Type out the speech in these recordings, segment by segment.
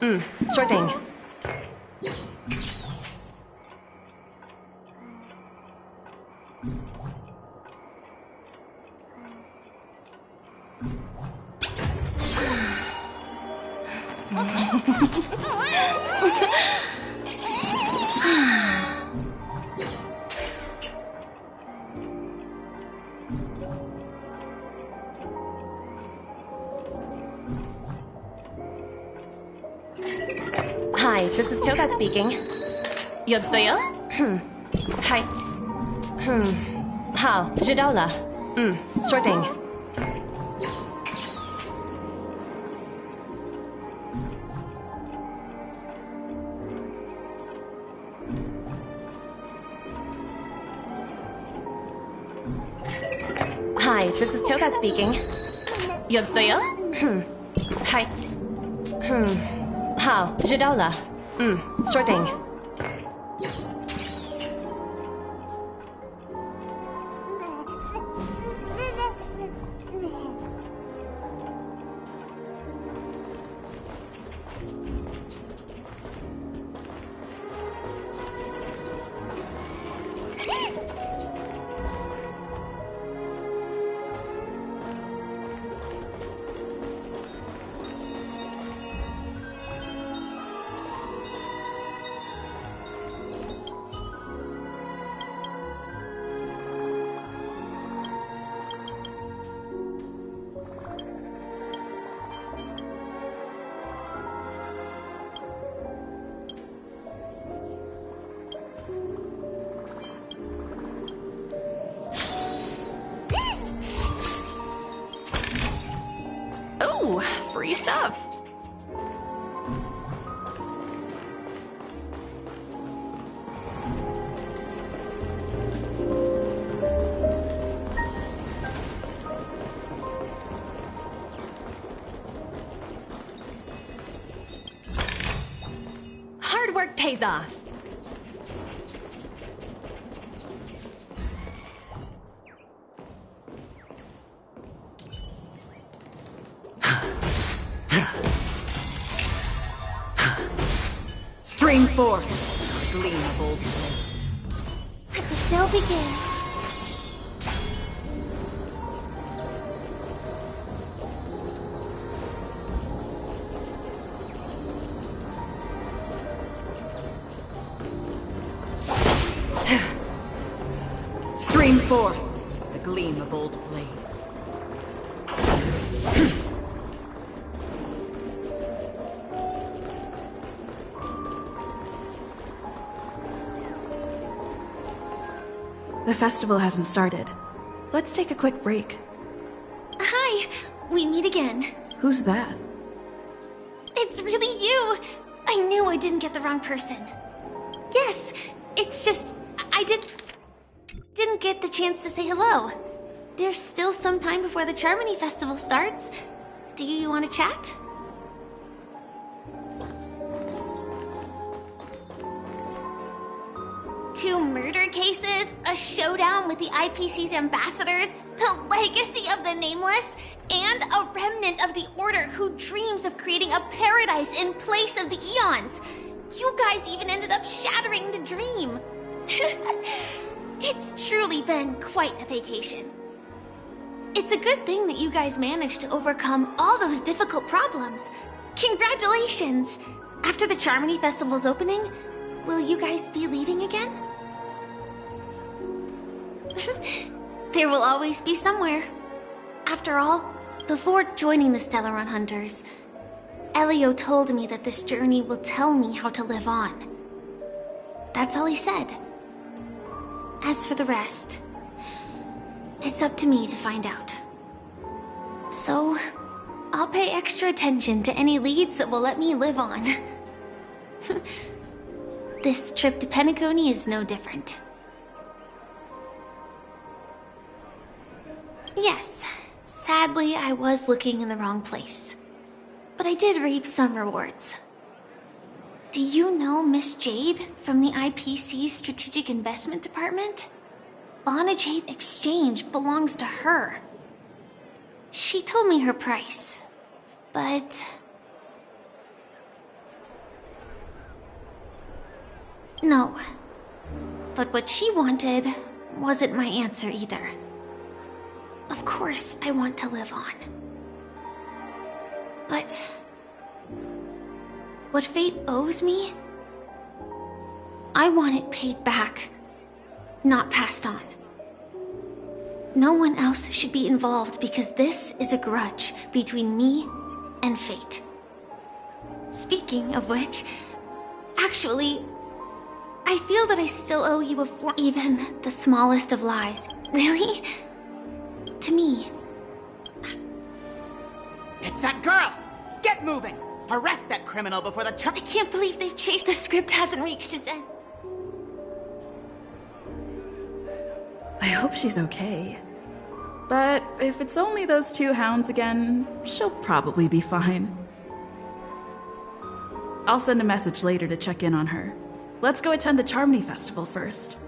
Sure thing. Hi, this is Toga speaking. 여보세요? Hi. 好，知道了。Sure thing. Hi, this is Toga speaking. 여보세요? Hi. 好，知道了。Sure thing. Ooh, free stuff. Hard work pays off. Stream forth, gleam of old blades. Let the show begin. Stream forth, the gleam of old blades. The festival hasn't started. Let's take a quick break. Hi, we meet again. Who's that? It's really you! I knew I didn't get the wrong person. Yes, it's just I didn't get the chance to say hello. There's still some time before the Charmony Festival starts. Do you want to chat? Two murder cases, a showdown with the IPC's ambassadors, the legacy of the Nameless, and a remnant of the Order who dreams of creating a paradise in place of the Eons. You guys even ended up shattering the dream. It's truly been quite a vacation. It's a good thing that you guys managed to overcome all those difficult problems. Congratulations! After the Charmony Festival's opening, will you guys be leaving again? There will always be somewhere. After all, before joining the Stellaron Hunters, Elio told me that this journey will tell me how to live on. That's all he said. As for the rest, it's up to me to find out. So, I'll pay extra attention to any leads that will let me live on. This trip to Penacony is no different. Yes, sadly I was looking in the wrong place. But I did reap some rewards. Do you know Miss Jade from the IPC's Strategic Investment Department? Bonajade Exchange belongs to her. She told me her price, but No. But what she wanted wasn't my answer either. Of course, I want to live on. But what fate owes me, I want it paid back, not passed on. No one else should be involved because this is a grudge between me and fate. Speaking of which, actually, I feel that I still owe you even the smallest of lies. Really? To me. It's that girl! Get moving! Arrest that criminal before the I can't believe they've changed. The script hasn't reached its end. I hope she's okay. But if it's only those two hounds again, she'll probably be fine. I'll send a message later to check in on her. Let's go attend the Charmony Festival first.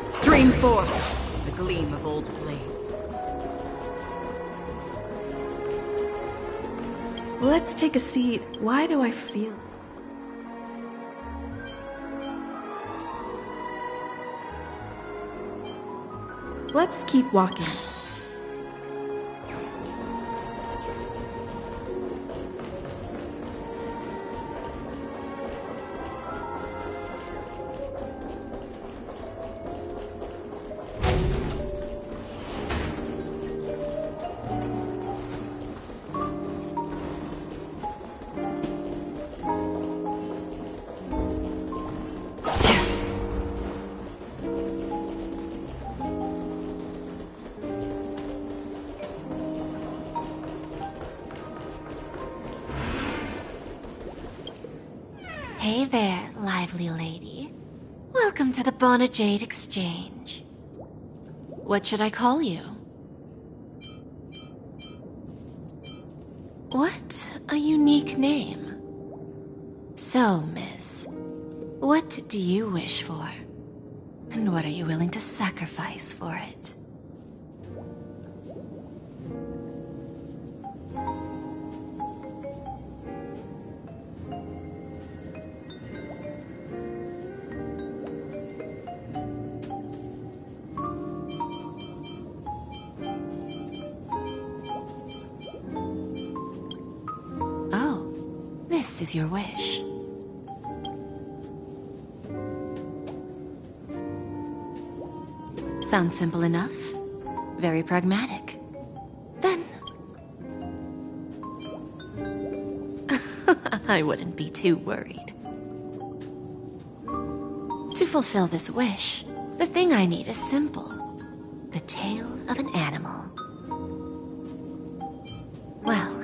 Stream forth the gleam of old blades. Let's take a seat. Why do I feel... Let's keep walking. Hey there, lively lady. Welcome to the Bonajade Exchange. What should I call you? What a unique name. So, miss, what do you wish for? And what are you willing to sacrifice for it? This is your wish. Sounds simple enough. Very pragmatic. Then... I wouldn't be too worried. To fulfill this wish, the thing I need is simple. The tail of an animal. Well,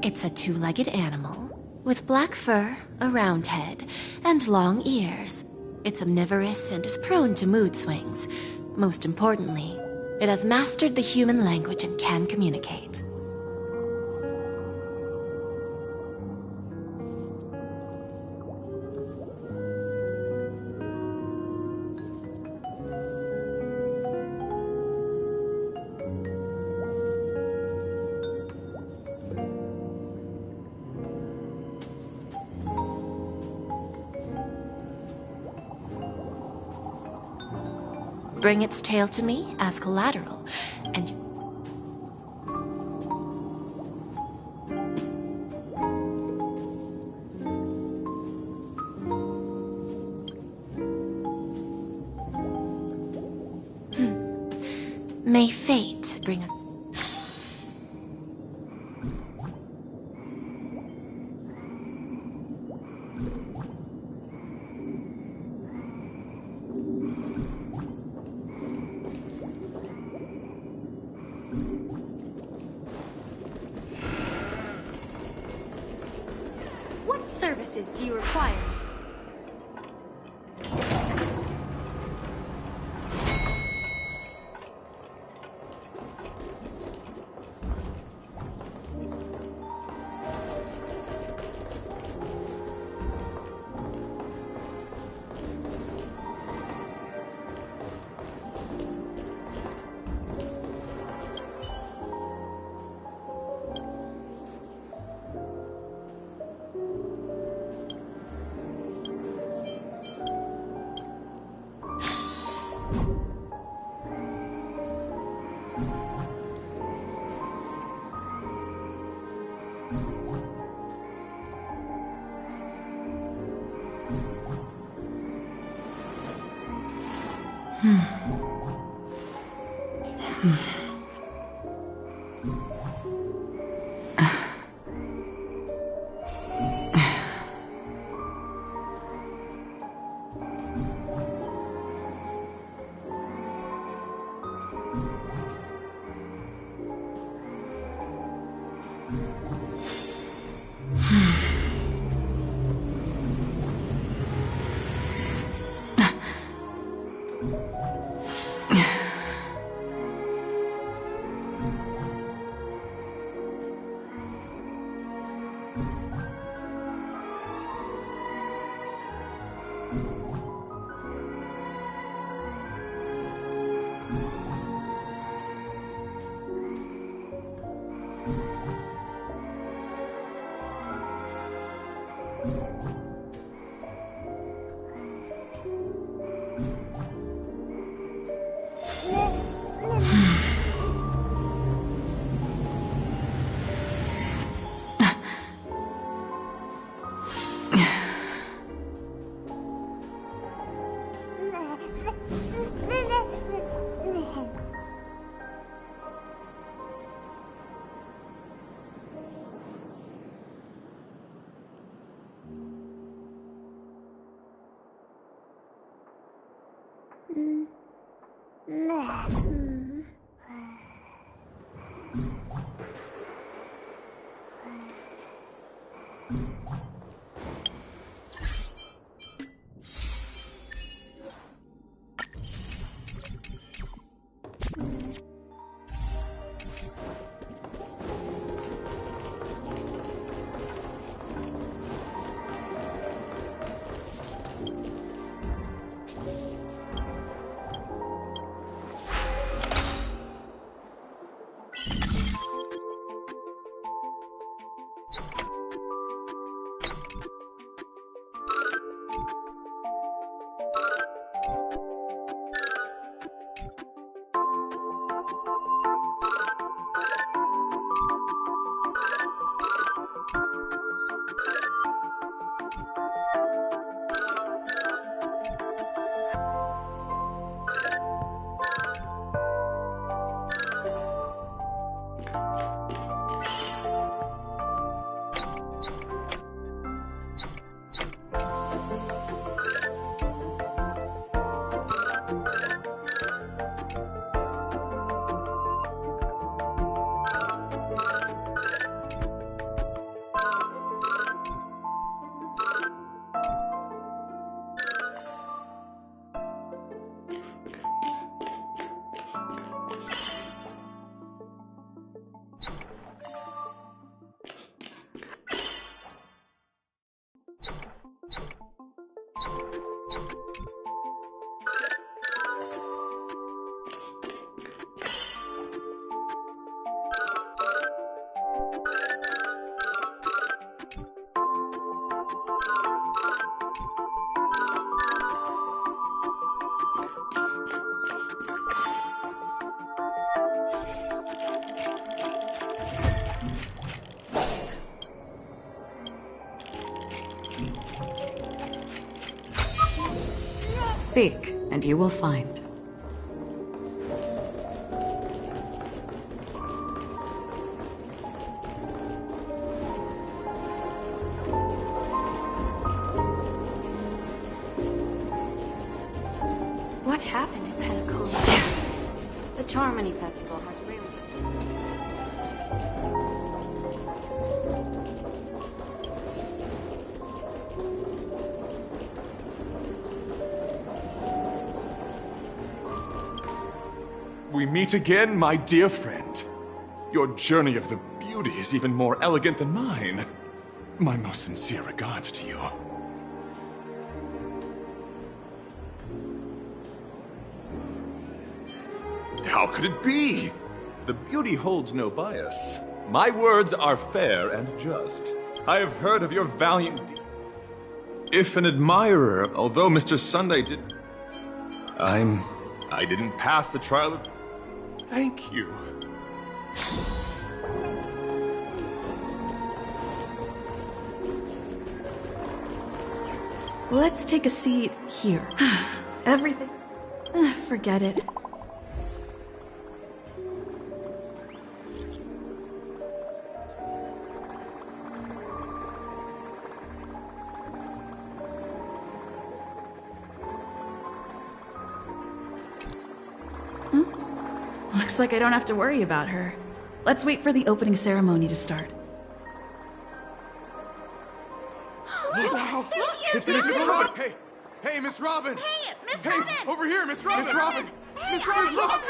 it's a two-legged animal with black fur, a round head, and long ears. It's omnivorous and is prone to mood swings. Most importantly, it has mastered the human language and can communicate. Bring its tail to me as collateral, and... May fate bring us... What services do you require? Seek, and you will find. What happened in Penacoma? The Charmony Festival has really... We meet again, my dear friend. Your journey of the beauty is even more elegant than mine. My most sincere regards to you. How could it be? The beauty holds no bias. My words are fair and just. I have heard of your valiant If an admirer, although Mr. Sunday did... I didn't pass the trial of... Thank you. Let's take a seat here. Everything... Forget it. Looks like I don't have to worry about her. Let's wait for the opening ceremony to start. It's Miss Robin! Hey, Miss Robin! Hey, Miss Robin! Over here, Miss Robin! Miss Robin! Miss Robin! Miss Robin!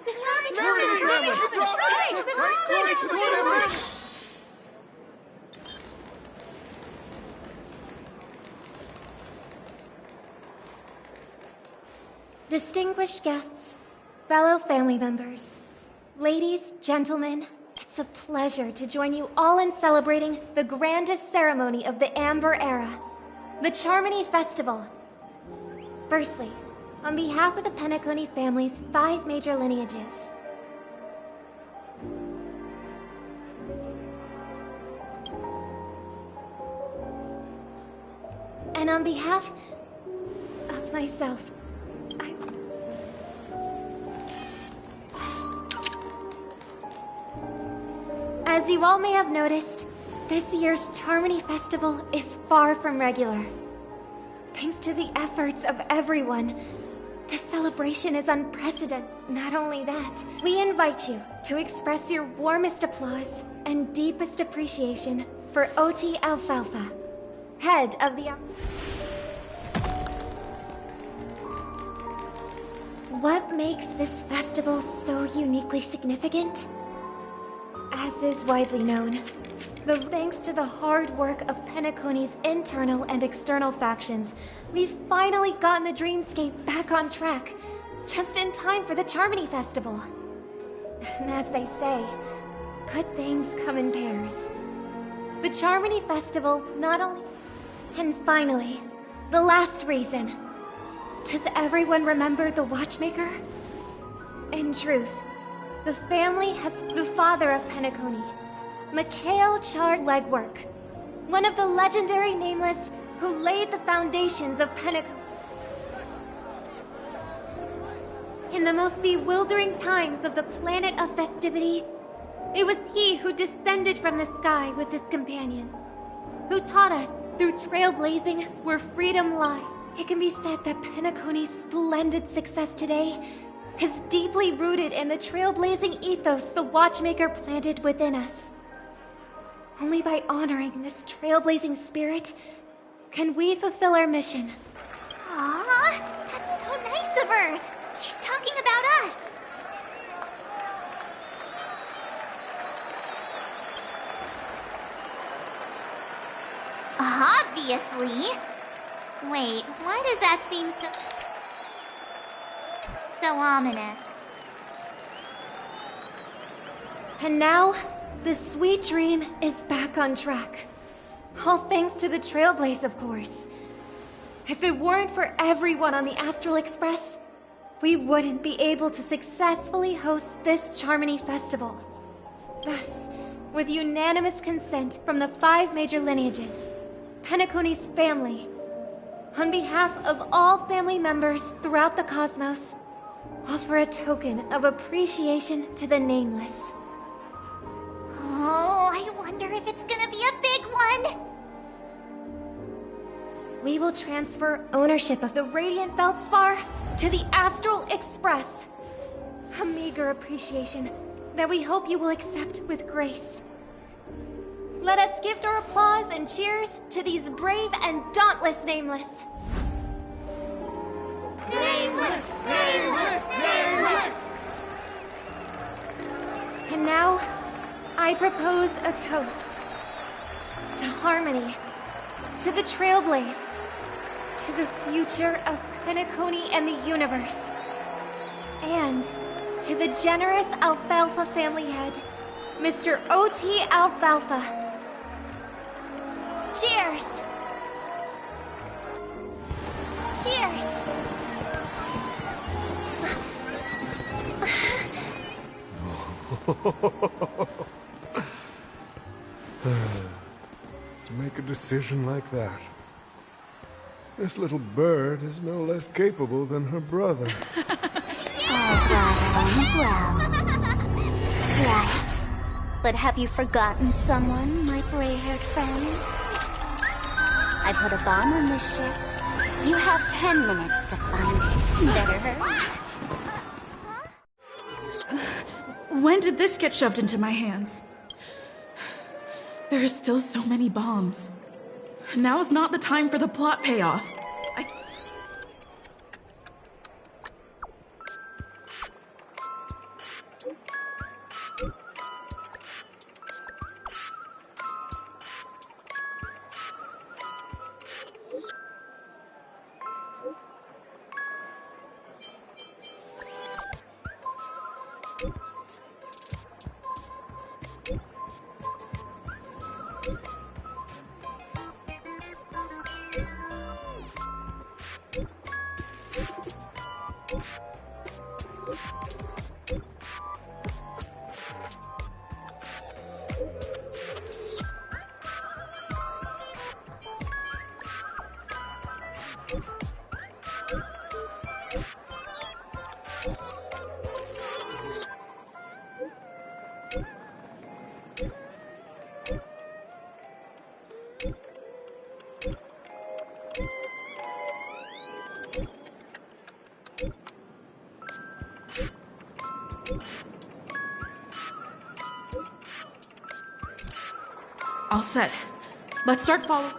Miss Robin! Miss Robin! Right to the village! Distinguished guests, fellow family members, ladies, gentlemen, it's a pleasure to join you all in celebrating the grandest ceremony of the Amber Era, the Charmony Festival. Firstly, on behalf of the Penacony family's 5 major lineages, and on behalf of myself, As you all may have noticed, this year's Charmony Festival is far from regular. Thanks to the efforts of everyone, this celebration is unprecedented. Not only that, we invite you to express your warmest applause and deepest appreciation for Oti Alfalfa, head of the... What makes this festival so uniquely significant? As is widely known, thanks to the hard work of Penacony's internal and external factions, we've finally gotten the Dreamscape back on track, just in time for the Charmony Festival. And as they say, good things come in pairs. The Charmony Festival not only... And finally, the last reason. Does everyone remember the Watchmaker? In truth, the family has the father of Penacony, Mikhail Char Legwork, one of the legendary Nameless who laid the foundations of Penacony. In the most bewildering times of the Planet of Festivities, it was he who descended from the sky with his companions, who taught us through trailblazing where freedom lies. It can be said that Penacony's splendid success today is deeply rooted in the trailblazing ethos the Watchmaker planted within us. Only by honoring this trailblazing spirit can we fulfill our mission. Aw, that's so nice of her. She's talking about us. Obviously. Wait, why does that seem so ominous? And now, the sweet dream is back on track. All thanks to the Trailblaze, of course. If it weren't for everyone on the Astral Express, we wouldn't be able to successfully host this Charmony Festival. Thus, with unanimous consent from the 5 major lineages, Penacony's family, on behalf of all family members throughout the cosmos, offer a token of appreciation to the Nameless. Oh, I wonder if it's gonna be a big one. We will transfer ownership of the Radiant Feldspar to the Astral Express. A meager appreciation that we hope you will accept with grace. Let us gift our applause and cheers to these brave and dauntless Nameless. Nameless! Nameless! Nameless! And now, I propose a toast. To harmony, to the Trailblaze, to the future of Penacony and the universe, and to the generous Alfalfa family head, Mr. Oti Alfalfa. Cheers! Cheers! To make a decision like that. This little bird is no less capable than her brother. All's well that ends well. Right. But have you forgotten someone, my gray-haired friend? I put a bomb on this ship. You have 10 minutes to find it. Better hurry. When did this get shoved into my hands? There are still so many bombs. Now is not the time for the plot payoff. All set. Let's start following.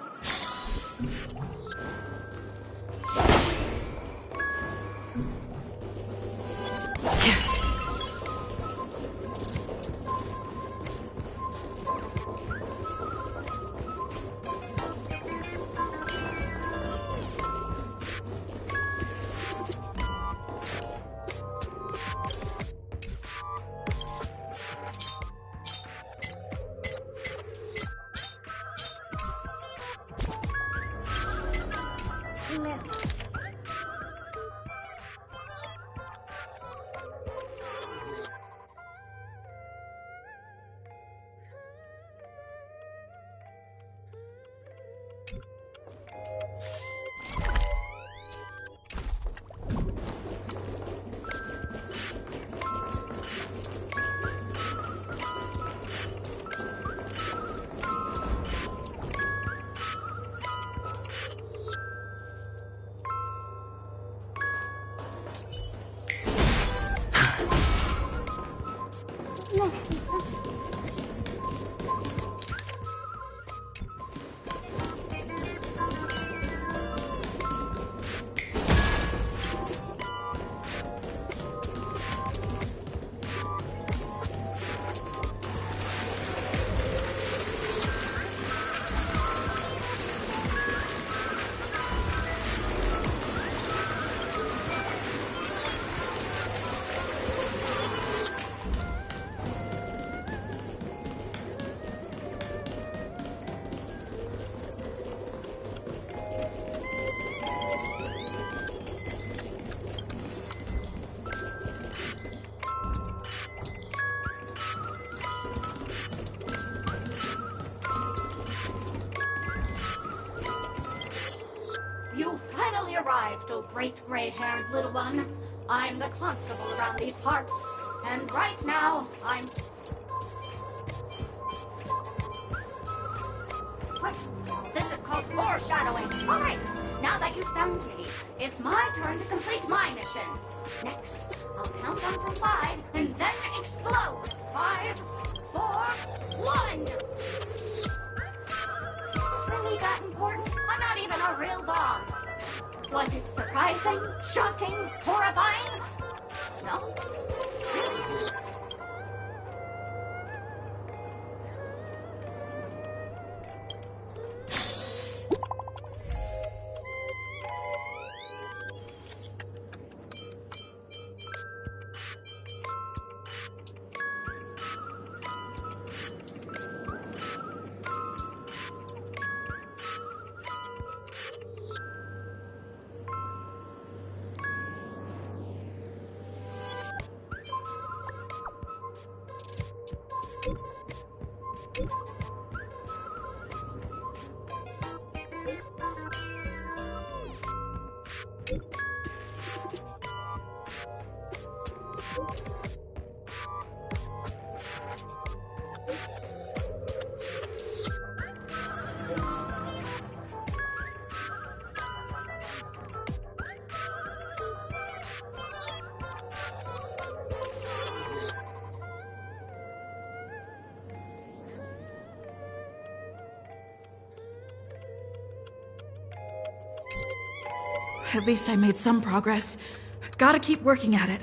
You finally arrived, oh great gray-haired little one. I'm the constable around these parts, and right now, What? This is called foreshadowing. All right, now that you've found me, it's my turn to complete my mission. Next, I'll count down from 5, and then explode. 5, 4, 1! Is it really that important? I'm not even a real bomb. Was it surprising, shocking, horrifying? No? Really? At least I made some progress. Gotta keep working at it.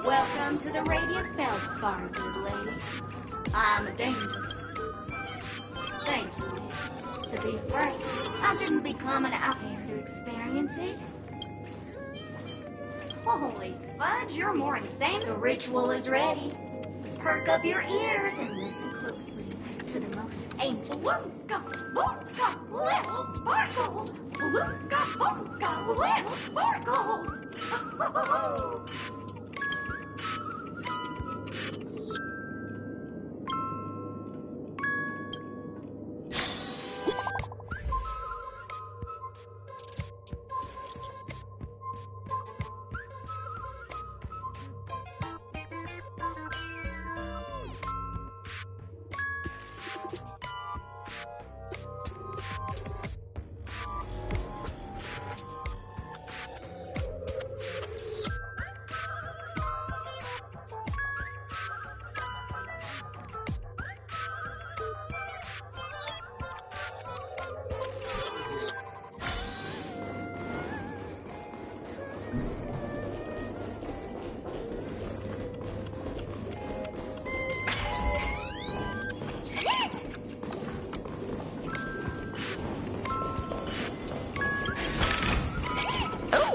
Welcome to the Radiant Feldspar, good lady. I'm a danger. Thank you, miss. To be frank, I didn't become an out here to experience it. Holy fudge, you're more insane. The ritual is ready. Perk up your ears and listen closely to the most ancient Loonska, little sparkles! Loonska, little sparkles!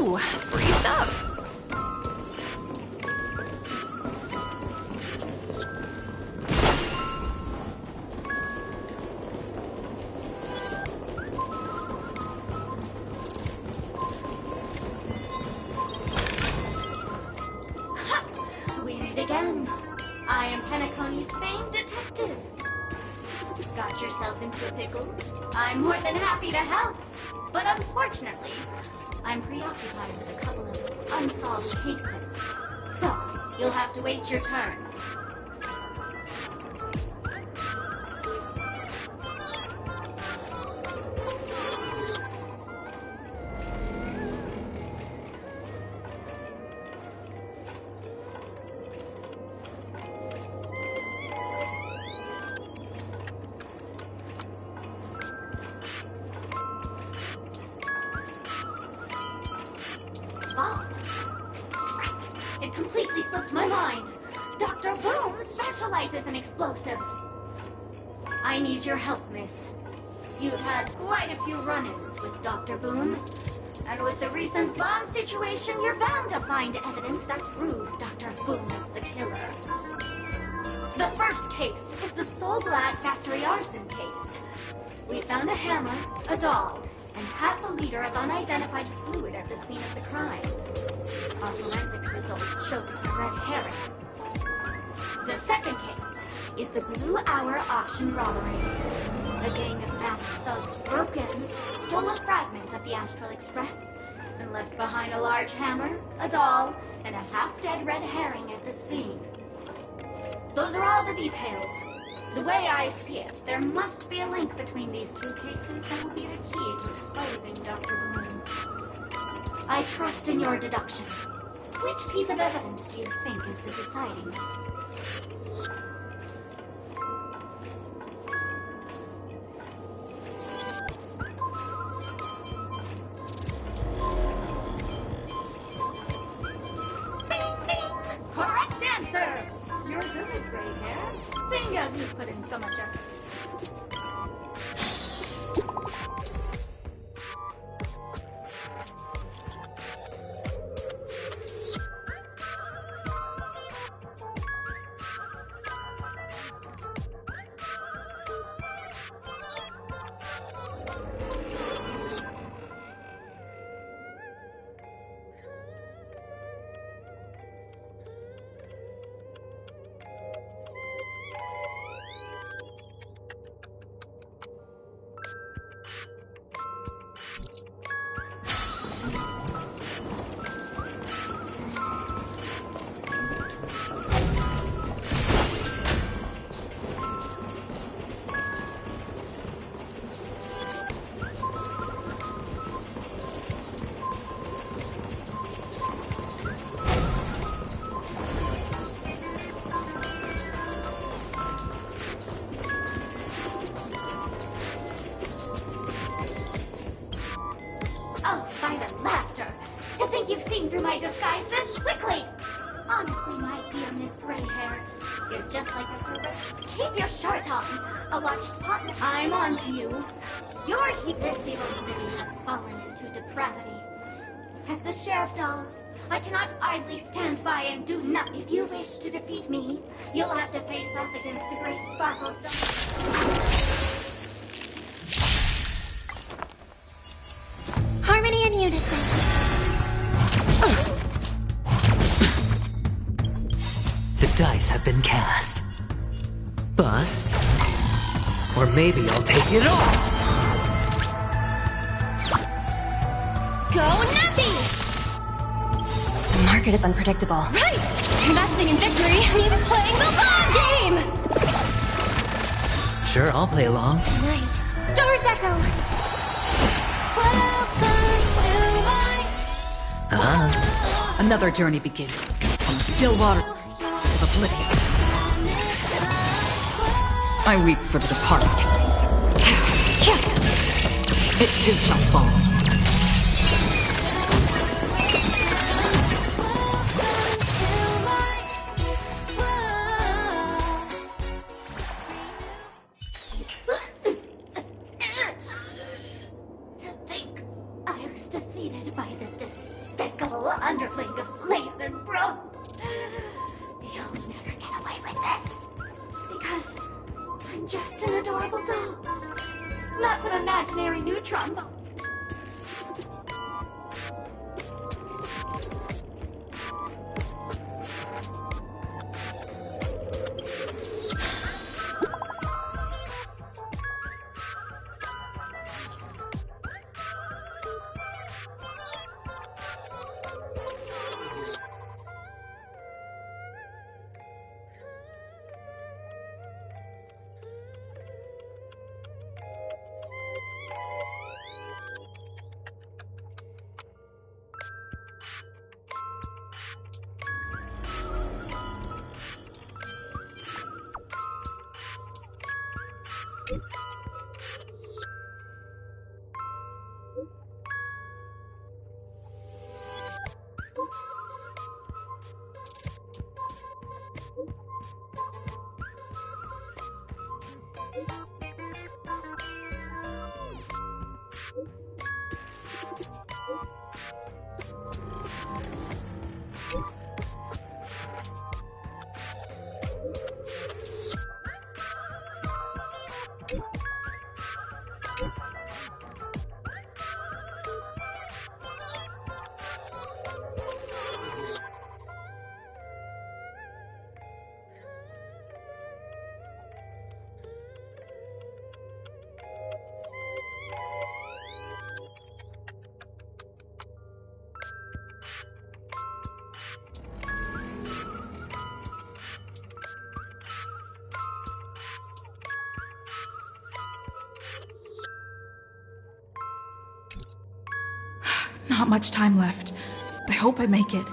Ooh, free stuff. We meet again. I am Penacony's famed detective. Got yourself into a pickle? I'm more than happy to help. But unfortunately, I'm preoccupied with a couple of unsolved cases. So, you'll have to wait your turn. bomb. Right. It completely slipped my mind. Dr. Boom specializes in explosives. I need your help, miss. You've had quite a few run-ins with Dr. Boom. And with the recent bomb situation, you're bound to find evidence that proves Dr. Boom is the killer. The first case is the Soul Glad factory arson case. We found a hammer, a doll, and half a liter of unidentified fluid at the scene of the crime. Our forensics results showed it's a red herring. The second case is the Blue Hour auction robbery. A gang of masked thugs broke in, stole a fragment of the Astral Express, and left behind a large hammer, a doll, and a half-dead red herring at the scene. Those are all the details. The way I see it, there must be a link between these two cases that will be the key to exposing Dr. Boom. I trust in your deduction. Which piece of evidence do you think is the deciding? Bing, bing! Correct answer! You're good at gray hair, seeing as you put in so much effort. Oh, by the laughter! To think you've seen through my disguise this quickly! Honestly, my dear Miss Greyhair, you're just like a correct. Keep your shirt on. A watched partner. I'm on to you. This evil city has fallen into depravity. As the sheriff doll, I cannot idly stand by and do nothing. If you wish to defeat me, you'll have to face off against the great Sparkles doll. Harmony and unison. The dice have been cast. Bust. Or maybe I'll take it all! Go Nappy! The market is unpredictable. Right! Investing in victory means playing the long game! Sure, I'll play along. Tonight, Stars Echo! Another journey begins. On the still water of oblivion. I weep for the departed. It too shall fall. To think I was defeated by the despicable underling of Blaze and Bro. You'll never get away with this. Because I'm just an adorable doll. Not some imaginary neutron bomb. Not much time left. I hope I make it.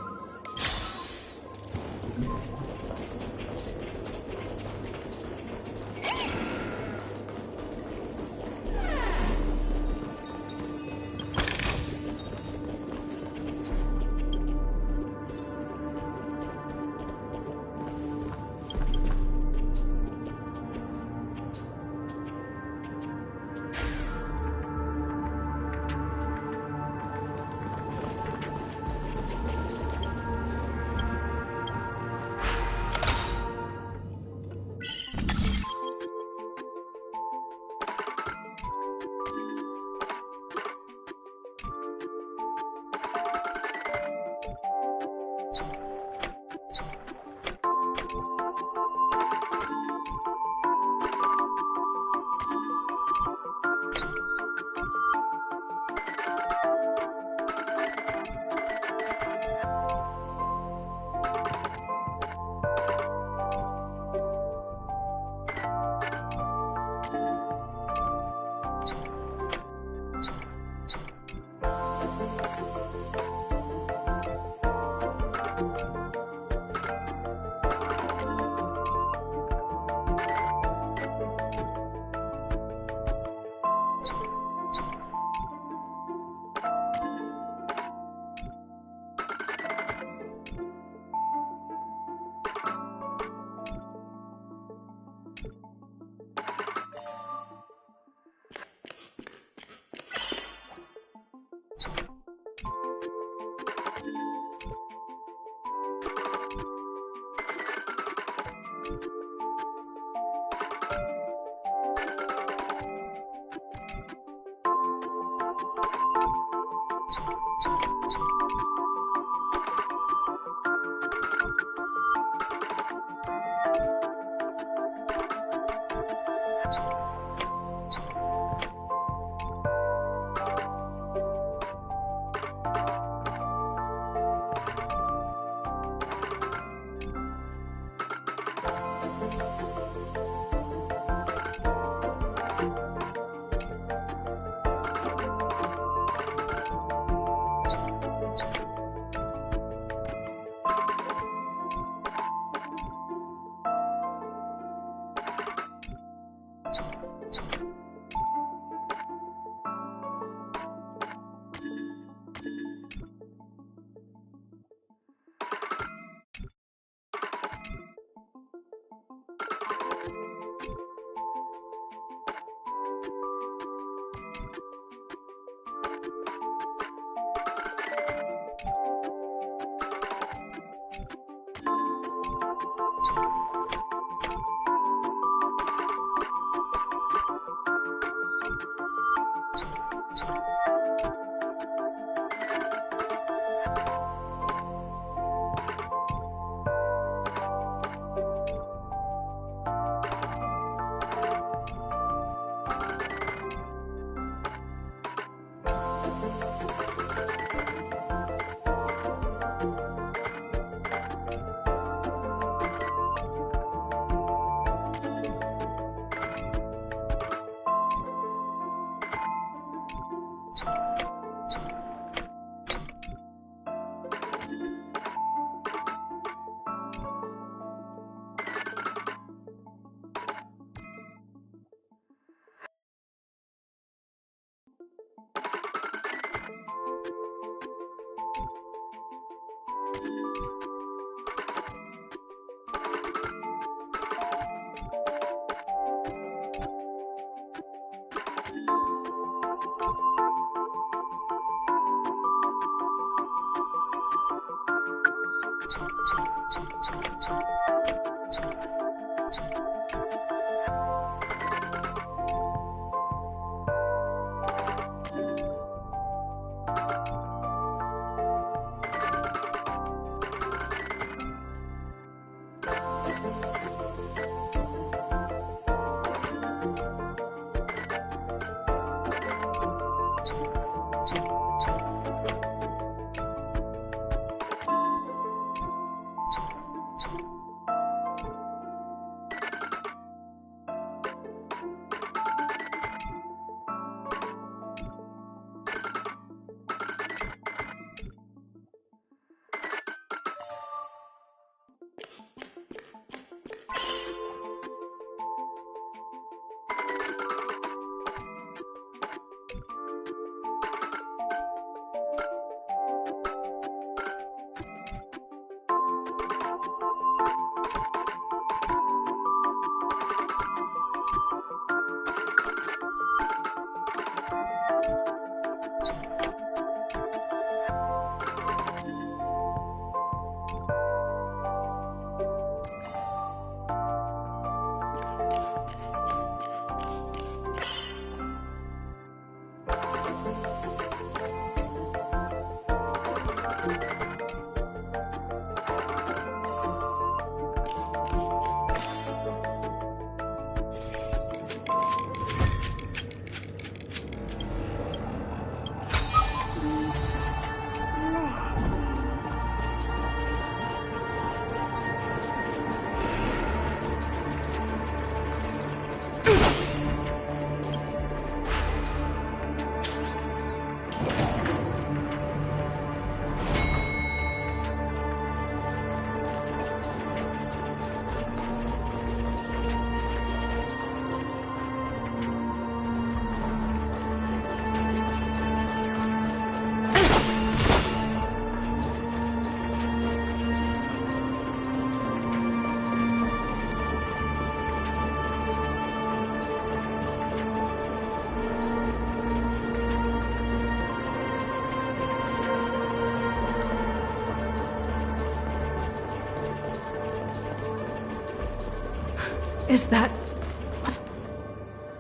Is that...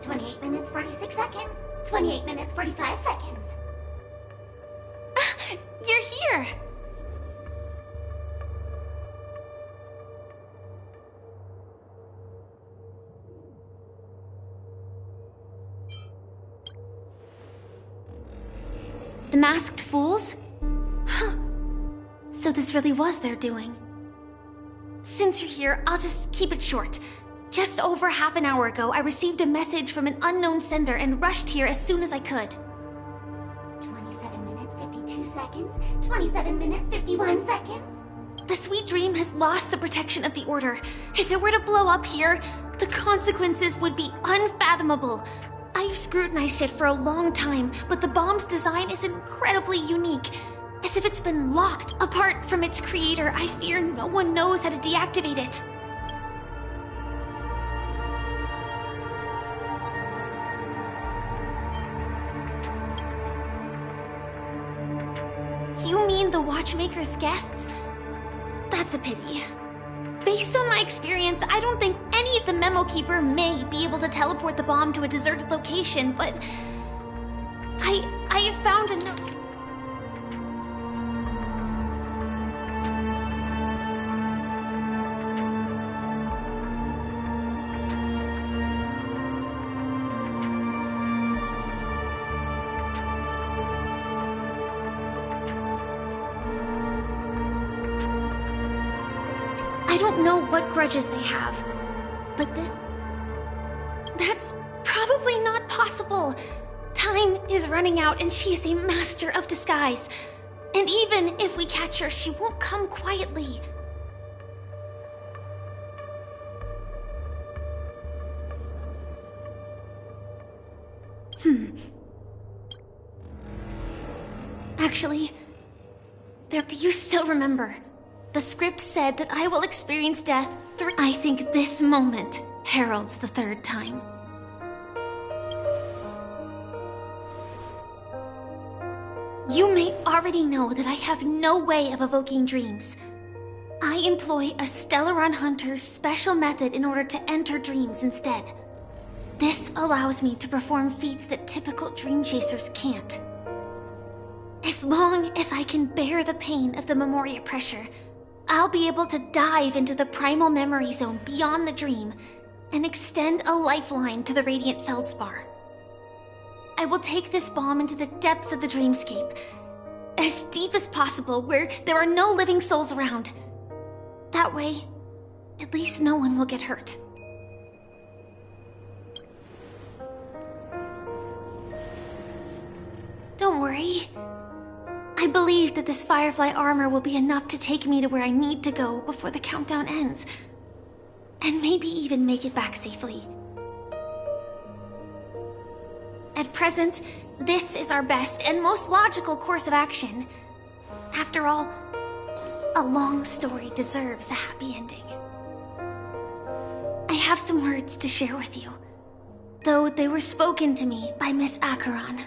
28 minutes, 46 seconds. 28 minutes, 45 seconds. You're here! The masked fools? Huh. So this really was their doing. Since you're here, I'll just keep it short. Just over half an hour ago, I received a message from an unknown sender and rushed here as soon as I could. 27 minutes, 52 seconds. 27 minutes, 51 seconds. The Sweet Dream has lost the protection of the Order. If it were to blow up here, the consequences would be unfathomable. I've scrutinized it for a long time, but the bomb's design is incredibly unique. As if it's been locked apart from its creator, I fear no one knows how to deactivate it. You mean the Watchmaker's guests? That's a pity. Based on my experience, I don't think any of the Memo Keeper may be able to teleport the bomb to a deserted location, but I have found a note. I don't know what grudges they have, but that's probably not possible. Time is running out and she is a master of disguise. And even if we catch her, she won't come quietly. Actually, do you still remember? The script said that I will experience death I think this moment heralds the third time. You may already know that I have no way of evoking dreams. I employ a Stellaron Hunter's special method in order to enter dreams instead. This allows me to perform feats that typical dream chasers can't. As long as I can bear the pain of the Memoria pressure, I'll be able to dive into the primal memory zone beyond the dream and extend a lifeline to the Radiant Feldspar. I will take this bomb into the depths of the dreamscape, as deep as possible where there are no living souls around. That way, at least no one will get hurt. Don't worry. I believe that this Firefly armor will be enough to take me to where I need to go before the countdown ends. And maybe even make it back safely. At present, this is our best and most logical course of action. After all, a long story deserves a happy ending. I have some words to share with you, though they were spoken to me by Miss Acheron.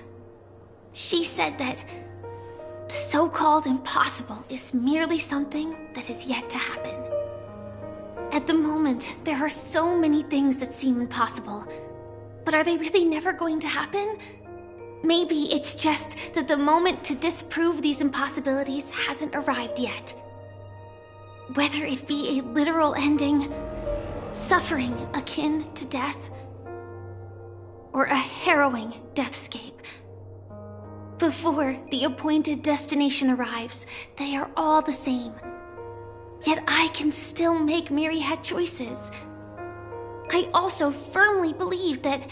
She said that the so-called impossible is merely something that is yet to happen. At the moment, there are so many things that seem impossible, but are they really never going to happen? Maybe it's just that the moment to disprove these impossibilities hasn't arrived yet. Whether it be a literal ending, suffering akin to death, or a harrowing deathscape. Before the appointed destination arrives, they are all the same. Yet I can still make myriad choices. I also firmly believe that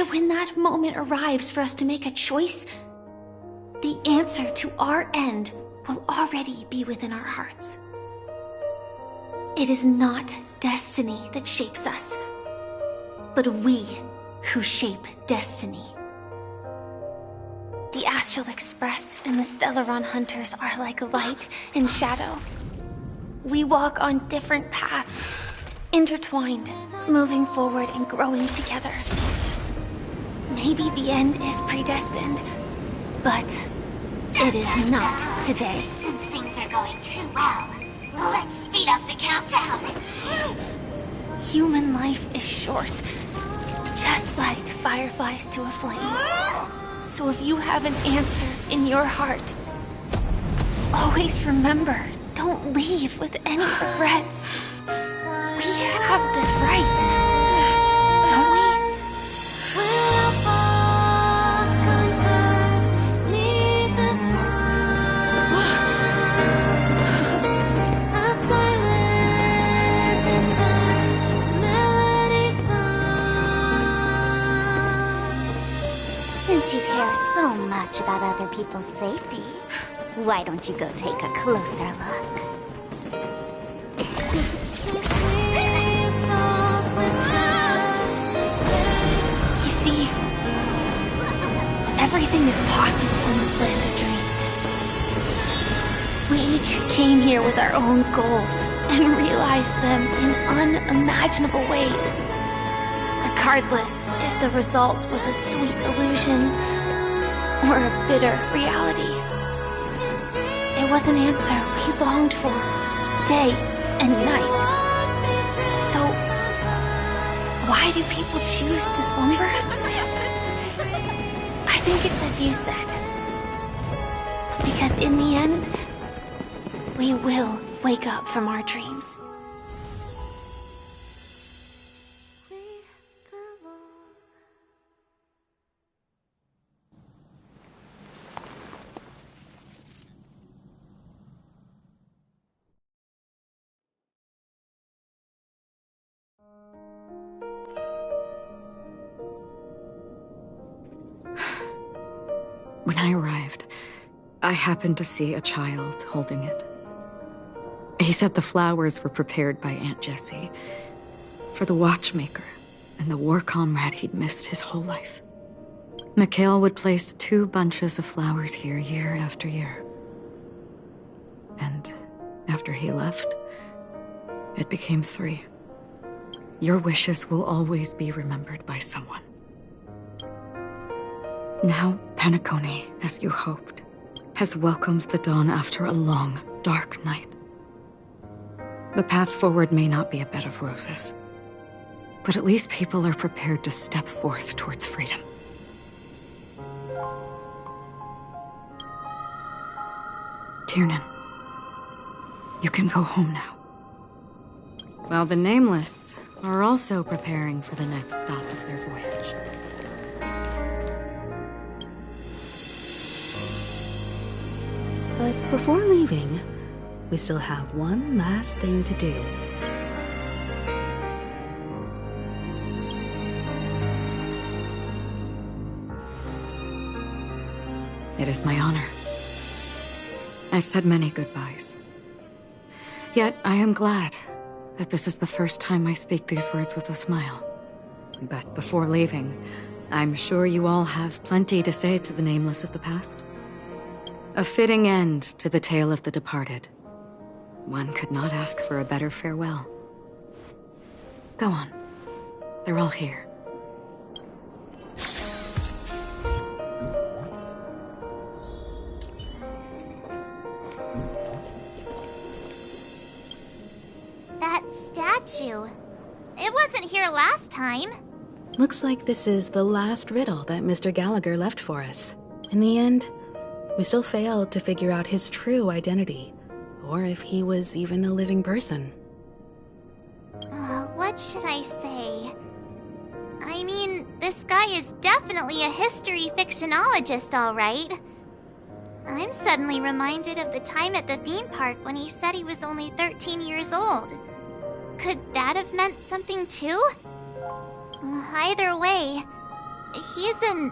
when that moment arrives for us to make a choice, the answer to our end will already be within our hearts. It is not destiny that shapes us, but we who shape destiny. The Astral Express and the Stellaron Hunters are like light and shadow. We walk on different paths, intertwined, moving forward and growing together. Maybe the end is predestined, but it is not today. Since things are going too well, let's speed up the countdown. Human life is short, just like fireflies to a flame. So if you have an answer in your heart, always remember, don't leave with any regrets. We have this right, don't we? Since you care so much about other people's safety, why don't you go take a closer look? You see, everything is possible in this land of dreams. We each came here with our own goals and realized them in unimaginable ways. Regardless if the result was a sweet illusion or a bitter reality. It was an answer we longed for, day and night. So, why do people choose to slumber? I think it's as you said. Because in the end, we will wake up from our dreams. When I arrived, I happened to see a child holding it. He said the flowers were prepared by Aunt Jessie for the watchmaker and the war comrade he'd missed his whole life. Mikhail would place 2 bunches of flowers here year after year. And after he left, it became 3. Your wishes will always be remembered by someone. Now, Penacony, as you hoped, has welcomed the dawn after a long, dark night. The path forward may not be a bed of roses, but at least people are prepared to step forth towards freedom. Tiernan, you can go home now. While the Nameless are also preparing for the next stop of their voyage. But before leaving, we still have one last thing to do. It is my honor. I've said many goodbyes. Yet I am glad that this is the first time I speak these words with a smile. But before leaving, I'm sure you all have plenty to say to the Nameless of the past. A fitting end to the tale of the departed. One could not ask for a better farewell. Go on. They're all here. That statue. It wasn't here last time. Looks like this is the last riddle that Mr. Gallagher left for us. In the end, we still failed to figure out his true identity, or if he was even a living person. What should I say? I mean, this guy is definitely a history fictionologist, all right. I'm suddenly reminded of the time at the theme park when he said he was only 13 years old. Could that have meant something too? Either way, he's an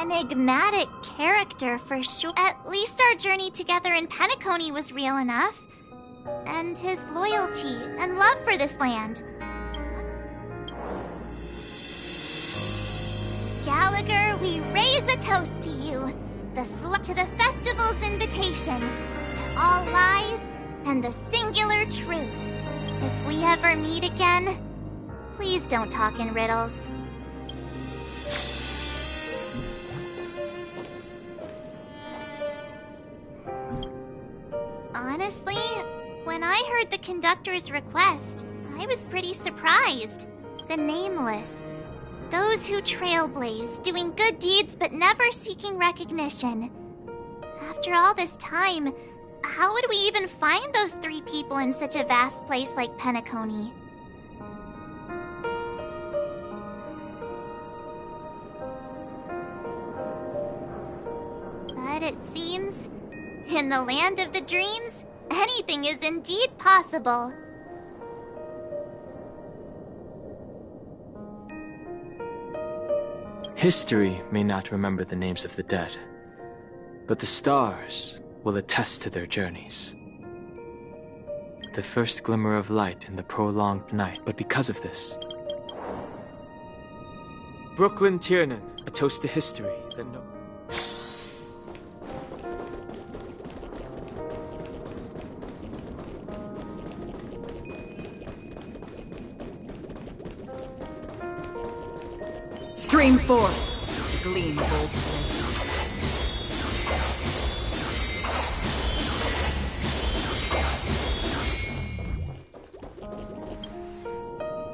enigmatic character for sure. At least our journey together in Penacony was real enough. And his loyalty and love for this land. Gallagher, we raise a toast to you. To the festival's invitation. To all lies and the singular truth. If we ever meet again, please don't talk in riddles. Honestly, when I heard the conductor's request, I was pretty surprised. The Nameless. Those who trailblaze, doing good deeds but never seeking recognition. After all this time, how would we even find those 3 people in such a vast place like Penacony? But it seems, in the land of the dreams, anything is indeed possible. History may not remember the names of the dead, but the stars will attest to their journeys. The first glimmer of light in the prolonged night, but because of this. Brooklyn Tiernan, a toast to history that no... Stream forth, the gleam of old flame.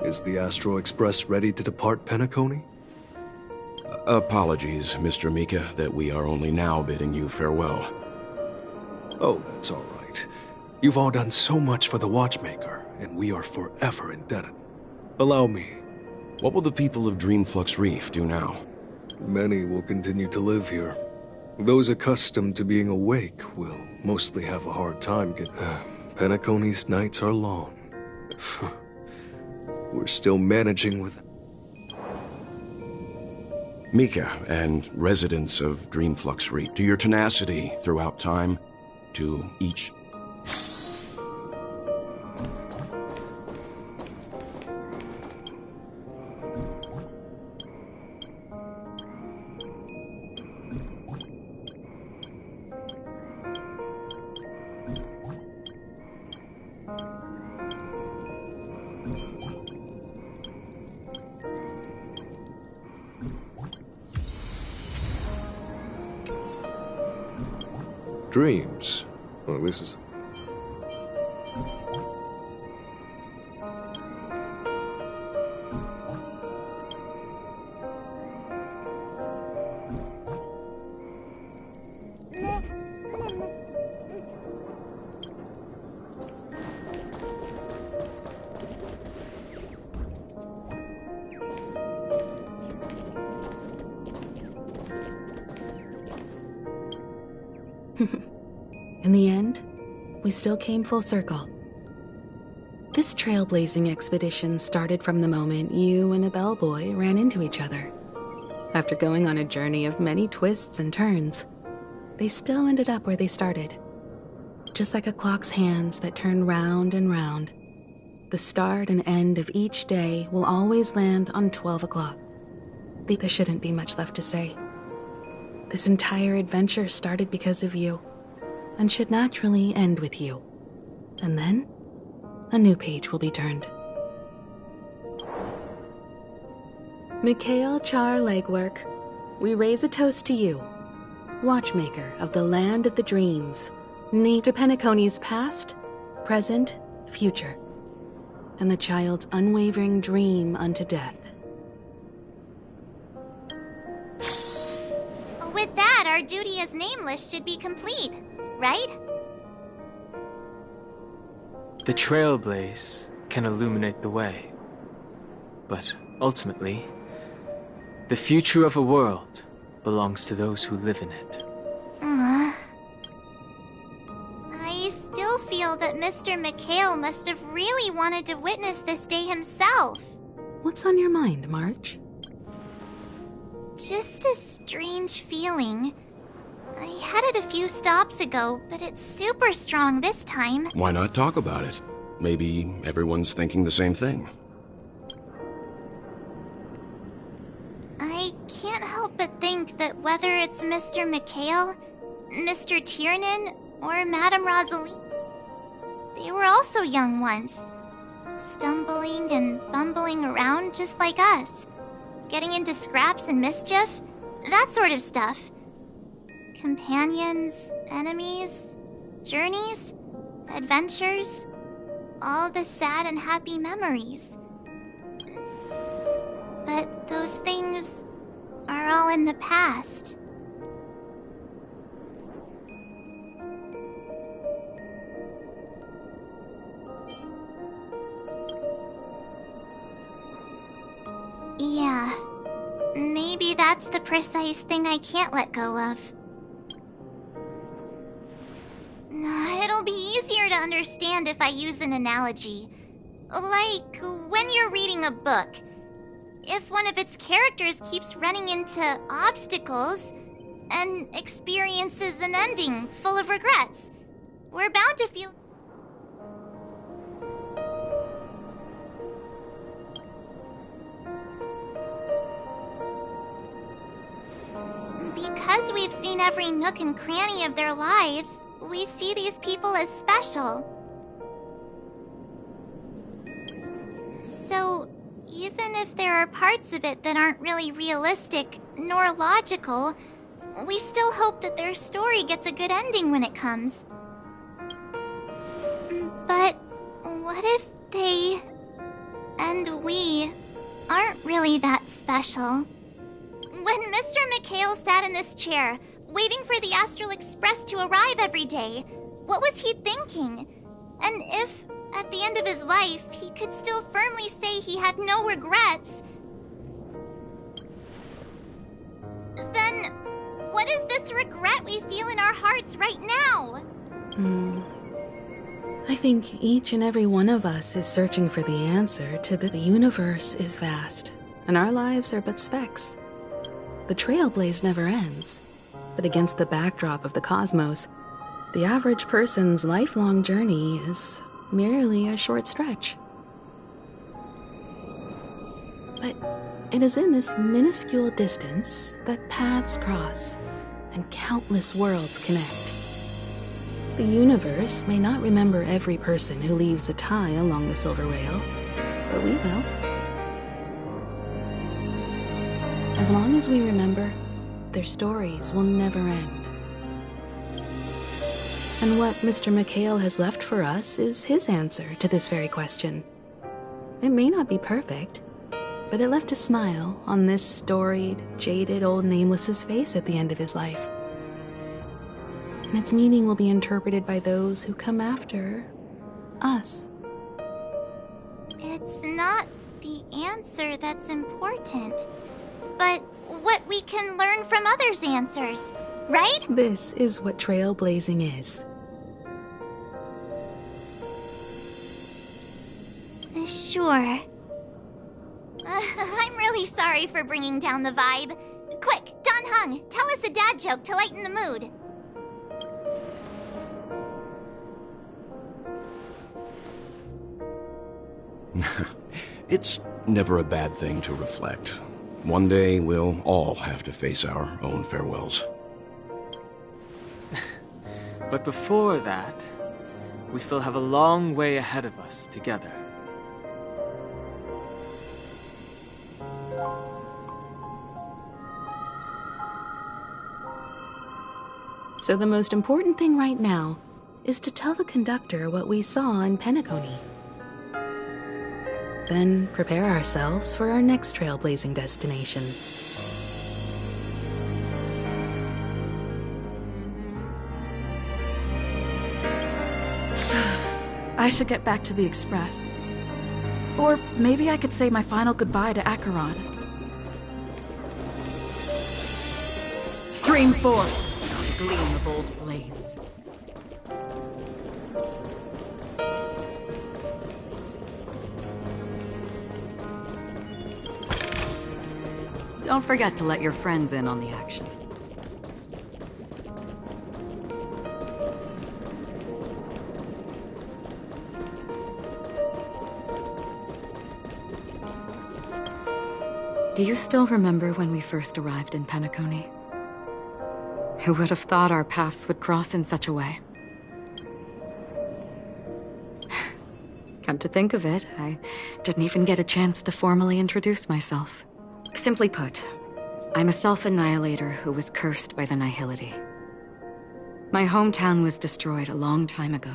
Is the Astro Express ready to depart Penacony? Apologies, Mr. Mika, that we are only now bidding you farewell. Oh, that's all right. You've all done so much for the Watchmaker, and we are forever indebted. Allow me. What will the people of Dreamflux Reef do now? Many will continue to live here. Those accustomed to being awake will mostly have a hard time getting... Penacony's nights are long. We're still managing with... Mika and residents of Dreamflux Reef, to your tenacity throughout time, to each... Dreams. Oh, this is... In the end, we still came full circle. This trailblazing expedition started from the moment you and a bellboy ran into each other. After going on a journey of many twists and turns, they still ended up where they started. Just like a clock's hands that turn round and round, the start and end of each day will always land on 12 o'clock. There shouldn't be much left to say. This entire adventure started because of you, and should naturally end with you. And then, a new page will be turned. Mikhail Char Legwork, we raise a toast to you, Watchmaker of the Land of the Dreams, knee to Penacony's past, present, future, and the child's unwavering dream unto death. With that, our duty as Nameless should be complete, right? The trailblaze can illuminate the way. But ultimately, the future of a world belongs to those who live in it. I still feel that Mr. Mikhail must have really wanted to witness this day himself. What's on your mind, March? Just a strange feeling. I had it a few stops ago, but it's super strong this time. Why not talk about it? Maybe everyone's thinking the same thing. I can't help but think that whether it's Mr. Mikhail, Mr. Tiernan, or Madame Rosalie, they were also young once. Stumbling and bumbling around just like us. Getting into scraps and mischief, that sort of stuff. Companions, enemies, journeys, adventures. all the sad and happy memories. But those things are all in the past. Yeah, maybe that's the precise thing I can't let go of. It'll be easier to understand if I use an analogy. Like when you're reading a book. If one of its characters keeps running into obstacles and experiences an ending full of regrets, we're bound to feel... Because we've seen every nook and cranny of their lives, we see these people as special. So, even if there are parts of it that aren't really realistic nor logical, we still hope that their story gets a good ending when it comes. But what if they and we aren't really that special? When Mr. McHale sat in this chair, waiting for the Astral Express to arrive every day, what was he thinking? And if, at the end of his life, he could still firmly say he had no regrets, then what is this regret we feel in our hearts right now? I think each and every one of us is searching for the answer to the universe is vast, and our lives are but specks. The trailblaze never ends, but against the backdrop of the cosmos, the average person's lifelong journey is merely a short stretch. But it is in this minuscule distance that paths cross and countless worlds connect. The universe may not remember every person who leaves a tie along the silver rail, but we will. As long as we remember, their stories will never end. And what Mr. McHale has left for us is his answer to this very question. It may not be perfect, but it left a smile on this storied, jaded old Nameless's face at the end of his life. And its meaning will be interpreted by those who come after us. It's not the answer that's important, but what we can learn from others' answers, right? This is what trailblazing is. Sure. I'm really sorry for bringing down the vibe. Quick, Dan Heng, tell us a dad joke to lighten the mood. It's never a bad thing to reflect. One day, we'll all have to face our own farewells. But before that, we still have a long way ahead of us together. So the most important thing right now is to tell the conductor what we saw in Penacony. Then prepare ourselves for our next trailblazing destination. I should get back to the Express. Or maybe I could say my final goodbye to Acheron. Stream forth, the gleam of old blades. Don't forget to let your friends in on the action. Do you still remember when we first arrived in Penacony? Who would have thought our paths would cross in such a way? Come to think of it, I didn't even get a chance to formally introduce myself. Simply put, I'm a self-annihilator who was cursed by the Nihility. My hometown was destroyed a long time ago.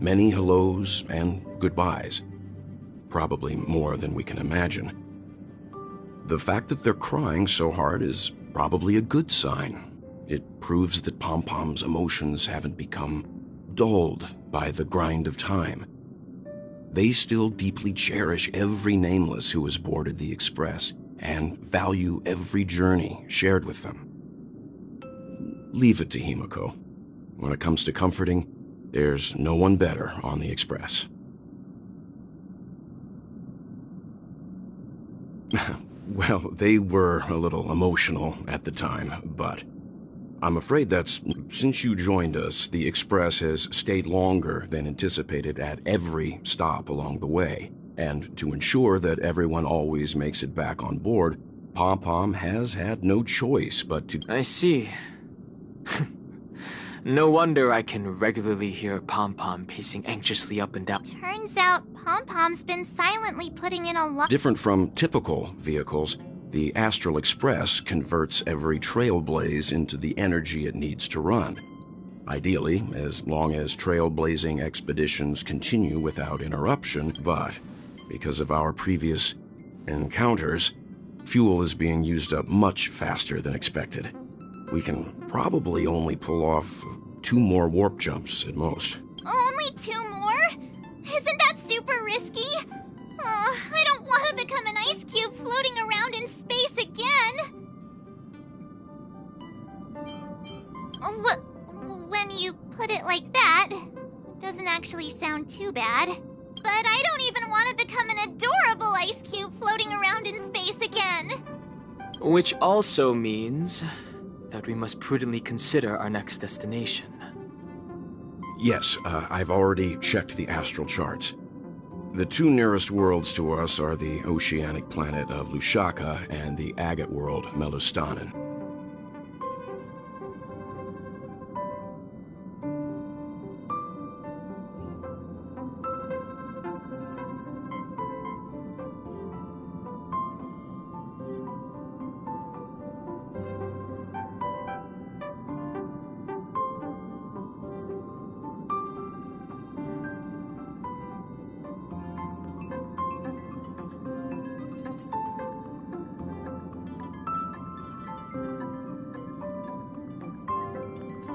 Many hellos and goodbyes. Probably more than we can imagine. The fact that they're crying so hard is probably a good sign. It proves that Pom-Pom's emotions haven't become dulled by the grind of time. They still deeply cherish every nameless who has boarded the Express and value every journey shared with them. Leave it to Himiko. When it comes to comforting, there's no one better on the Express. Well, they were a little emotional at the time, but I'm afraid that's since you joined us, the Express has stayed longer than anticipated at every stop along the way. And to ensure that everyone always makes it back on board, Pom-Pom has had no choice but to... I see. No wonder I can regularly hear Pom-Pom pacing anxiously up and down. Turns out Pom-Pom's been silently putting in a lot. Different from typical vehicles, the Astral Express converts every trailblaze into the energy it needs to run. Ideally, as long as trailblazing expeditions continue without interruption, but because of our previous encounters, fuel is being used up much faster than expected. We can probably only pull off 2 more warp jumps at most. Only 2 more? Isn't that super risky? Oh, I don't want to become an ice cube floating around in space again. When you put it like that, it doesn't actually sound too bad. But I don't even want to become an adorable ice cube floating around in space again. Which also means that we must prudently consider our next destination. Yes, I've already checked the astral charts. The 2 nearest worlds to us are the oceanic planet of Lushaka and the agate world, Melustanen.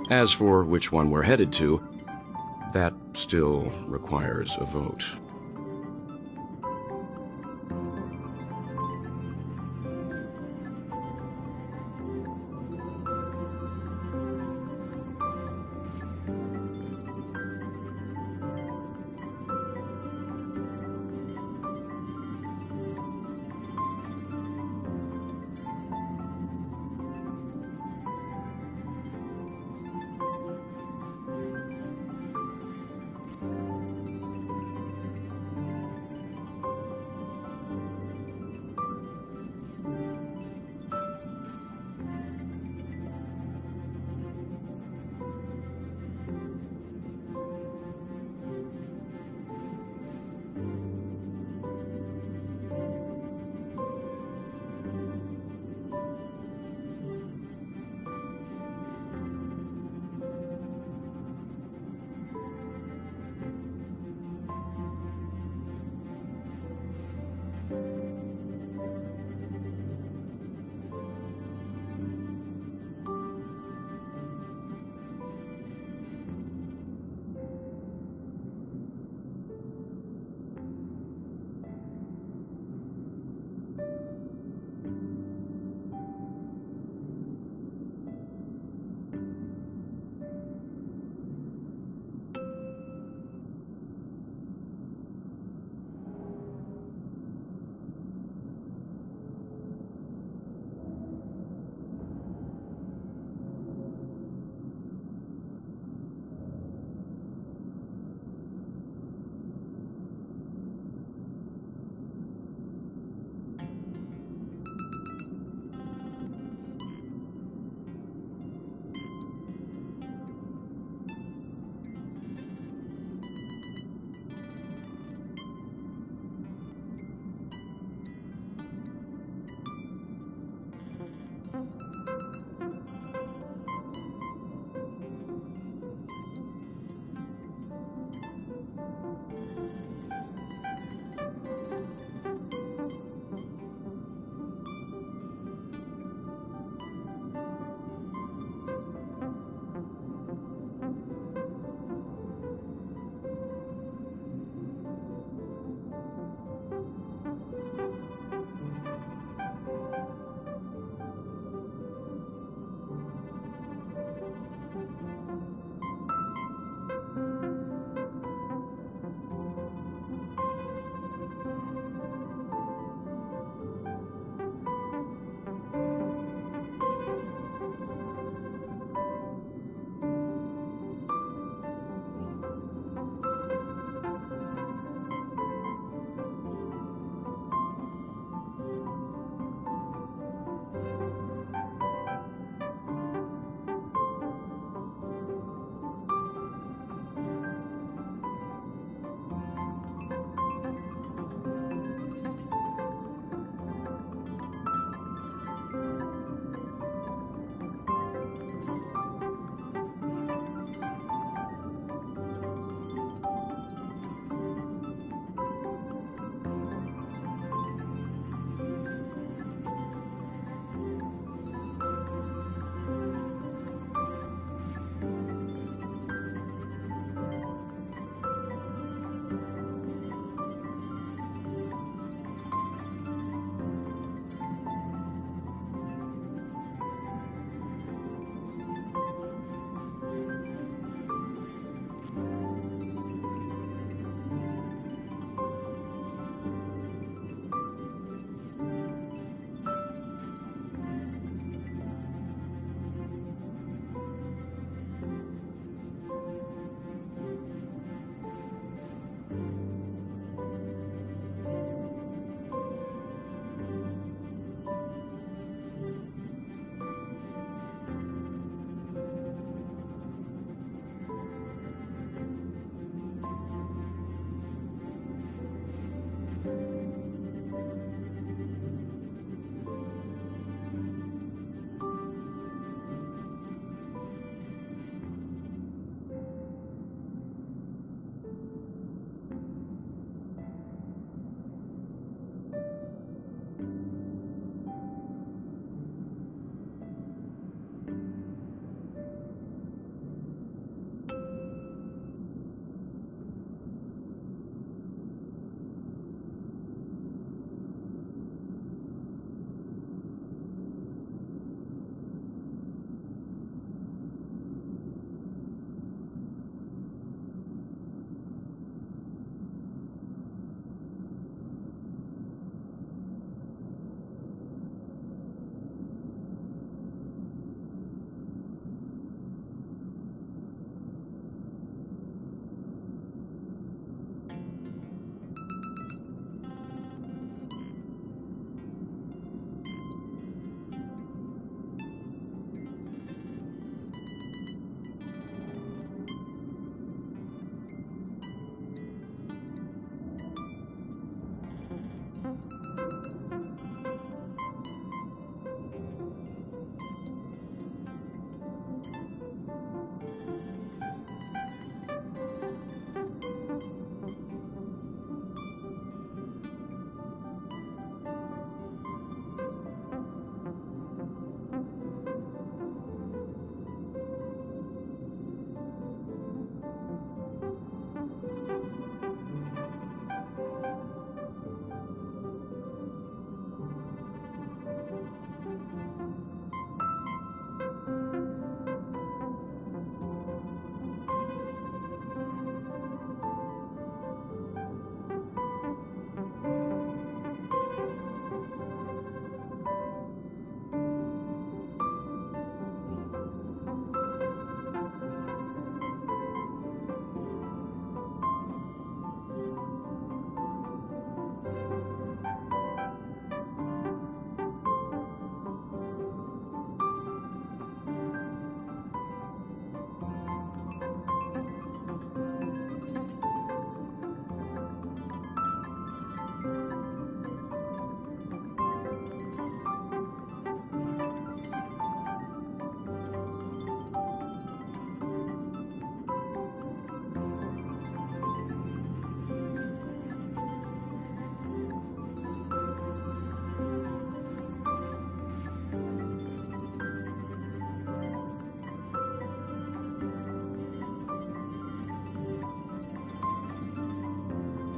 As for which one we're headed to, that still requires a vote.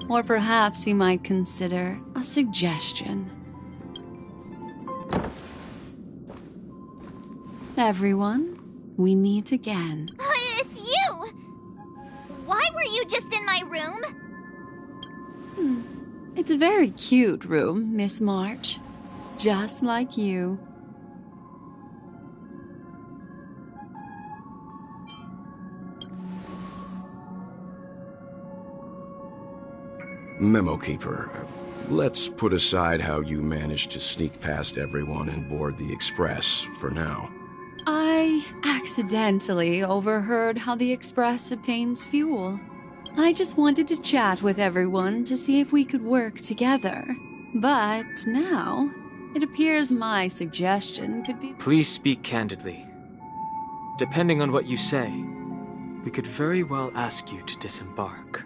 Or perhaps you might consider a suggestion. Everyone, we meet again. It's you! Why were you just in my room? It's a very cute room, Miss March. Just like you. Memo Keeper, let's put aside how you managed to sneak past everyone and board the Express for now. I accidentally overheard how the Express obtains fuel. I just wanted to chat with everyone to see if we could work together. But now, it appears my suggestion could be— Please speak candidly. Depending on what you say, we could very well ask you to disembark.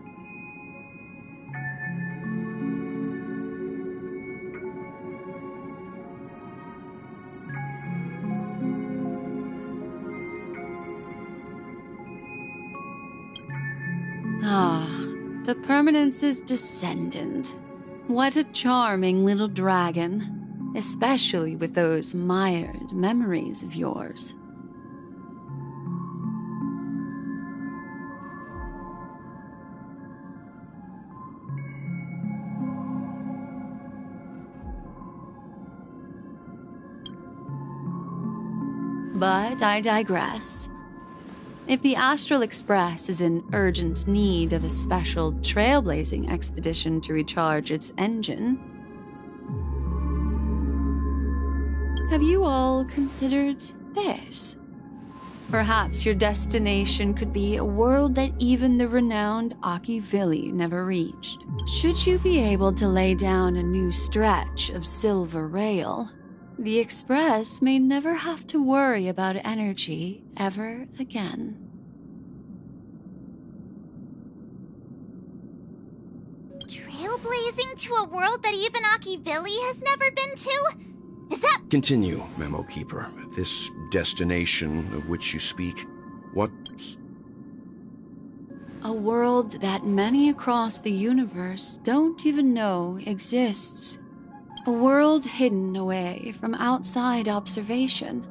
The Permanence's descendant. What a charming little dragon, especially with those mired memories of yours. But I digress. If the Astral Express is in urgent need of a special trailblazing expedition to recharge its engine, have you all considered this? Perhaps your destination could be a world that even the renowned Akivili never reached. Should you be able to lay down a new stretch of silver rail, the Express may never have to worry about energy ever again. Trailblazing to a world that even Akivili has never been to? Is that— Continue, Memo Keeper. This destination of which you speak, what's... A world that many across the universe don't even know exists. A world hidden away from outside observation.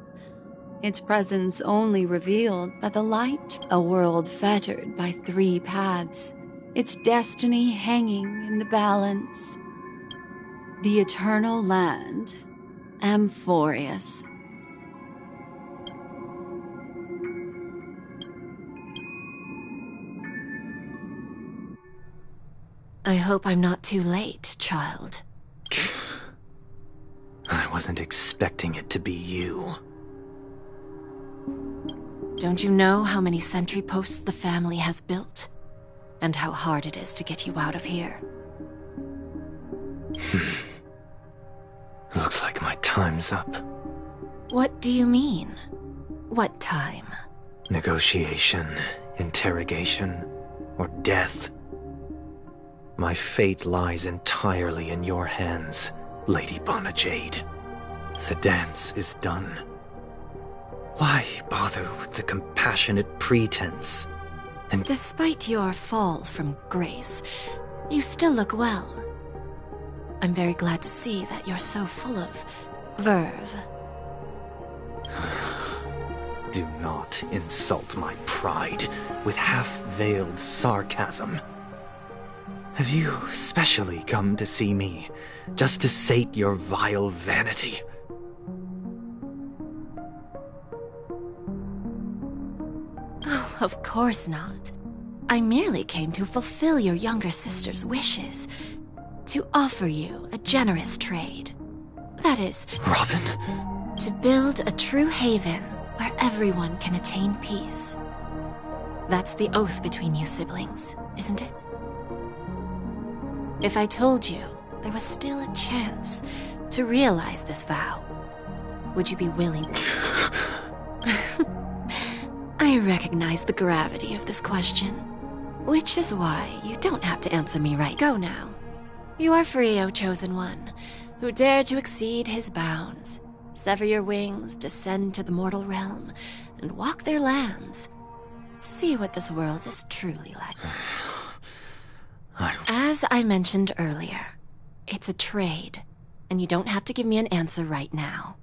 Its presence only revealed by the light. A world fettered by 3 paths. Its destiny hanging in the balance. The Eternal Land. Amphorius. I hope I'm not too late, child. I wasn't expecting it to be you. Don't you know how many sentry posts the family has built? And how hard it is to get you out of here? Looks like my time's up. What do you mean? What time? Negotiation, interrogation, or death. My fate lies entirely in your hands, Lady Bonajade. The dance is done. Why bother with the compassionate pretense? And despite your fall from grace, you still look well. I'm very glad to see that you're so full of verve. Do not insult my pride with half-veiled sarcasm. Have you specially come to see me, just to sate your vile vanity? Oh, of course not. I merely came to fulfill your younger sister's wishes. To offer you a generous trade. That is, Robin? To build a true haven where everyone can attain peace. That's the oath between you siblings, isn't it? If I told you there was still a chance to realize this vow, would you be willing? I recognize the gravity of this question, which is why you don't have to answer me right. Go now. You are free, O Chosen One, who dare to exceed his bounds, sever your wings, descend to the mortal realm, and walk their lands. See what this world is truly like. As I mentioned earlier, it's a trade, and you don't have to give me an answer right now.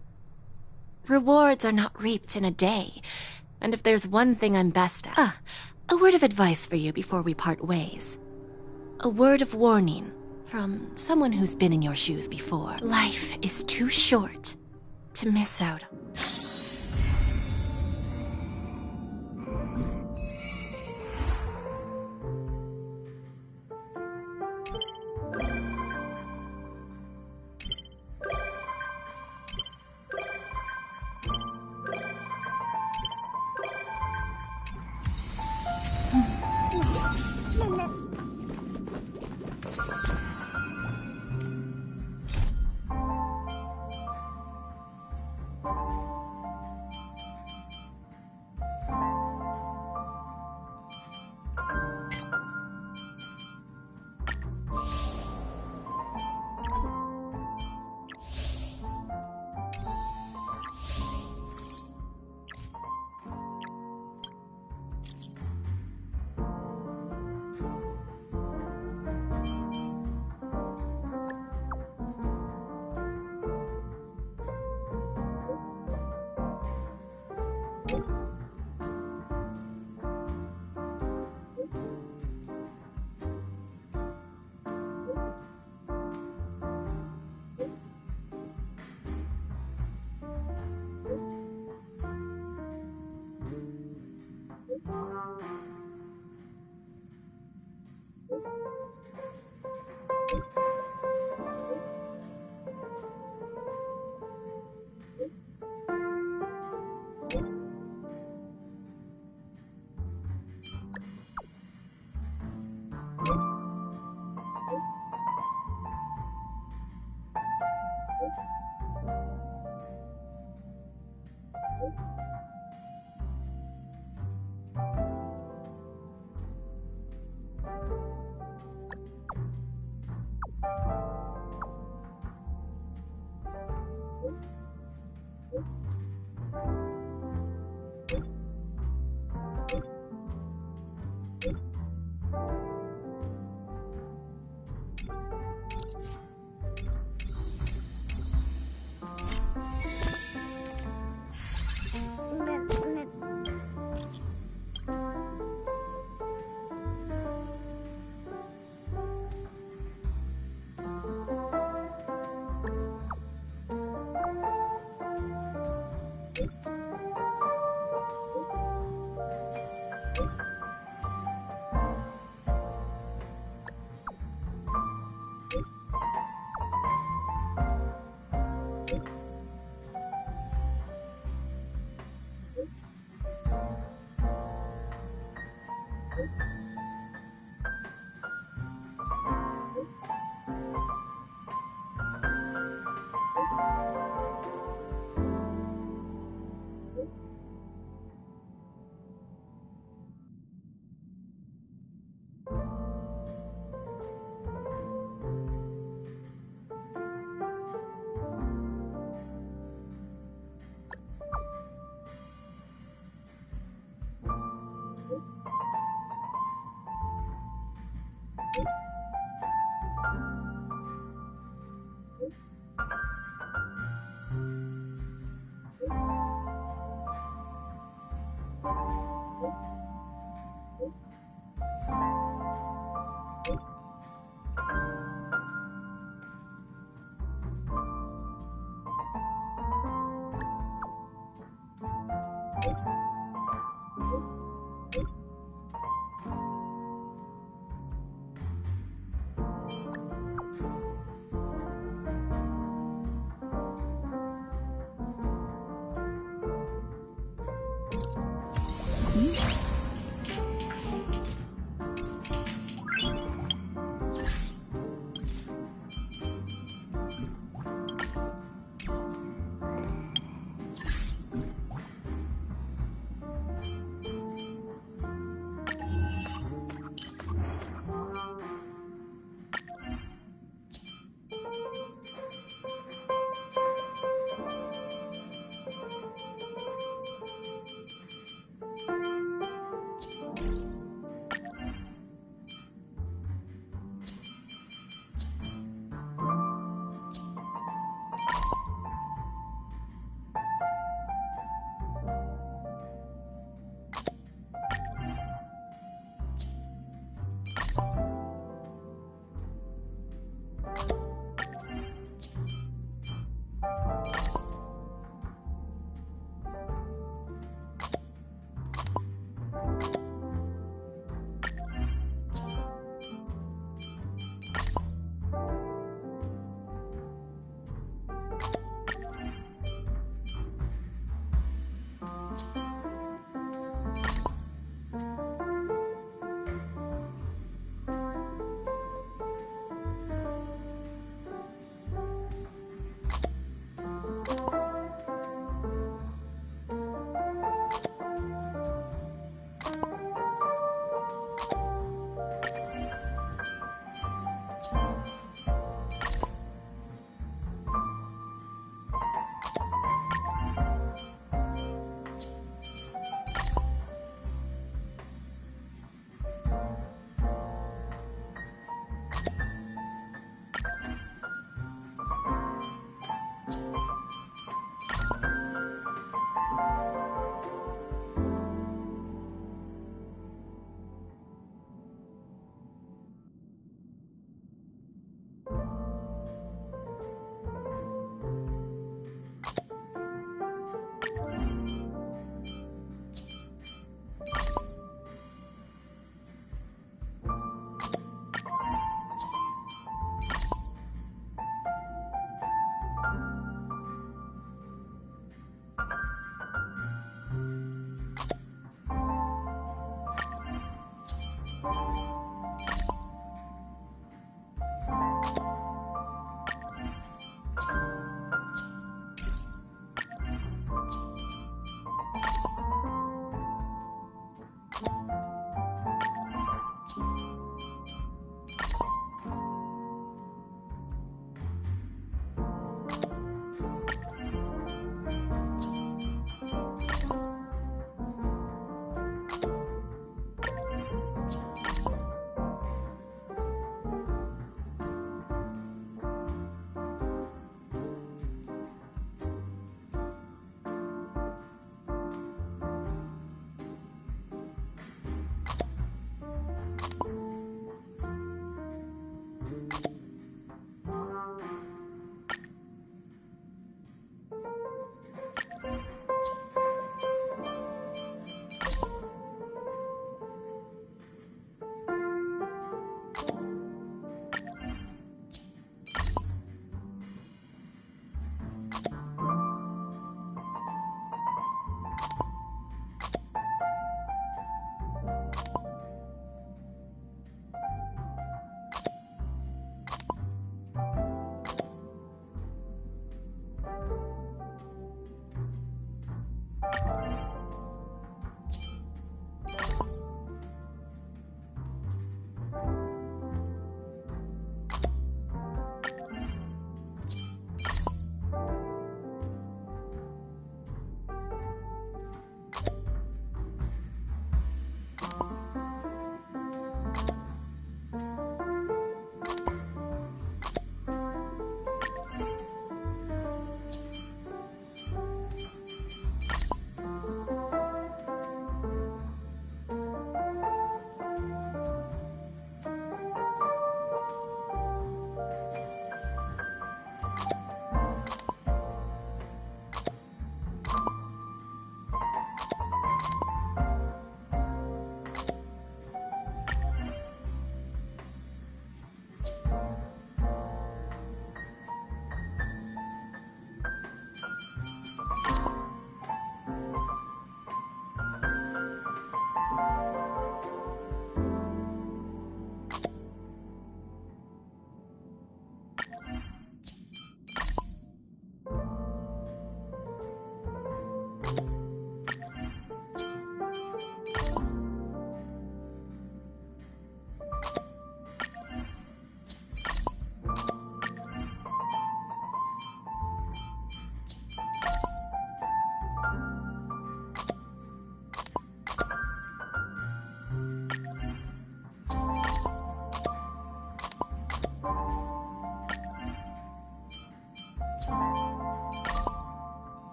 Rewards are not reaped in a day, and if there's one thing I'm best at... a word of advice for you before we part ways. A word of warning from someone who's been in your shoes before. Life is too short to miss out.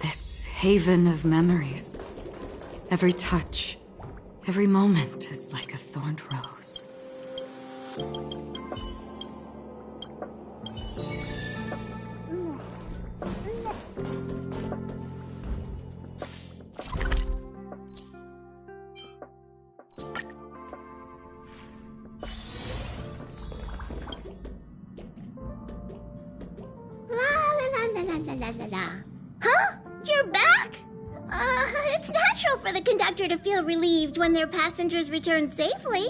This haven of memories. Every touch, every moment is like a thorned rose. Huh? You're back? It's natural for the conductor to feel relieved when their passengers return safely.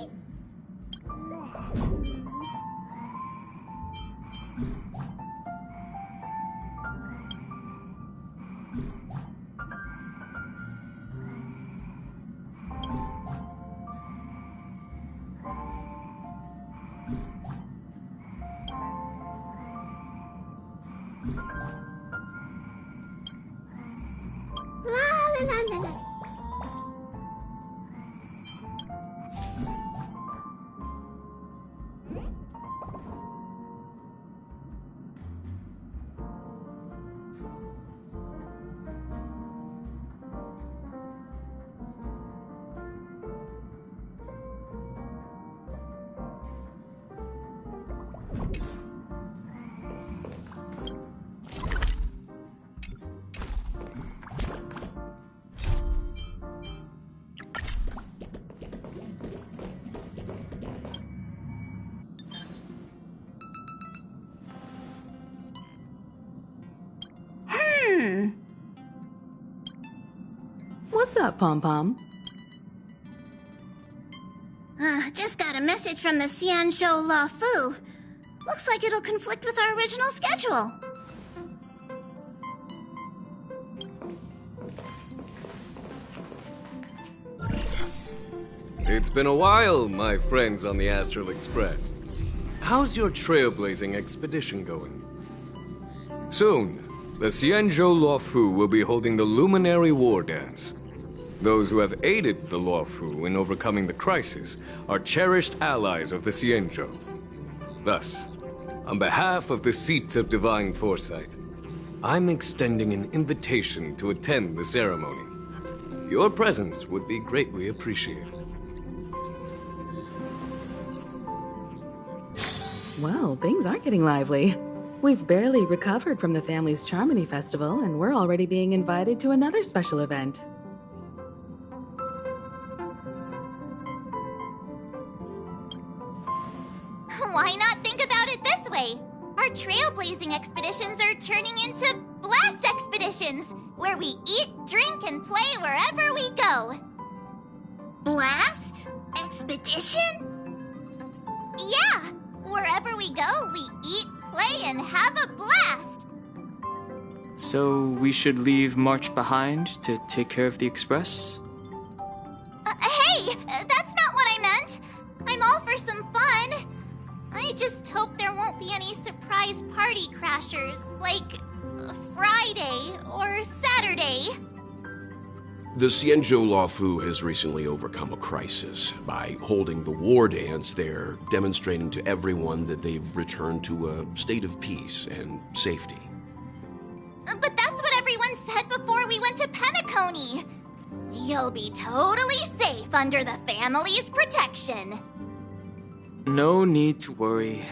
What's up, Pom-Pom? Just got a message from the Xianzhou La Fu. Looks like it'll conflict with our original schedule. It's been a while, my friends on the Astral Express. How's your trailblazing expedition going? Soon, the Xianzhou La Fu will be holding the Luminary War Dance. Those who have aided the La Fu in overcoming the crisis are cherished allies of the Xianzhou. Thus, on behalf of the Seat of Divine Foresight, I'm extending an invitation to attend the ceremony. Your presence would be greatly appreciated. Well, things are getting lively. We've barely recovered from the family's Charmony Festival, and we're already being invited to another special event. Why not think about it this way? Our trailblazing expeditions are turning into blast expeditions, where we eat, drink, and play wherever we go. Blast? Expedition? Yeah! Wherever we go, we eat, play, and have a blast! So we should leave March behind to take care of the Express? Hey! That's not what I meant! I'm all for some fun! I just hope there won't be any surprise party crashers, like Friday or Saturday. The Xianzhou Luofu has recently overcome a crisis. By holding the war dance, they're demonstrating to everyone that they've returned to a state of peace and safety. But that's what everyone said before we went to Penacony. You'll be totally safe under the family's protection. No need to worry.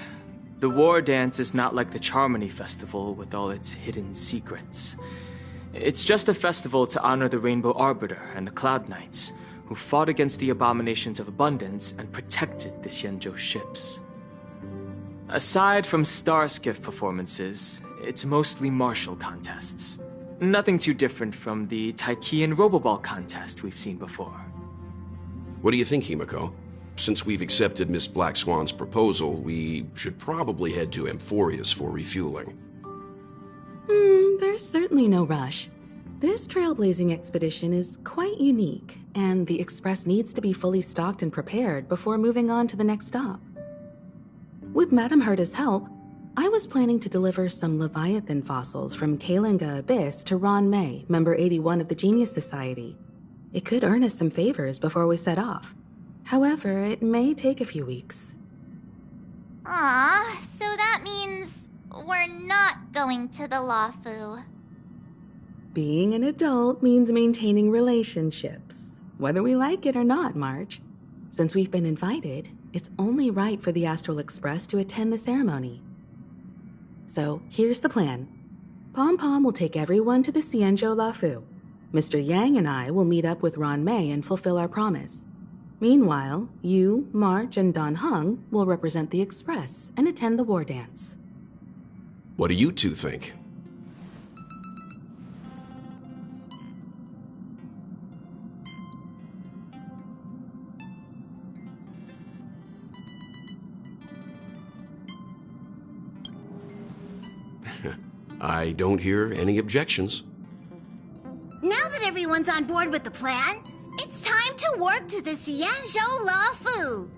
The war dance is not like the Charmony Festival with all its hidden secrets. It's just a festival to honor the Rainbow Arbiter and the Cloud Knights, who fought against the abominations of abundance and protected the Xianzhou ships. Aside from star skiff performances, it's mostly martial contests. Nothing too different from the Taiki and Roboball contest we've seen before. What do you think, Himiko? Since we've accepted Miss Black Swan's proposal, we should probably head to Amphorius for refueling. There's certainly no rush. This trailblazing expedition is quite unique, and the Express needs to be fully stocked and prepared before moving on to the next stop. With Madame Herta's help, I was planning to deliver some Leviathan fossils from Kalinga Abyss to Ron May, member 81 of the Genius Society. It could earn us some favors before we set off. However, it may take a few weeks. So that means we're not going to the Luofu. Being an adult means maintaining relationships, whether we like it or not, March. Since we've been invited, it's only right for the Astral Express to attend the ceremony. So, here's the plan. Pom-Pom will take everyone to the Xianzhou Luofu. Mr. Yang and I will meet up with Ron May and fulfill our promise. Meanwhile, you, March, and Dan Heng will represent the Express and attend the war dance. What do you two think? I don't hear any objections. Now that everyone's on board with the plan, it's time to work to the Xianzhou Luofu.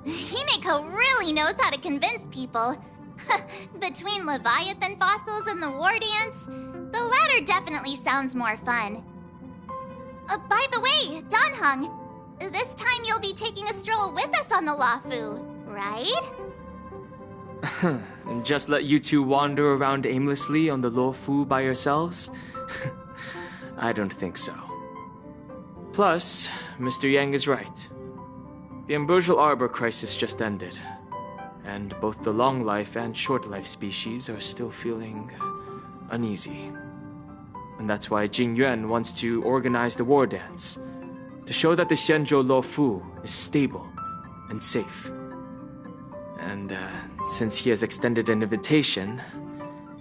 Himiko really knows how to convince people. Between Leviathan fossils and the war dance, the latter definitely sounds more fun. By the way, Dan Heng, this time you'll be taking a stroll with us on the Luofu, right? And just let you two wander around aimlessly on the Luofu by yourselves? I don't think so. Plus, Mr. Yang is right. The Ambrosial Arbor crisis just ended, and both the long life and short life species are still feeling uneasy. And that's why Jing Yuan wants to organize the war dance, to show that the Xianzhou Luofu is stable and safe. And since he has extended an invitation,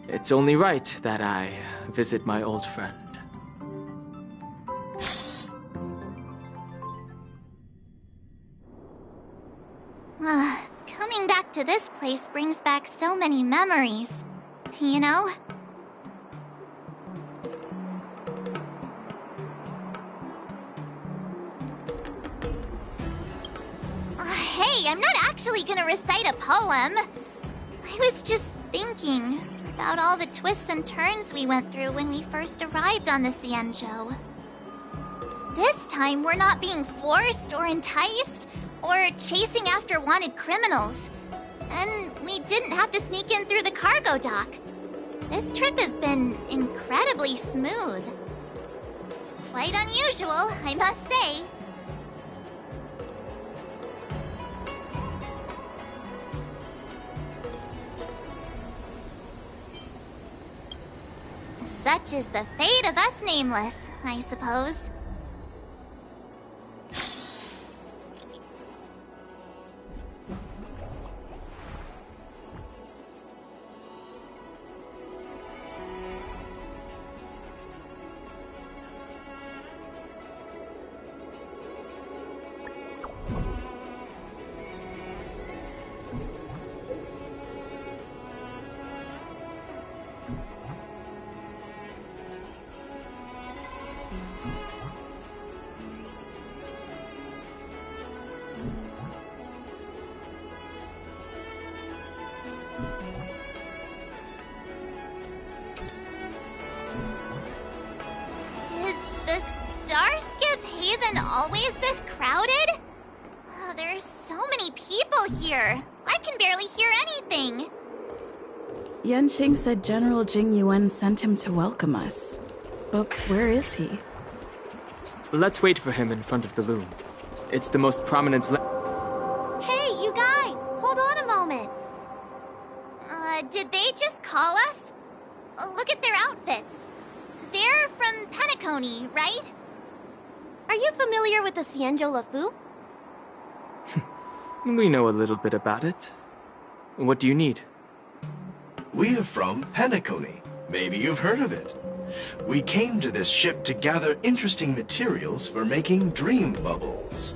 it's only right that I visit my old friend. Coming back to this place brings back so many memories, you know? Hey, I'm not actually gonna recite a poem. I was just thinking about all the twists and turns we went through when we first arrived on the Xianzhou. This time, we're not being forced or enticed, or chasing after wanted criminals. And we didn't have to sneak in through the cargo dock. This trip has been incredibly smooth. Quite unusual, I must say. Such is the fate of us nameless, I suppose. always this crowded? Oh, there's so many people here. I can barely hear anything. Yanqing said General Jing Yuan sent him to welcome us. But where is he? Let's wait for him in front of the loom. It's the most prominent. Hey, you guys! Hold on a moment. Did they just call us? Look at their outfits. They're from Penacony, right? Are you familiar with the Xianzhou Luofu? We know a little bit about it. What do you need? We're from Penacony. Maybe you've heard of it. We came to this ship to gather interesting materials for making dream bubbles.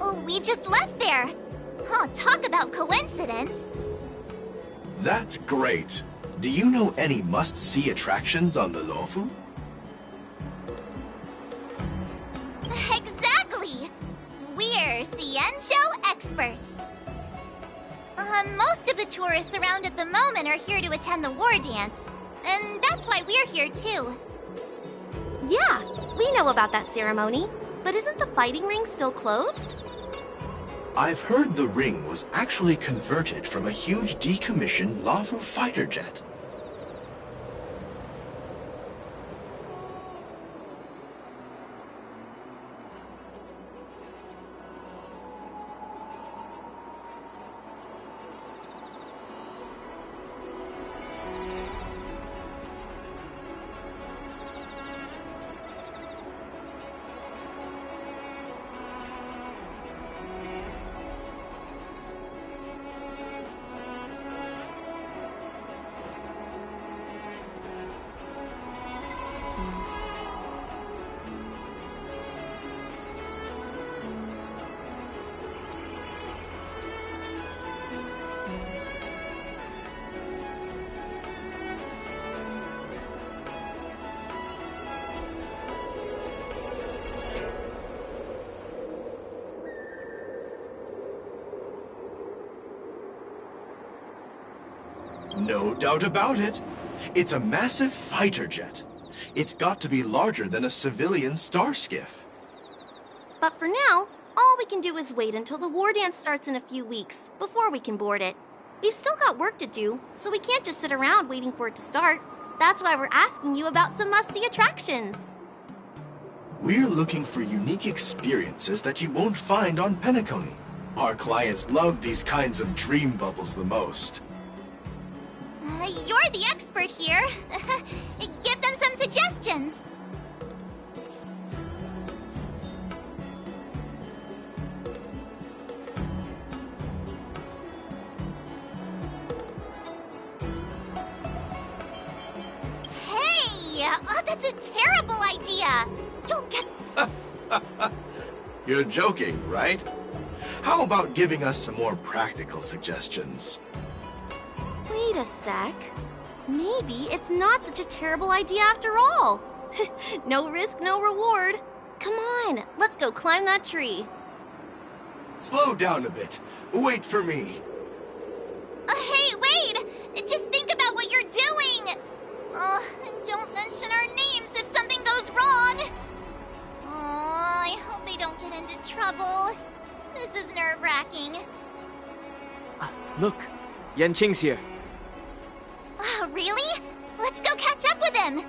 Oh, we just left there. Oh, talk about coincidence. That's great. Do you know any must-see attractions on the Luofu? Exactly! We're Xianzhou experts. Most of the tourists around at the moment are here to attend the war dance. And that's why we're here too. Yeah, we know about that ceremony. But isn't the fighting ring still closed? I've heard the ring was actually converted from a huge decommissioned Luofu fighter jet. No doubt about it. It's a massive fighter jet. It's got to be larger than a civilian star skiff. But for now, all we can do is wait until the war dance starts in a few weeks before we can board it. We've still got work to do, so we can't just sit around waiting for it to start. That's why we're asking you about some must-see attractions. We're looking for unique experiences that you won't find on Penacony. Our clients love these kinds of dream bubbles the most. You're the expert here. Give them some suggestions. Hey! Oh, that's a terrible idea. You'll get... You're joking, right? How about giving us some more practical suggestions? Wait a sec. Maybe it's not such a terrible idea after all. No risk, no reward. Come on, let's go climb that tree. Slow down a bit. Wait for me. Hey, wait! Just think about what you're doing! Oh, and don't mention our names if something goes wrong! Oh, I hope they don't get into trouble. This is nerve-wracking. Look, Yanqing's here. Really? Let's go catch up with him!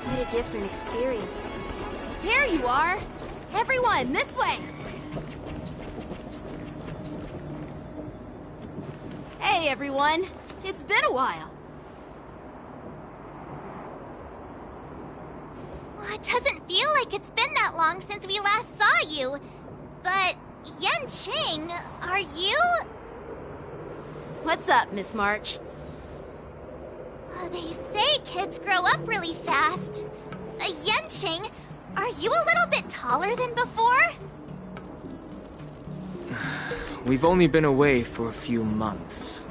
What a different experience. Here you are! Everyone, this way! Hey, everyone! It's been a while. Well, it doesn't feel like it's been that long since we last saw you. But, Yanqing, are you? What's up, Miss March? They say kids grow up really fast. Yanqing, are you a little bit taller than before? We've only been away for a few months.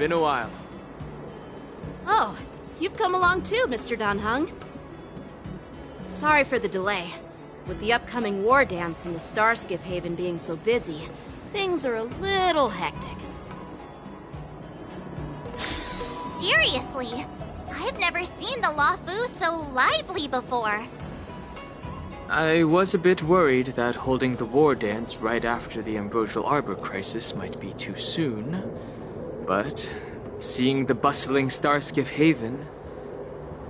Been a while. Oh, you've come along too, Mr. Dan Heng. Sorry for the delay. With the upcoming war dance and the Starskiff Haven being so busy, things are a little hectic. Seriously, I've never seen the Luofu so lively before. I was a bit worried that holding the war dance right after the Ambrosial Arbor crisis might be too soon. But seeing the bustling Starskiff Haven,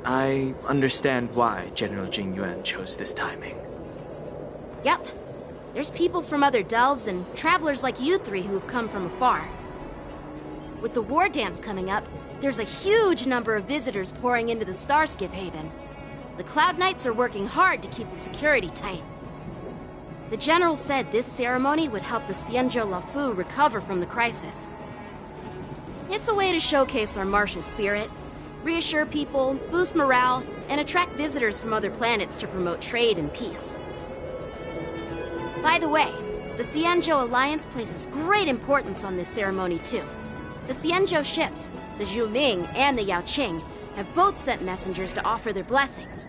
I understand why General Jing Yuan chose this timing. Yep. There's people from other delves and travelers like you three who've come from afar. With the war dance coming up, there's a huge number of visitors pouring into the Starskiff Haven. The Cloud Knights are working hard to keep the security tight. The General said this ceremony would help the Xianzhou Luofu recover from the crisis. It's a way to showcase our martial spirit, reassure people, boost morale, and attract visitors from other planets to promote trade and peace. By the way, the Xianzhou Alliance places great importance on this ceremony too. The Xianzhou ships, the Zhu Ming and the Yao Qing, have both sent messengers to offer their blessings.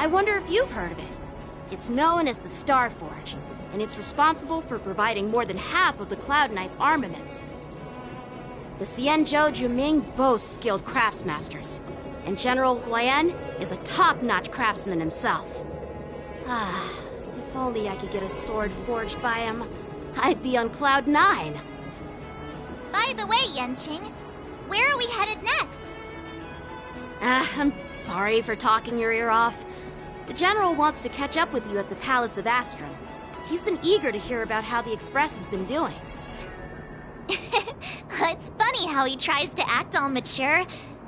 I wonder if you've heard of it. It's known as the Star Forge, and it's responsible for providing more than half of the Cloud Knight's armaments. The Xianzhou Juming boasts skilled craftsmasters, and General Huayan is a top-notch craftsman himself. Ah, if only I could get a sword forged by him, I'd be on Cloud 9. By the way, Yanqing, where are we headed next? I'm sorry for talking your ear off. The General wants to catch up with you at the Palace of Astrum. He's been eager to hear about how the Express has been doing. It's funny how he tries to act all mature,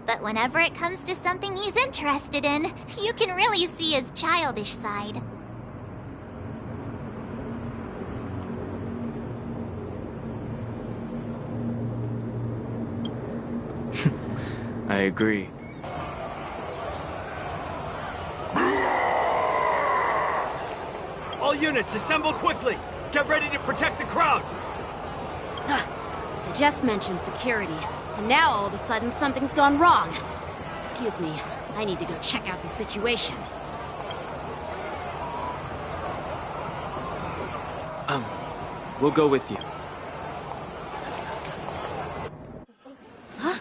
but whenever it comes to something he's interested in, you can really see his childish side. I agree. All units, assemble quickly! Get ready to protect the crowd! I just mentioned security, and now all of a sudden something's gone wrong. Excuse me, I need to go check out the situation. We'll go with you. Huh?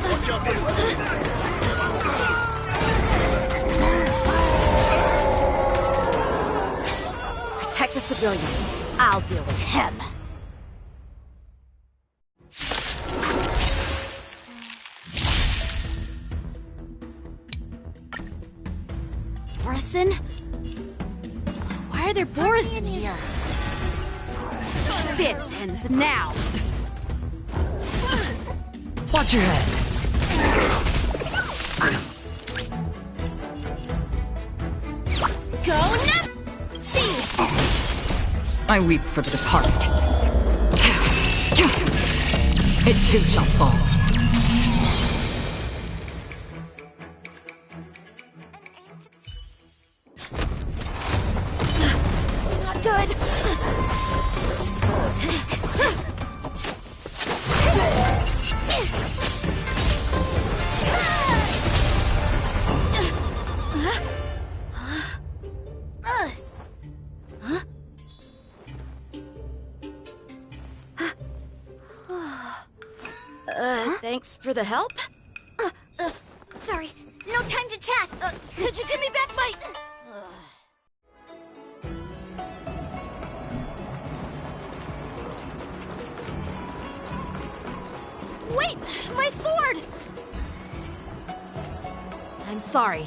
Watch out for Protect the civilians. I'll deal with him. Borison? Why are there Borison here? This ends now. Watch your head. Go now! I weep for the departed. It too shall fall. Not good. Thanks for the help. Sorry, no time to chat. Could you give me back my... Wait! My sword! I'm sorry,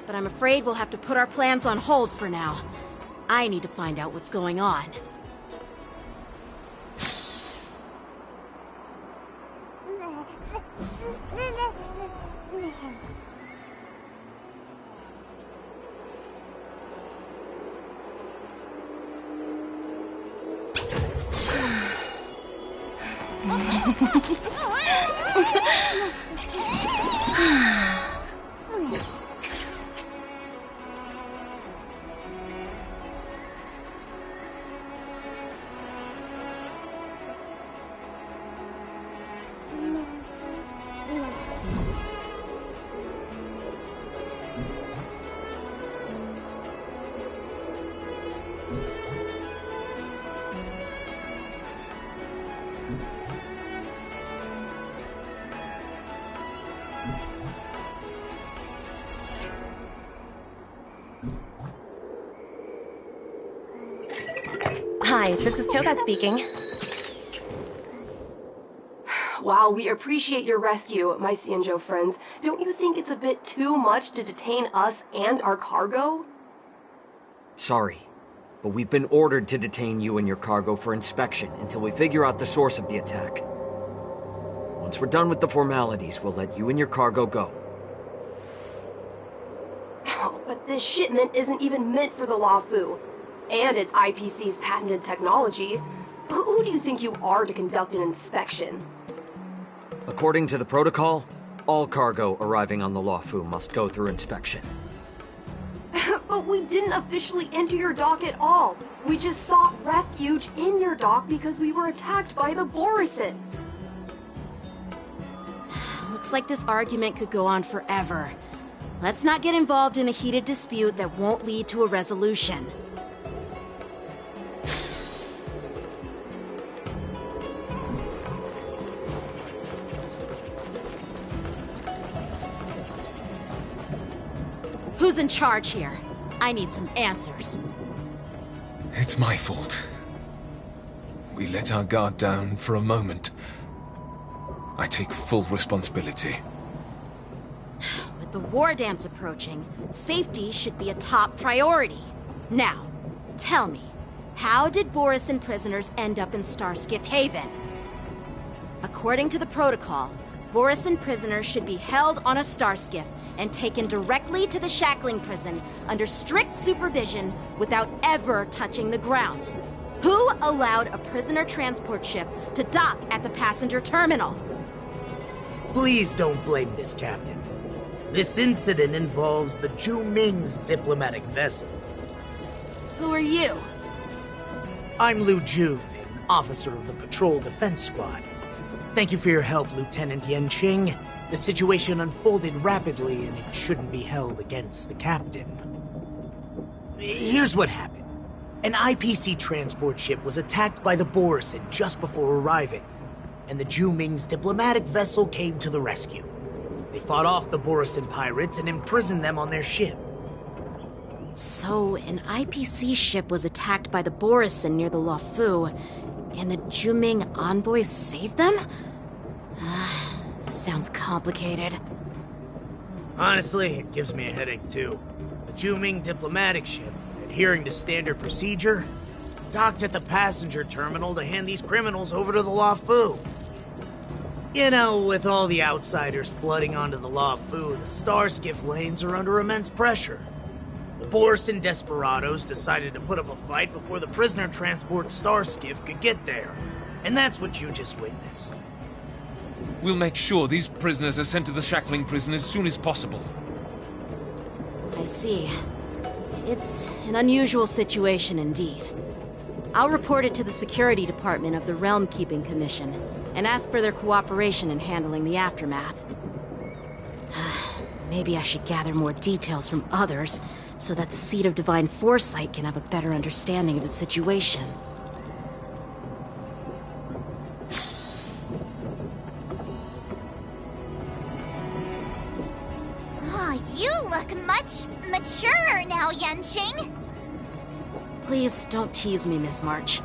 but I'm afraid we'll have to put our plans on hold for now. I need to find out what's going on. Hi, this is Tobat speaking. While we appreciate your rescue, my Xianzhou friends, don't you think it's a bit too much to detain us and our cargo? Sorry, but we've been ordered to detain you and your cargo for inspection until we figure out the source of the attack. Once we're done with the formalities, we'll let you and your cargo go. Oh, but this shipment isn't even meant for the Luofu. And it's IPC's patented technology. Who do you think you are to conduct an inspection? According to the protocol, all cargo arriving on the Luofu must go through inspection. But we didn't officially enter your dock at all. We just sought refuge in your dock because we were attacked by the Borison. Looks like this argument could go on forever. Let's not get involved in a heated dispute that won't lead to a resolution. Who's in charge here? I need some answers. It's my fault. We let our guard down for a moment. I take full responsibility. With the war dance approaching, safety should be a top priority. Now, tell me, how did Borisin prisoners end up in Starskiff Haven? According to the protocol, Borisin prisoners should be held on a Starskiff and taken directly to the Shackling prison under strict supervision without ever touching the ground. Who allowed a prisoner transport ship to dock at the passenger terminal? Please don't blame this, Captain. This incident involves the Zhu Ming's diplomatic vessel. Who are you? I'm Lu Jun, an officer of the Patrol Defense Squad. Thank you for your help, Lieutenant Yanqing. The situation unfolded rapidly, and it shouldn't be held against the captain. Here's what happened. An IPC transport ship was attacked by the Borisin just before arriving, and the Zhu Ming's diplomatic vessel came to the rescue. They fought off the Borisin pirates and imprisoned them on their ship. So, an IPC ship was attacked by the Borisin near the Luofu, and the Zhu Ming envoys saved them? Sounds complicated. Honestly, it gives me a headache too. The Zhu Ming diplomatic ship, adhering to standard procedure, docked at the passenger terminal to hand these criminals over to the Luofu. You know, with all the outsiders flooding onto the Luofu, the Starskiff lanes are under immense pressure. The Borisin desperados decided to put up a fight before the prisoner transport Starskiff could get there. And that's what you just witnessed. We'll make sure these prisoners are sent to the Shackling prison as soon as possible. I see. It's an unusual situation indeed. I'll report it to the Security Department of the Realm Keeping Commission and ask for their cooperation in handling the aftermath. Maybe I should gather more details from others so that the Seat of Divine Foresight can have a better understanding of the situation. Oh, you look much maturer now, Yanqing. Please don't tease me, Miss March.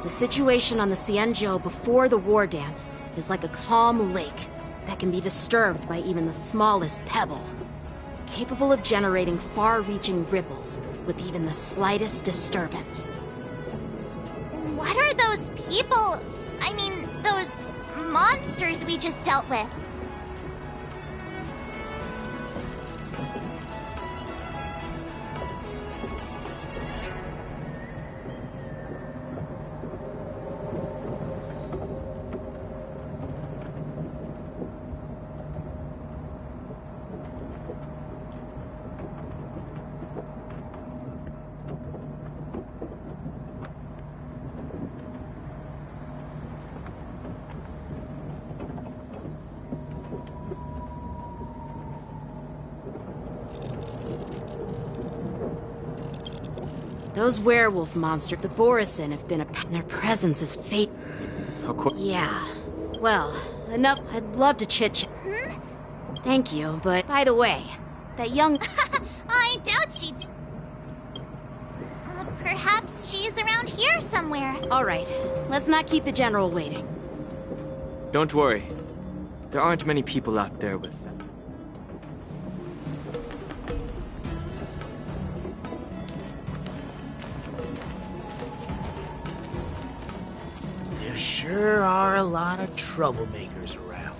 The situation on the Xianzhou before the war dance is like a calm lake that can be disturbed by even the smallest pebble, capable of generating far-reaching ripples with even the slightest disturbance. What are those people? I mean, those monsters we just dealt with? Those werewolf monsters, the Borisin, have been their presence is fate. Yeah. Well, enough. I'd love to chit-chat. Thank you, but by the way, that young... I doubt she'd... perhaps she's around here somewhere. All right, let's not keep the General waiting. Don't worry. There aren't many people out there with them. There sure are a lot of troublemakers around.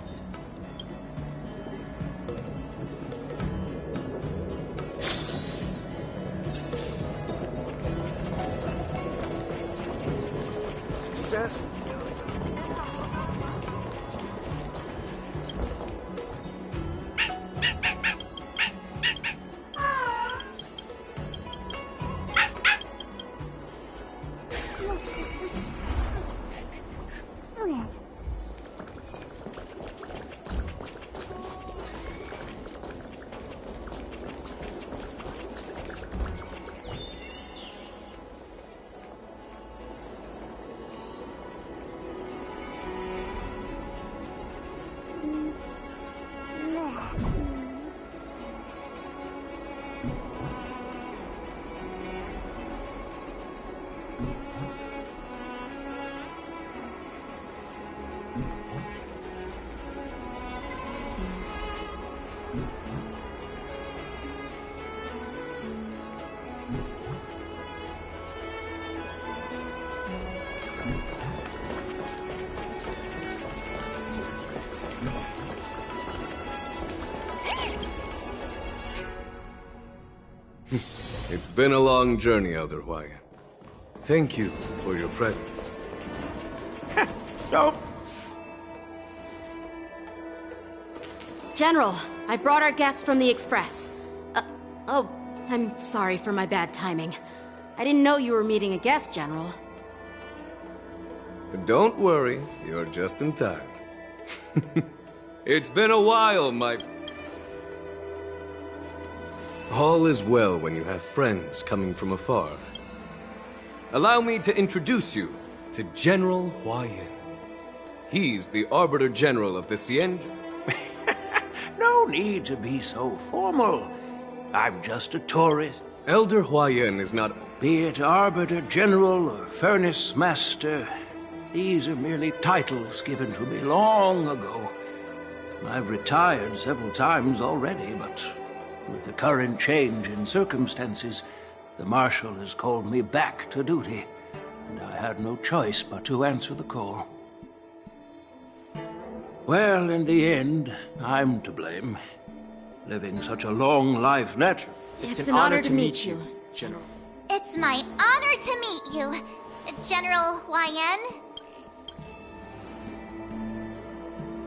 Success? It's been a long journey, Elder Huayan. Thank you for your presence. Don't. General, I brought our guests from the Express. Oh, I'm sorry for my bad timing. I didn't know you were meeting a guest, General. Don't worry, you're just in time. It's been a while, my... All is well when you have friends coming from afar. Allow me to introduce you to General Huayan. He's the Arbiter General of the Xianzhou. No need to be so formal. I'm just a tourist. Elder Huayan is not... Be it Arbiter General or Furnace Master, these are merely titles given to me long ago. I've retired several times already, but with the current change in circumstances, the Marshal has called me back to duty, and I had no choice but to answer the call. Well, in the end, I'm to blame. Living such a long life naturally. It's an honor to meet you, General. It's my honor to meet you, General Huayan.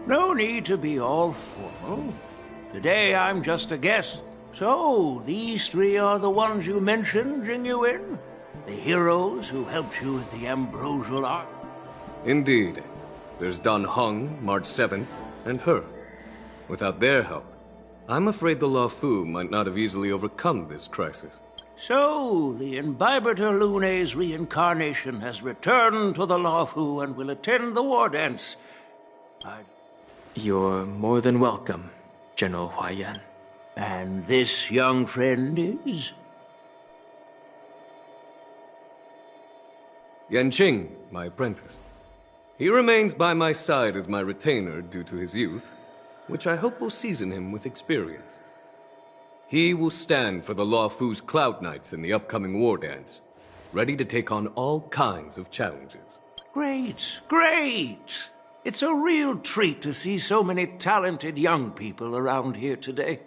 No need to be all formal. Today I'm just a guest. So, these three are the ones you mentioned, Jingyuin? The heroes who helped you with the ambrosial art? Indeed. There's Don Hong, March 7th, and her. Without their help, I'm afraid the Luofu might not have easily overcome this crisis. So, the Imbibitor Lune's reincarnation has returned to the Luofu and will attend the war dance. You're more than welcome, General Huayan. And this young friend is? Yanqing, my apprentice. He remains by my side as my retainer due to his youth, which I hope will season him with experience. He will stand for the Luofu's Cloud Knights in the upcoming war dance, ready to take on all kinds of challenges. Great, great! It's a real treat to see so many talented young people around here today.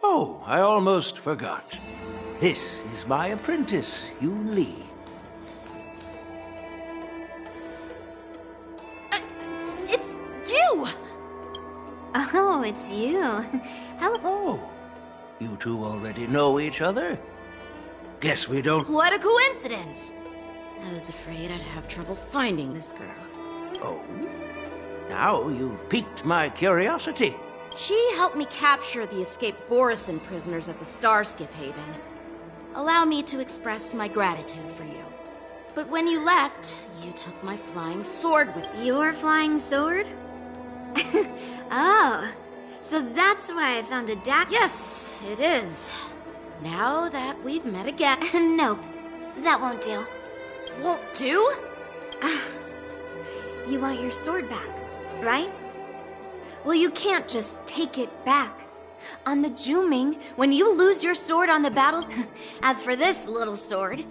Oh, I almost forgot. This is my apprentice, Yun Li. It's you! Oh, it's you. Hello. Oh, you two already know each other? Guess we don't... What a coincidence! I was afraid I'd have trouble finding this girl. Oh? Now you've piqued my curiosity. She helped me capture the escaped Borisin prisoners at the Starskiff Haven. Allow me to express my gratitude for you. But when you left, you took my flying sword with you. Your flying sword? Oh, so that's why I found a dac- Yes, it is. Now that we've met again... Nope, that won't do. Won't do? You want your sword back, right? Well, you can't just take it back. On the Zhuming, when you lose your sword on the battle... As for this little sword,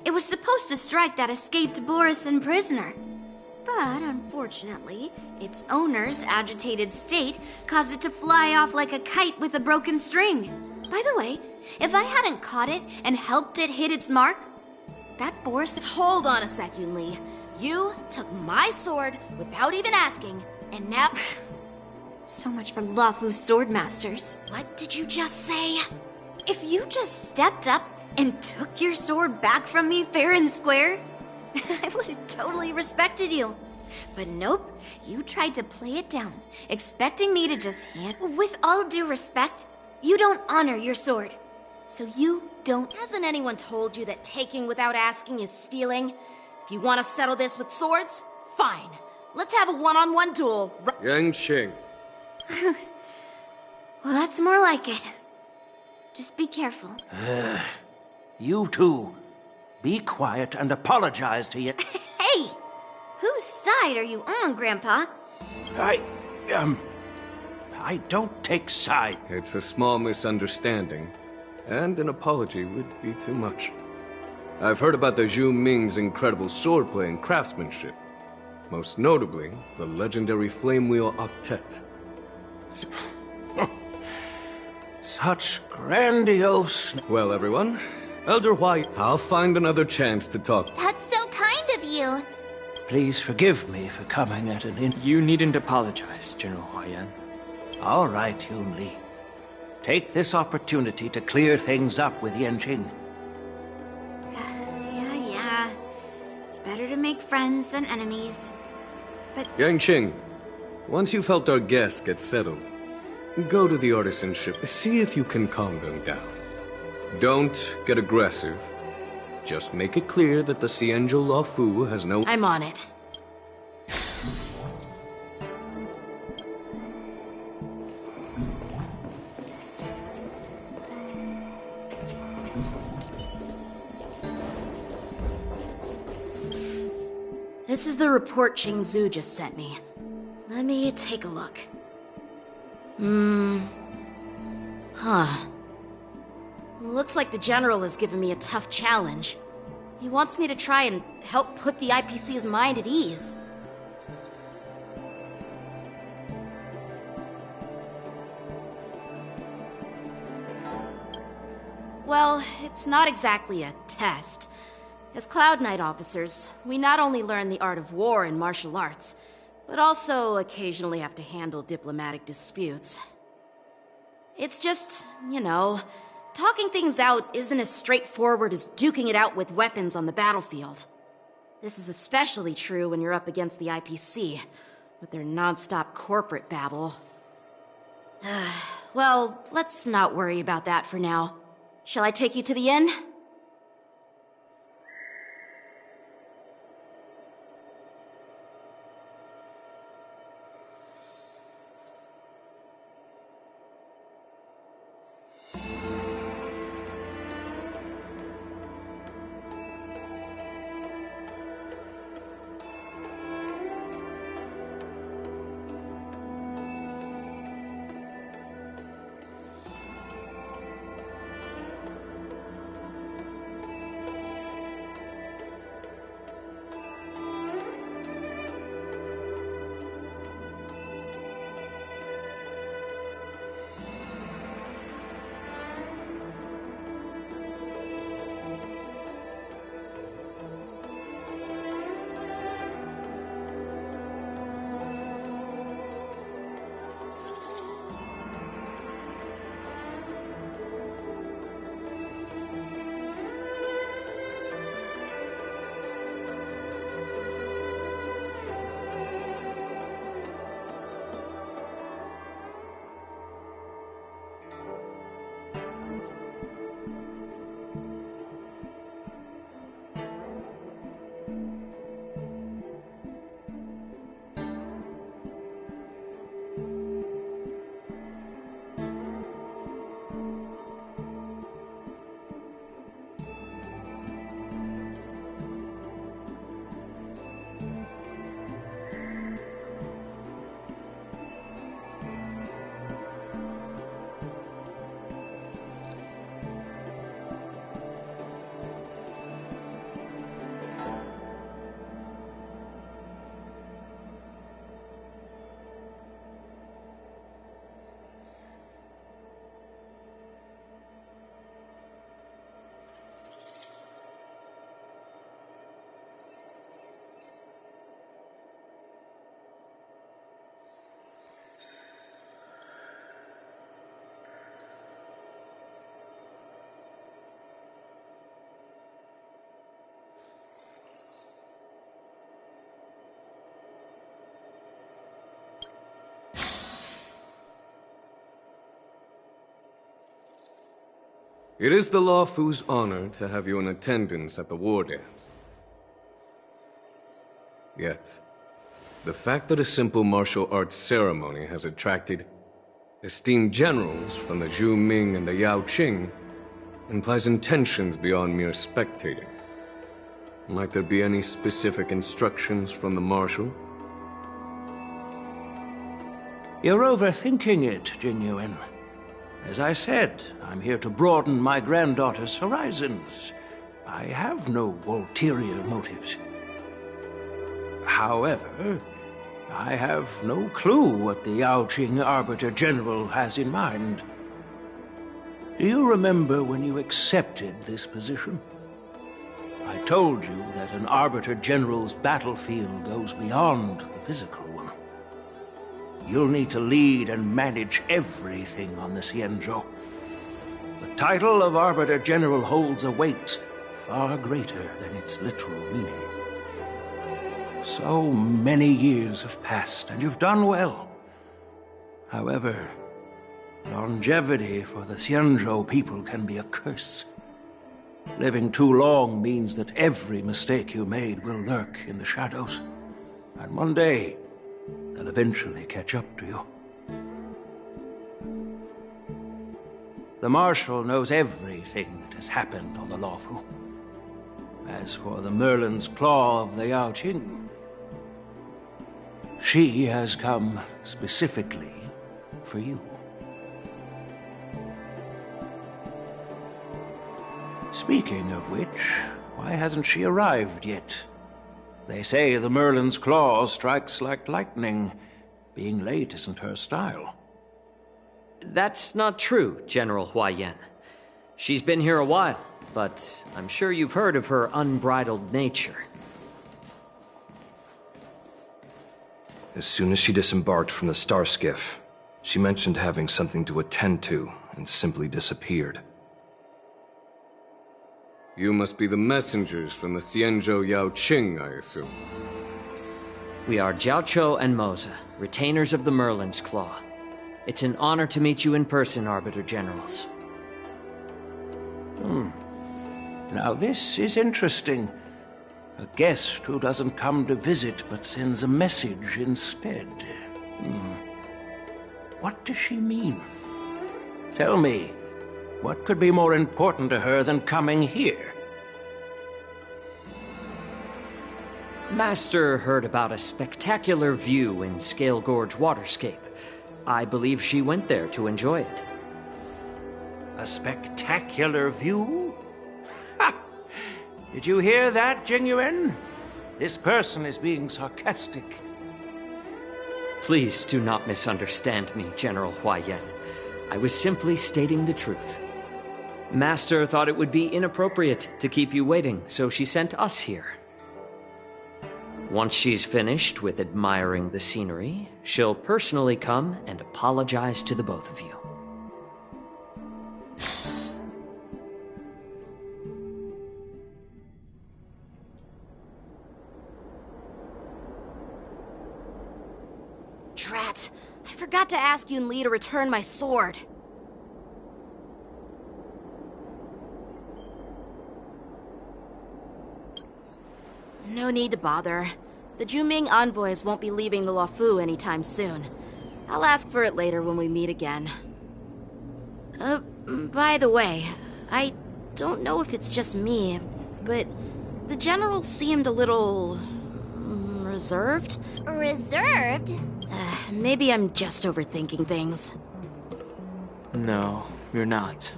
it was supposed to strike that escaped Borisin prisoner. But unfortunately, its owner's agitated state caused it to fly off like a kite with a broken string. By the way, if I hadn't caught it and helped it hit its mark, that Borisin... Hold on a sec, Yun Li. You took my sword without even asking, and now... So much for Luofu Swordmasters. What did you just say? If you just stepped up and took your sword back from me fair and square, I would have totally respected you. But nope, you tried to play it down, expecting me to just hand... With all due respect, you don't honor your sword. So you don't... Hasn't anyone told you that taking without asking is stealing? If you want to settle this with swords, fine. Let's have a one-on-one duel. Yanqing. Well, that's more like it. Just be careful. You two, be quiet and apologize to you. Hey! Whose side are you on, Grandpa? I don't take sides. It's a small misunderstanding, and an apology would be too much. I've heard about the Zhu Ming's incredible swordplay and craftsmanship. Most notably, the legendary Flame Wheel Octet. Such grandiose... Well, everyone, Elder White, I'll find another chance to talk. That's so kind of you. Please forgive me for coming at an You needn't apologize, General Huaiyan. All right, Yun Li. Take this opportunity to clear things up with Yanqing. Yeah. It's better to make friends than enemies. But Yanqing, once you've helped our guests get settled, go to the artisan ship. See if you can calm them down. Don't get aggressive. Just make it clear that the Xianzhou Luofu has no... I'm on it. This is the report Qing Zhu just sent me. Let me take a look. Looks like the General has given me a tough challenge. He wants me to try and help put the IPC's mind at ease. Well, it's not exactly a test. As Cloud Knight officers, we not only learn the art of war and martial arts, but also occasionally have to handle diplomatic disputes. It's just, talking things out isn't as straightforward as duking it out with weapons on the battlefield. This is especially true when you're up against the IPC, with their non-stop corporate babble. Well, let's not worry about that for now. Shall I take you to the inn? It is the Luofu's honor to have you in attendance at the war dance. Yet, the fact that a simple martial arts ceremony has attracted esteemed generals from the Zhu Ming and the Yao Qing implies intentions beyond mere spectating. Might there be any specific instructions from the Marshal? You're overthinking it, Jingyuan. As I said, I'm here to broaden my granddaughter's horizons. I have no ulterior motives. However, I have no clue what the Yaoqing Arbiter General has in mind. Do you remember when you accepted this position? I told you that an Arbiter General's battlefield goes beyond the physical one. You'll need to lead and manage everything on the Xianzhou. The title of Arbiter General holds a weight far greater than its literal meaning. So many years have passed, and you've done well. However, longevity for the Xianzhou people can be a curse. Living too long means that every mistake you made will lurk in the shadows. And one day, they'll eventually catch up to you. The Marshal knows everything that has happened on the Luofu. As for the Merlin's Claw of the Yaoqing, she has come specifically for you. Speaking of which, why hasn't she arrived yet? They say the Merlin's Claw strikes like lightning. Being late isn't her style. That's not true, General Huaiyan. She's been here a while, but I'm sure you've heard of her unbridled nature. As soon as she disembarked from the star skiff, she mentioned having something to attend to and simply disappeared. You must be the messengers from the Xianzhou Yaoqing, I assume. We are Jiaoqiu and Moza, retainers of the Merlin's Claw. It's an honor to meet you in person, Arbiter Generals. Now this is interesting. A guest who doesn't come to visit but sends a message instead. What does she mean? Tell me, what could be more important to her than coming here? Master heard about a spectacular view in Scale Gorge Waterscape. I believe she went there to enjoy it. A spectacular view? Ha! Did you hear that, Jingyuan? This person is being sarcastic. Please do not misunderstand me, General Huaiyan. I was simply stating the truth. Master thought it would be inappropriate to keep you waiting, so she sent us here. Once she's finished with admiring the scenery, she'll personally come and apologize to the both of you. Drat! I forgot to ask Yun Li to return my sword. No need to bother. The Zhuming envoys won't be leaving the Luofu anytime soon. I'll ask for it later when we meet again. By the way, I don't know if it's just me, but the general seemed a little reserved. Reserved? Maybe I'm just overthinking things. No, you're not.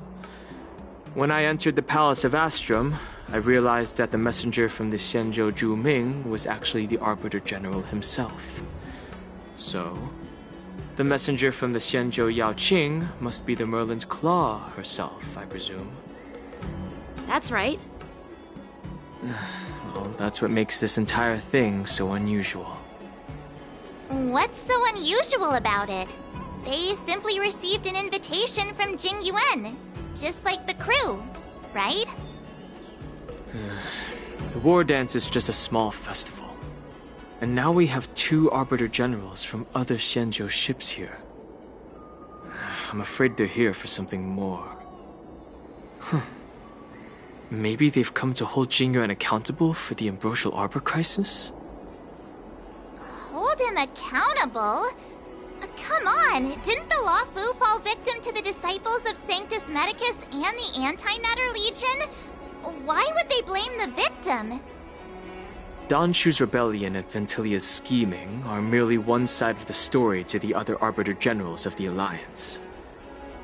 When I entered the Palace of Astrum, I realized that the messenger from the Xianzhou Zhuming was actually the Arbiter General himself. So, the messenger from the Xianzhou Yaoqing must be the Merlin's Claw herself, I presume. That's right. Well, that's what makes this entire thing so unusual. What's so unusual about it? They simply received an invitation from Jingyuan, just like the crew, right? The war dance is just a small festival. And now we have 2 Arbiter Generals from other Xianzhou ships here. I'm afraid they're here for something more. Maybe they've come to hold Jingyuan accountable for the Ambrosial Arbor crisis? Hold him accountable? Come on, didn't the Luofu fall victim to the disciples of Sanctus Medicus and the Antimatter Legion? Why would they blame the victim? Dan Shu's rebellion and Ventilia's scheming are merely one side of the story to the other Arbiter Generals of the Alliance.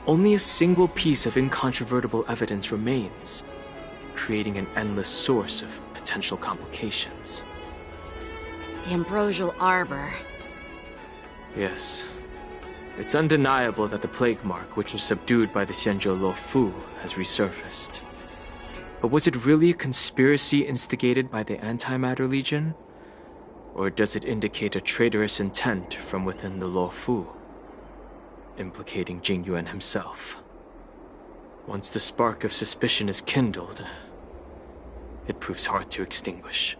Only a single piece of incontrovertible evidence remains, creating an endless source of potential complications. The Ambrosial Arbor. Yes. It's undeniable that the plague mark, which was subdued by the Xianzhou Luofu, has resurfaced. But was it really a conspiracy instigated by the Antimatter Legion? Or does it indicate a traitorous intent from within the Luofu, implicating Jing Yuan himself? Once the spark of suspicion is kindled, it proves hard to extinguish.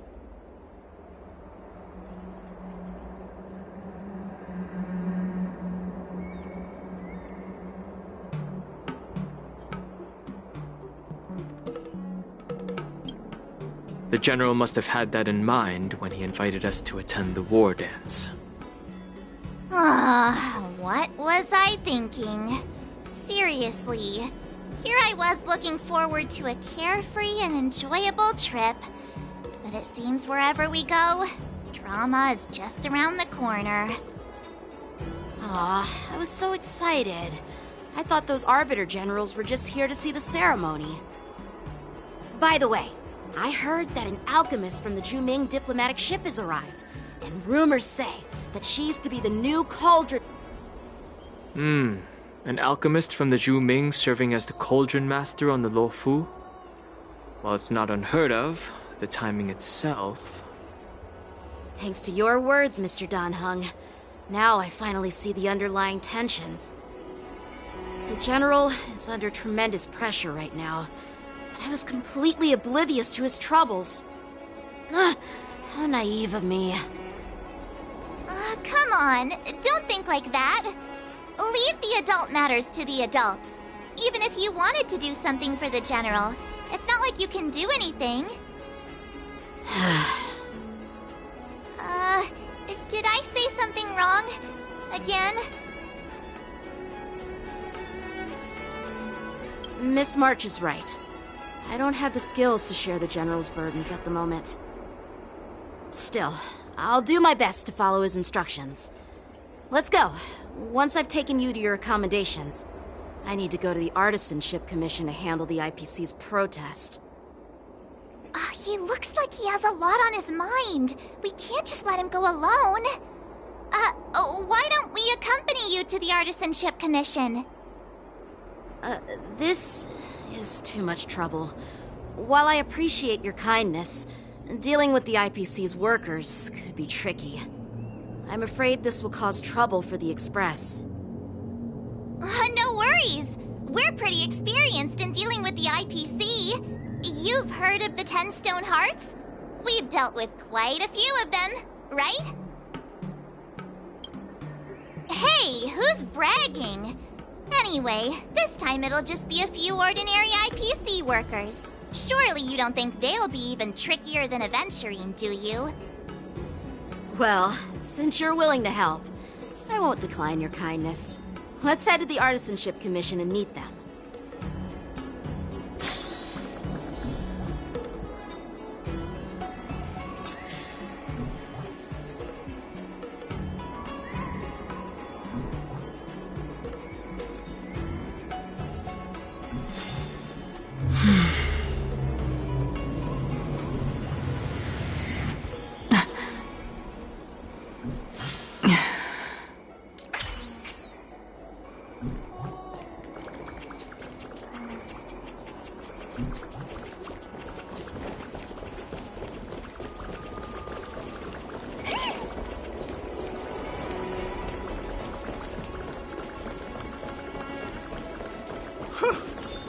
The General must have had that in mind when he invited us to attend the war dance. What was I thinking? Seriously, here I was looking forward to a carefree and enjoyable trip. But it seems wherever we go, drama is just around the corner. Aw, I was so excited. I thought those Arbiter Generals were just here to see the ceremony. By the way, I heard that an alchemist from the Zhuming diplomatic ship has arrived, and rumors say that she's to be the new Cauldron... An alchemist from the Zhuming serving as the Cauldron Master on the Luofu? While it's not unheard of, the timing itself... Thanks to your words, Mr. Dan Heng. Now I finally see the underlying tensions. The General is under tremendous pressure right now. I was completely oblivious to his troubles. How naive of me. Come on, don't think like that. Leave the adult matters to the adults. Even if you wanted to do something for the General, it's not like you can do anything. Did I say something wrong? Again? Miss March is right. I don't have the skills to share the General's burdens at the moment. Still, I'll do my best to follow his instructions. Let's go. Once I've taken you to your accommodations, I need to go to the Artisanship Commission to handle the IPC's protest. He looks like he has a lot on his mind. We can't just let him go alone. Why don't we accompany you to the Artisanship Commission? This is too much trouble. While I appreciate your kindness, dealing with the IPC's workers could be tricky. I'm afraid this will cause trouble for the Express. No worries. We're pretty experienced in dealing with the IPC. You've heard of the 10 Stone Hearts? We've dealt with quite a few of them, right? Hey, who's bragging? Anyway, this time it'll just be a few ordinary IPC workers. Surely you don't think they'll be even trickier than Aventurine, do you? Well, since you're willing to help, I won't decline your kindness. Let's head to the Artisanship Commission and meet them.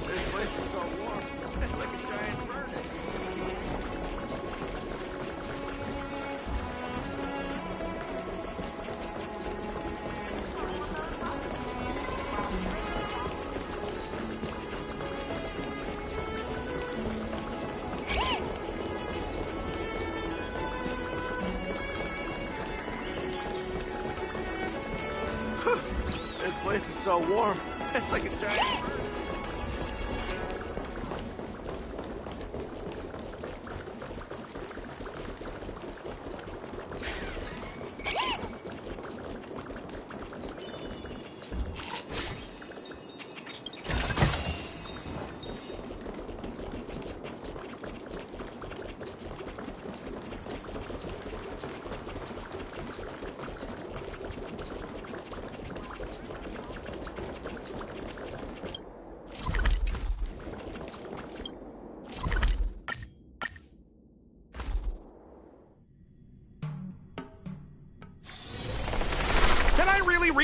This place is so warm. It's like a giant burning. This place is so warm. It's like a giant burning.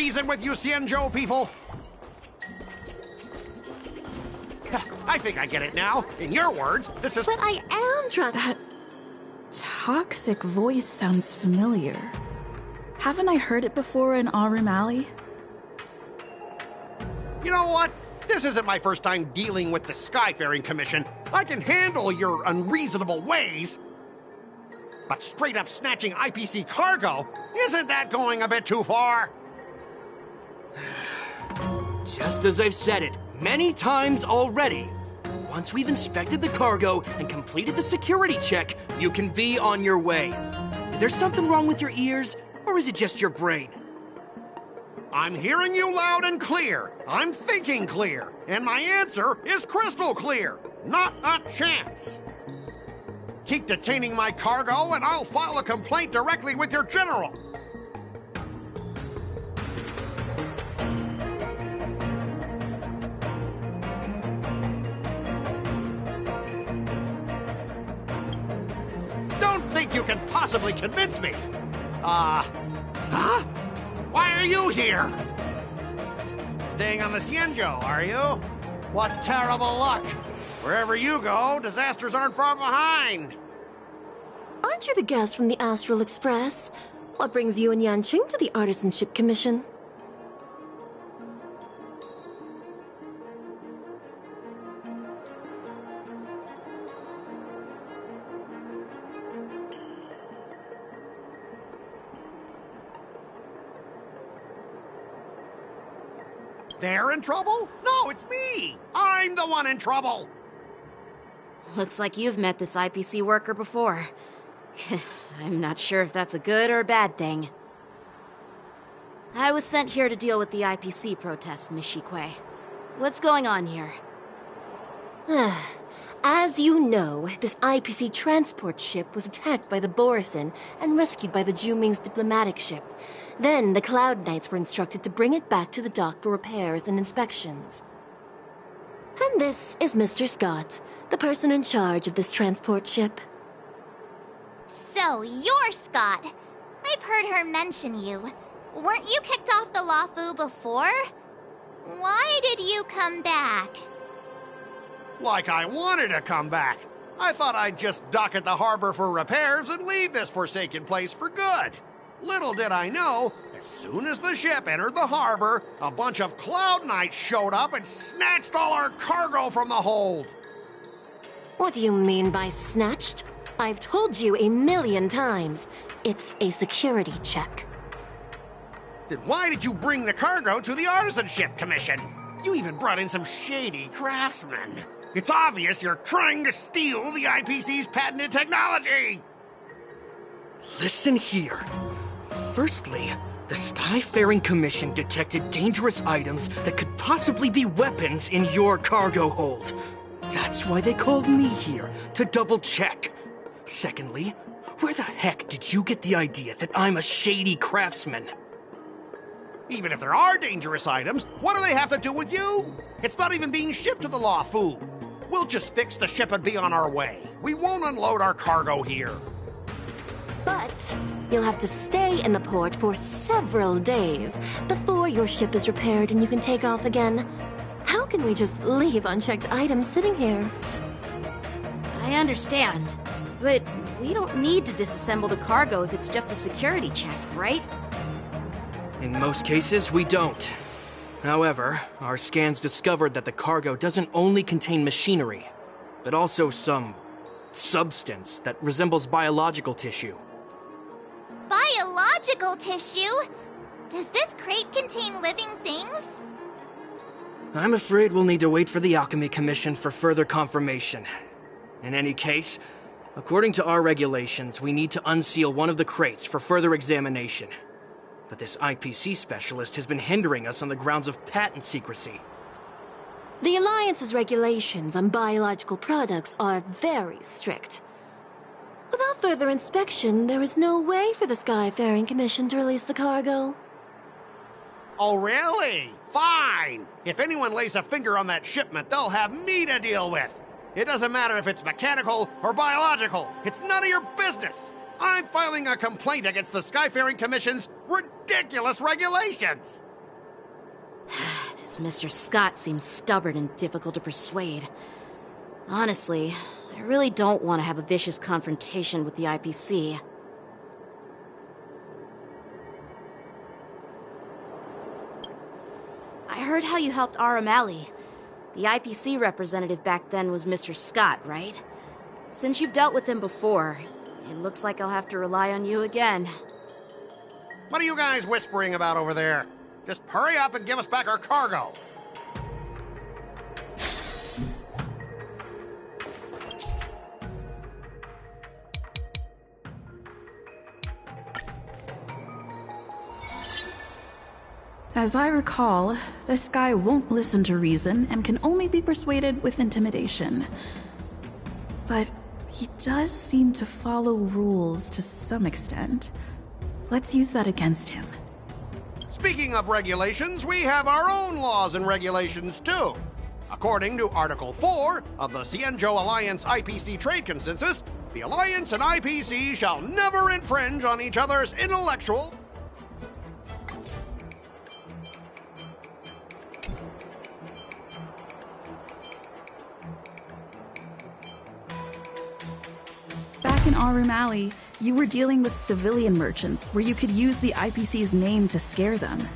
reason with you Xianzhou people? I think I get it now. In your words, this is— But I am trying— That toxic voice sounds familiar. Haven't I heard it before in Aurum Alley? You know what? This isn't my first time dealing with the Skyfaring Commission. I can handle your unreasonable ways. But straight up snatching IPC cargo, isn't that going a bit too far? Just as I've said it many times already. Once we've inspected the cargo and completed the security check, you can be on your way. Is there something wrong with your ears, or is it just your brain? I'm hearing you loud and clear. I'm thinking clear. And my answer is crystal clear. Not a chance. Keep detaining my cargo and I'll file a complaint directly with your general. Don't think you can possibly convince me. Huh? Why are you here? Staying on the Xianzhou, are you? What terrible luck. Wherever you go, disasters aren't far behind. Aren't you the guest from the Astral Express? What brings you and Yanqing to the Artisanship Commission? They're in trouble? No, it's me! I'm the one in trouble! Looks like you've met this IPC worker before. I'm not sure if that's a good or a bad thing. I was sent here to deal with the IPC protest, Miss Shikui. What's going on here? As you know, this IPC transport ship was attacked by the Borisin and rescued by the Juming's diplomatic ship. Then the Cloud Knights were instructed to bring it back to the dock for repairs and inspections. And this is Mr. Scott, the person in charge of this transport ship. So, you're Scott. I've heard her mention you. Weren't you kicked off the Luofu before? Why did you come back? Like I wanted to come back. I thought I'd just dock at the harbor for repairs and leave this forsaken place for good. Little did I know, as soon as the ship entered the harbor, a bunch of Cloud Knights showed up and snatched all our cargo from the hold. What do you mean by snatched? I've told you 1,000,000 times. It's a security check. Then why did you bring the cargo to the Artisanship Commission? You even brought in some shady craftsmen. It's obvious you're trying to steal the IPC's patented technology! Listen here. Firstly, the Skyfaring Commission detected dangerous items that could possibly be weapons in your cargo hold. That's why they called me here, to double-check. Secondly, where the heck did you get the idea that I'm a shady craftsman? Even if there are dangerous items, what do they have to do with you? It's not even being shipped to the Luofu. We'll just fix the ship and be on our way. We won't unload our cargo here. But you'll have to stay in the port for several days before your ship is repaired and you can take off again. How can we just leave unchecked items sitting here? I understand, but we don't need to disassemble the cargo if it's just a security check, right? In most cases, we don't. However, our scans discovered that the cargo doesn't only contain machinery, but also some substance that resembles biological tissue. Biological tissue? Does this crate contain living things? I'm afraid we'll need to wait for the Alchemy Commission for further confirmation. In any case, according to our regulations, we need to unseal one of the crates for further examination. But this IPC specialist has been hindering us on the grounds of patent secrecy. The Alliance's regulations on biological products are very strict. Without further inspection, there is no way for the Skyfaring Commission to release the cargo. Oh, really? Fine! If anyone lays a finger on that shipment, they'll have me to deal with. It doesn't matter if it's mechanical or biological. It's none of your business. I'm filing a complaint against the Skyfaring Commission's ridiculous regulations. This Mr. Scott seems stubborn and difficult to persuade. Honestly, I really don't want to have a vicious confrontation with the IPC. I heard how you helped Aramali. The IPC representative back then was Mr. Scott, right? Since you've dealt with him before, it looks like I'll have to rely on you again. What are you guys whispering about over there? Just hurry up and give us back our cargo. As I recall, this guy won't listen to reason and can only be persuaded with intimidation. But he does seem to follow rules to some extent. Let's use that against him. Speaking of regulations, we have our own laws and regulations too. According to Article 4 of the Xianzhou Alliance IPC Trade Consensus, the Alliance and IPC shall never infringe on each other's intellectual... Back in Aramali, you were dealing with civilian merchants where you could use the IPC's name to scare them.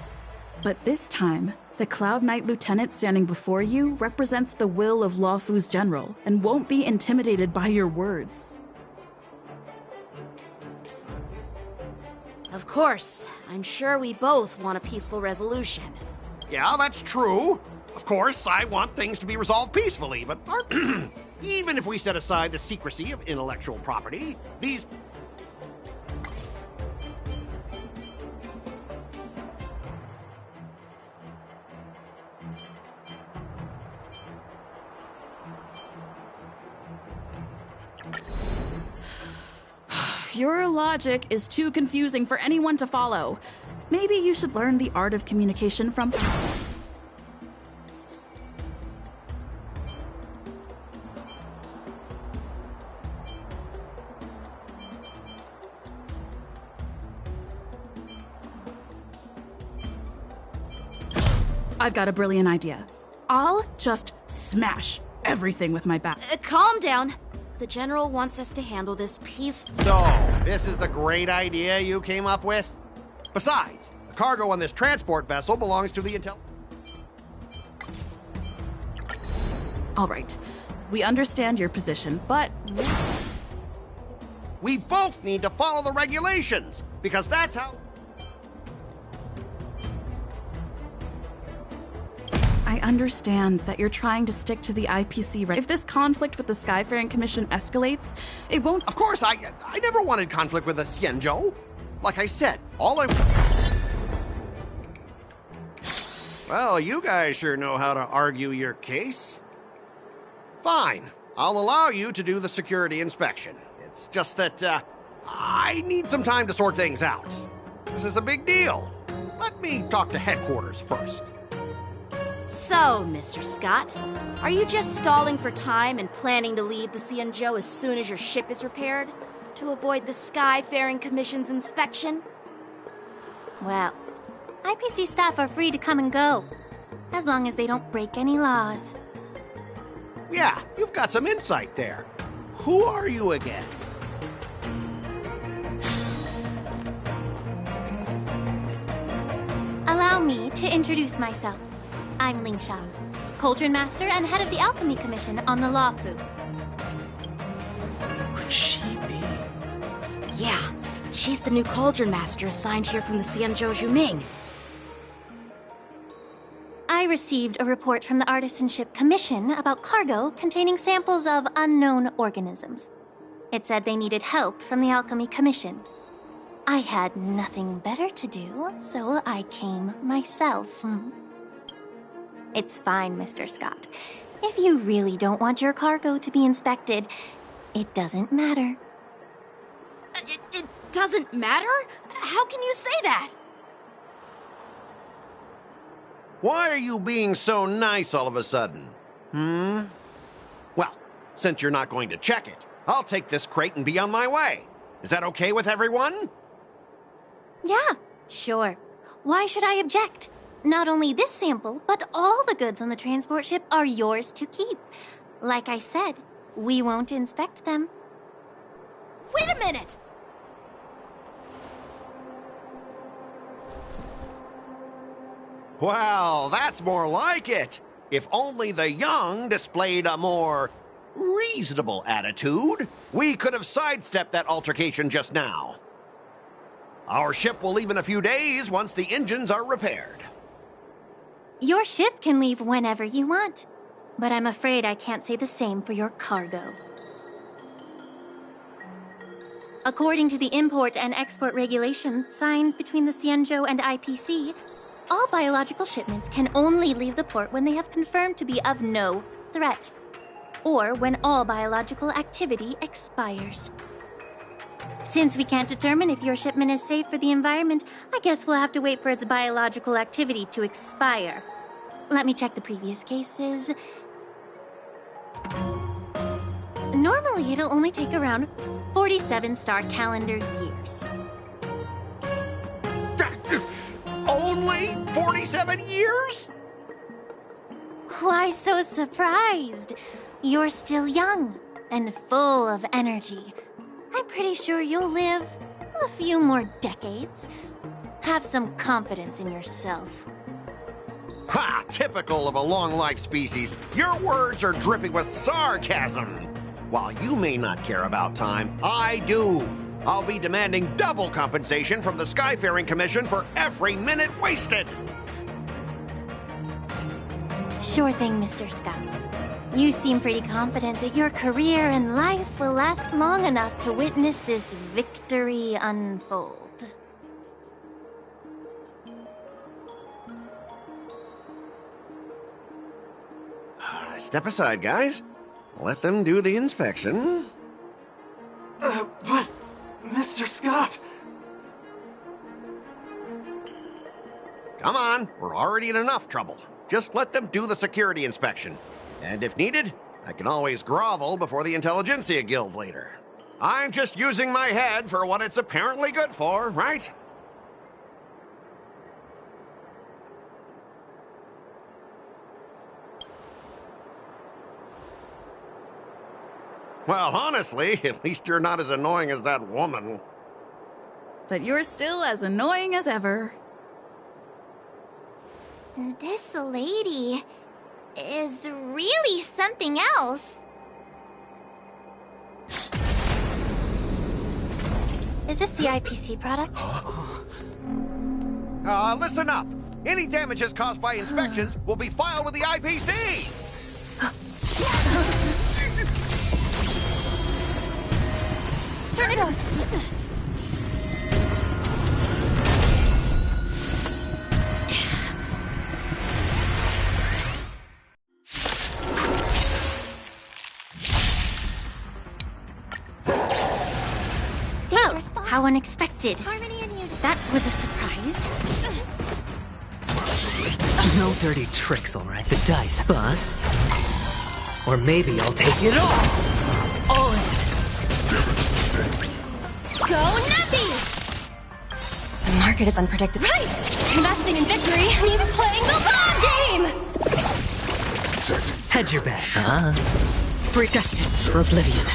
But this time, the Cloud Knight Lieutenant standing before you represents the will of Luofu's general and won't be intimidated by your words. Of course. I'm sure we both want a peaceful resolution. Yeah, that's true. Of course, I want things to be resolved peacefully, but even if we set aside the secrecy of intellectual property, these... Your logic is too confusing for anyone to follow. Maybe you should learn the art of communication from... I've got a brilliant idea. I'll just smash everything with my bat. Calm down. The General wants us to handle this peacefully. So, this is the great idea you came up with? Besides, the cargo on this transport vessel belongs to the Intel... All right. We understand your position, but... We both need to follow the regulations, because that's how... I understand that you're trying to stick to the IPC, right? If this conflict with the Skyfaring Commission escalates, it won't... Of course, I never wanted conflict with the Xianzhou. Like I said, all I... Well, you guys sure know how to argue your case. Fine. I'll allow you to do the security inspection. It's just that, I need some time to sort things out. This is a big deal. Let me talk to headquarters first. So, Mr. Scott, are you just stalling for time and planning to leave the Xianzhou as soon as your ship is repaired? To avoid the Skyfaring Commission's inspection? Well, IPC staff are free to come and go, as long as they don't break any laws. Yeah, you've got some insight there. Who are you again? Allow me to introduce myself. I'm Ling Xiao, Cauldron Master and head of the Alchemy Commission on the Luofu. Could she be? Yeah, she's the new Cauldron Master assigned here from the Xianzhou Zhuming. I received a report from the Artisanship Commission about cargo containing samples of unknown organisms. It said they needed help from the Alchemy Commission. I had nothing better to do, so I came myself. It's fine, Mr. Scott. If you really don't want your cargo to be inspected, it doesn't matter. It doesn't matter? How can you say that? Why are you being so nice all of a sudden? Well, since you're not going to check it, I'll take this crate and be on my way. Is that okay with everyone? Yeah, sure. Why should I object? Not only this sample, but all the goods on the transport ship are yours to keep. Like I said, we won't inspect them. Wait a minute! Well, that's more like it. If only the young displayed a more reasonable attitude, we could have sidestepped that altercation just now. Our ship will leave in a few days once the engines are repaired. Your ship can leave whenever you want, but I'm afraid I can't say the same for your cargo. According to the import and export regulation signed between the Xianzhou and IPC, all biological shipments can only leave the port when they have confirmed to be of no threat, or when all biological activity expires. Since we can't determine if your shipment is safe for the environment, I guess we'll have to wait for its biological activity to expire. Let me check the previous cases. Normally, it'll only take around 47 star calendar years. Only 47 years? Why so surprised? You're still young and full of energy. I'm pretty sure you'll live a few more decades. Have some confidence in yourself. Ha! Typical of a long-life species. Your words are dripping with sarcasm. While you may not care about time, I do. I'll be demanding double compensation from the Skyfaring Commission for every minute wasted. Sure thing, Mr. Scott. You seem pretty confident that your career and life will last long enough to witness this victory unfold. Step aside, guys. Let them do the inspection. But, Mr. Scott... Come on, we're already in enough trouble. Just let them do the security inspection. And if needed, I can always grovel before the Intelligentsia Guild later. I'm just using my head for what it's apparently good for, right? Well, honestly, at least you're not as annoying as that woman. But you're still as annoying as ever. This lady is really something else. Is this the IPC product? Listen up. Any damages caused by inspections will be filed with the IPC. Turn it off. Oh, how unexpected. That was a surprise. No dirty tricks, all right? The dice bust. Or maybe I'll take it all. All in. Go Nuppy! The market is unpredictable. Right! Investing in victory means playing the long game! Hedge your bet, huh? Predestined for oblivion.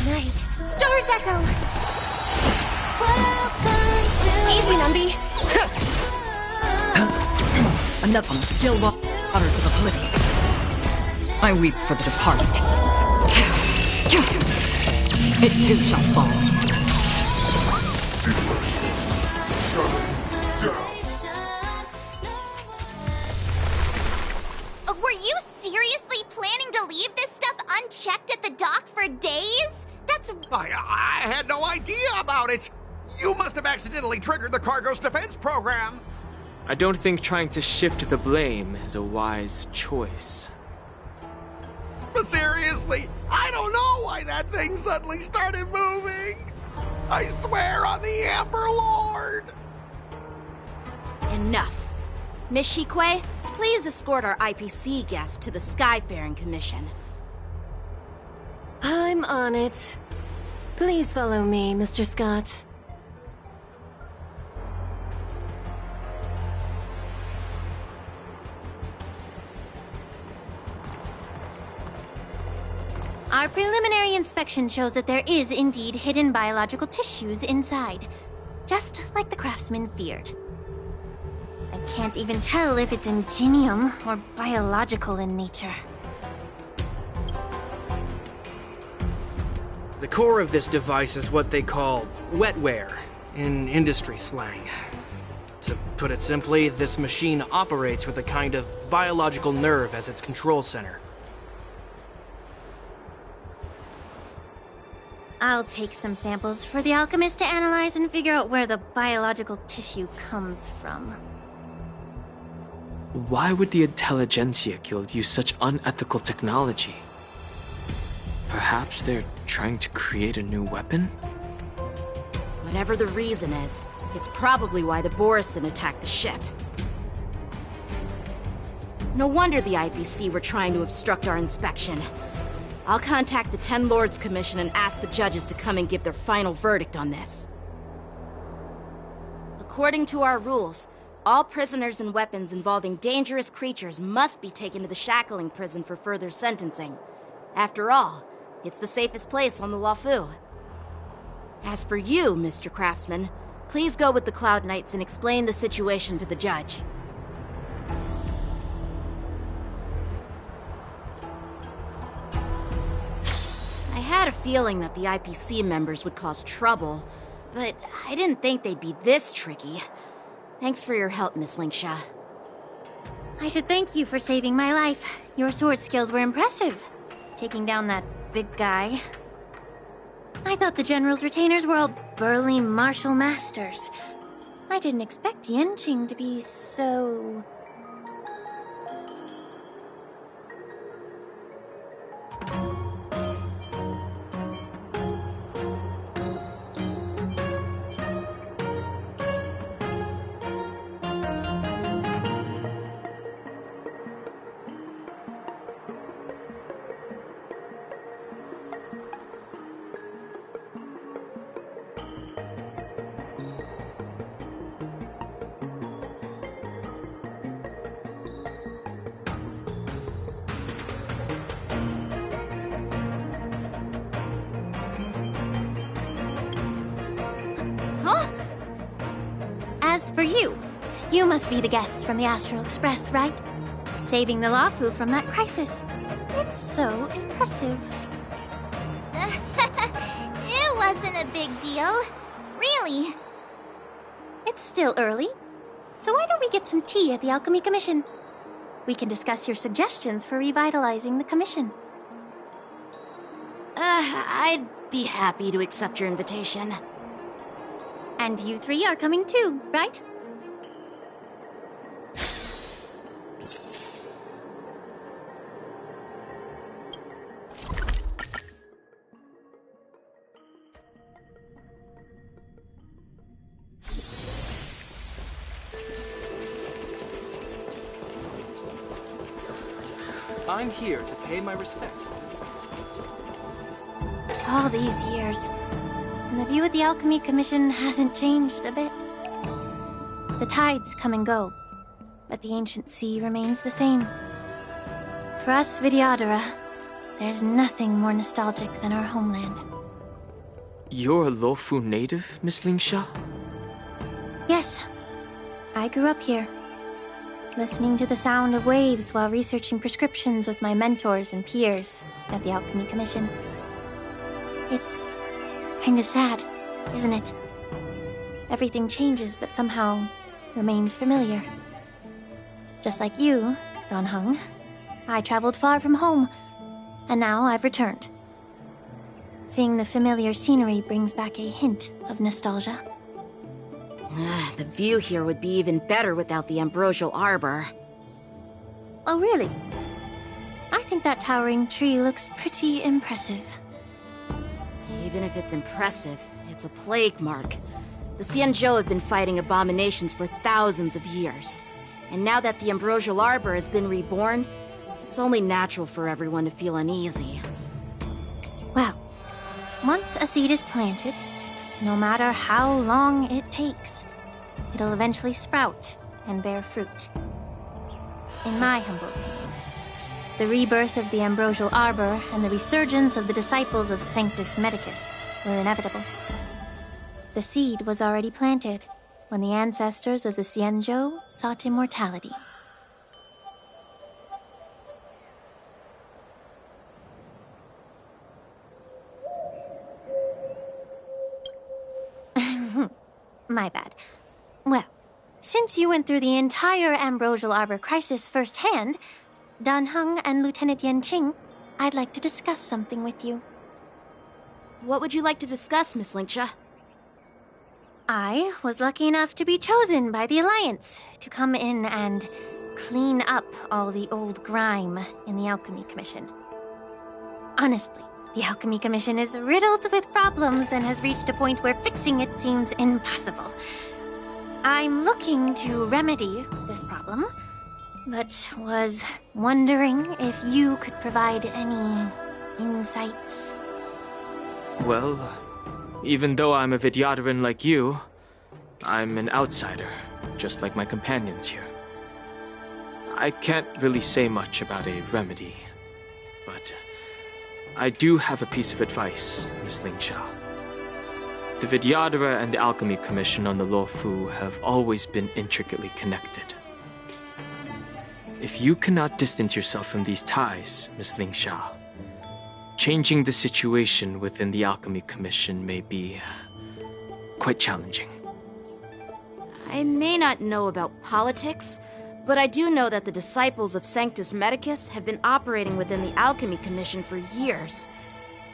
Night. Stars echo! Easy, Numby! Another still waters of oblivion. I weep for the departed. It too shall fall. Were you seriously planning to leave this stuff unchecked at the dock for days? That's... I had no idea about it. You must have accidentally triggered the cargo's defense program. I don't think trying to shift the blame is a wise choice. But seriously, I don't know why that thing suddenly started moving. I swear on the Amber Lord. Enough. Miss Shikwe, please escort our IPC guest to the Skyfaring Commission. I'm on it. Please follow me, Mr. Scott. Our preliminary inspection shows that there is indeed hidden biological tissues inside, just like the craftsman feared. I can't even tell if it's ingenium or biological in nature. The core of this device is what they call wetware in industry slang. To put it simply, this machine operates with a kind of biological nerve as its control center. I'll take some samples for the alchemist to analyze and figure out where the biological tissue comes from. Why would the Intelligentsia Guild use such unethical technology? Perhaps they're trying to create a new weapon? Whatever the reason is, it's probably why the Borisin attacked the ship. No wonder the IPC were trying to obstruct our inspection. I'll contact the Ten Lords Commission and ask the judges to come and give their final verdict on this. According to our rules, all prisoners and weapons involving dangerous creatures must be taken to the Shackling prison for further sentencing. After all, it's the safest place on the Luofu. As for you, Mr. Craftsman, please go with the Cloud Knights and explain the situation to the judge. I had a feeling that the IPC members would cause trouble, but I didn't think they'd be this tricky. Thanks for your help, Miss Lingsha. I should thank you for saving my life. Your sword skills were impressive. Taking down that big guy. I thought the General's retainers were all burly martial masters. I didn't expect Yanqing to be so... As for you, you must be the guests from the Astral Express, right? Saving the Luofu from that crisis. It's so impressive. It wasn't a big deal. Really. It's still early, so why don't we get some tea at the Alchemy Commission? We can discuss your suggestions for revitalizing the commission. I'd be happy to accept your invitation. And you three are coming too, right? I'm here to pay my respects. All these years, and the view at the Alchemy Commission hasn't changed a bit. The tides come and go, but the ancient sea remains the same. For us Vidyadhara, there's nothing more nostalgic than our homeland. You're a Luofu native, Miss Lingsha? Yes, I grew up here, listening to the sound of waves while researching prescriptions with my mentors and peers at the Alchemy Commission. It's kind of sad, isn't it? Everything changes, but somehow remains familiar. Just like you, Dan Heng, I traveled far from home, and now I've returned. Seeing the familiar scenery brings back a hint of nostalgia. The view here would be even better without the Ambrosial Arbor. Oh, really? I think that towering tree looks pretty impressive. Even if it's impressive, it's a plague mark. The Xianzhou have been fighting abominations for thousands of years. And now that the Ambrosial Arbor has been reborn, it's only natural for everyone to feel uneasy. Well, once a seed is planted, no matter how long it takes, it'll eventually sprout and bear fruit. In my humble opinion. The rebirth of the Ambrosial Arbor and the resurgence of the disciples of Sanctus Medicus were inevitable. The seed was already planted when the ancestors of the Xianzhou sought immortality. My bad. Well, since you went through the entire Ambrosial Arbor crisis firsthand, Dan Heng and Lieutenant Yanqing, I'd like to discuss something with you. What would you like to discuss, Miss Linksha? I was lucky enough to be chosen by the Alliance to come in and clean up all the old grime in the Alchemy Commission. Honestly, the Alchemy Commission is riddled with problems and has reached a point where fixing it seems impossible. I'm looking to remedy this problem, but was wondering if you could provide any insights. Well, even though I'm a Vidyadharan like you, I'm an outsider, just like my companions here. I can't really say much about a remedy, but I do have a piece of advice, Miss Linksha. The Vidyadhara and the Alchemy Commission on the Luofu have always been intricately connected. If you cannot distance yourself from these ties, Miss Linksha, changing the situation within the Alchemy Commission may be quite challenging. I may not know about politics, but I do know that the disciples of Sanctus Medicus have been operating within the Alchemy Commission for years.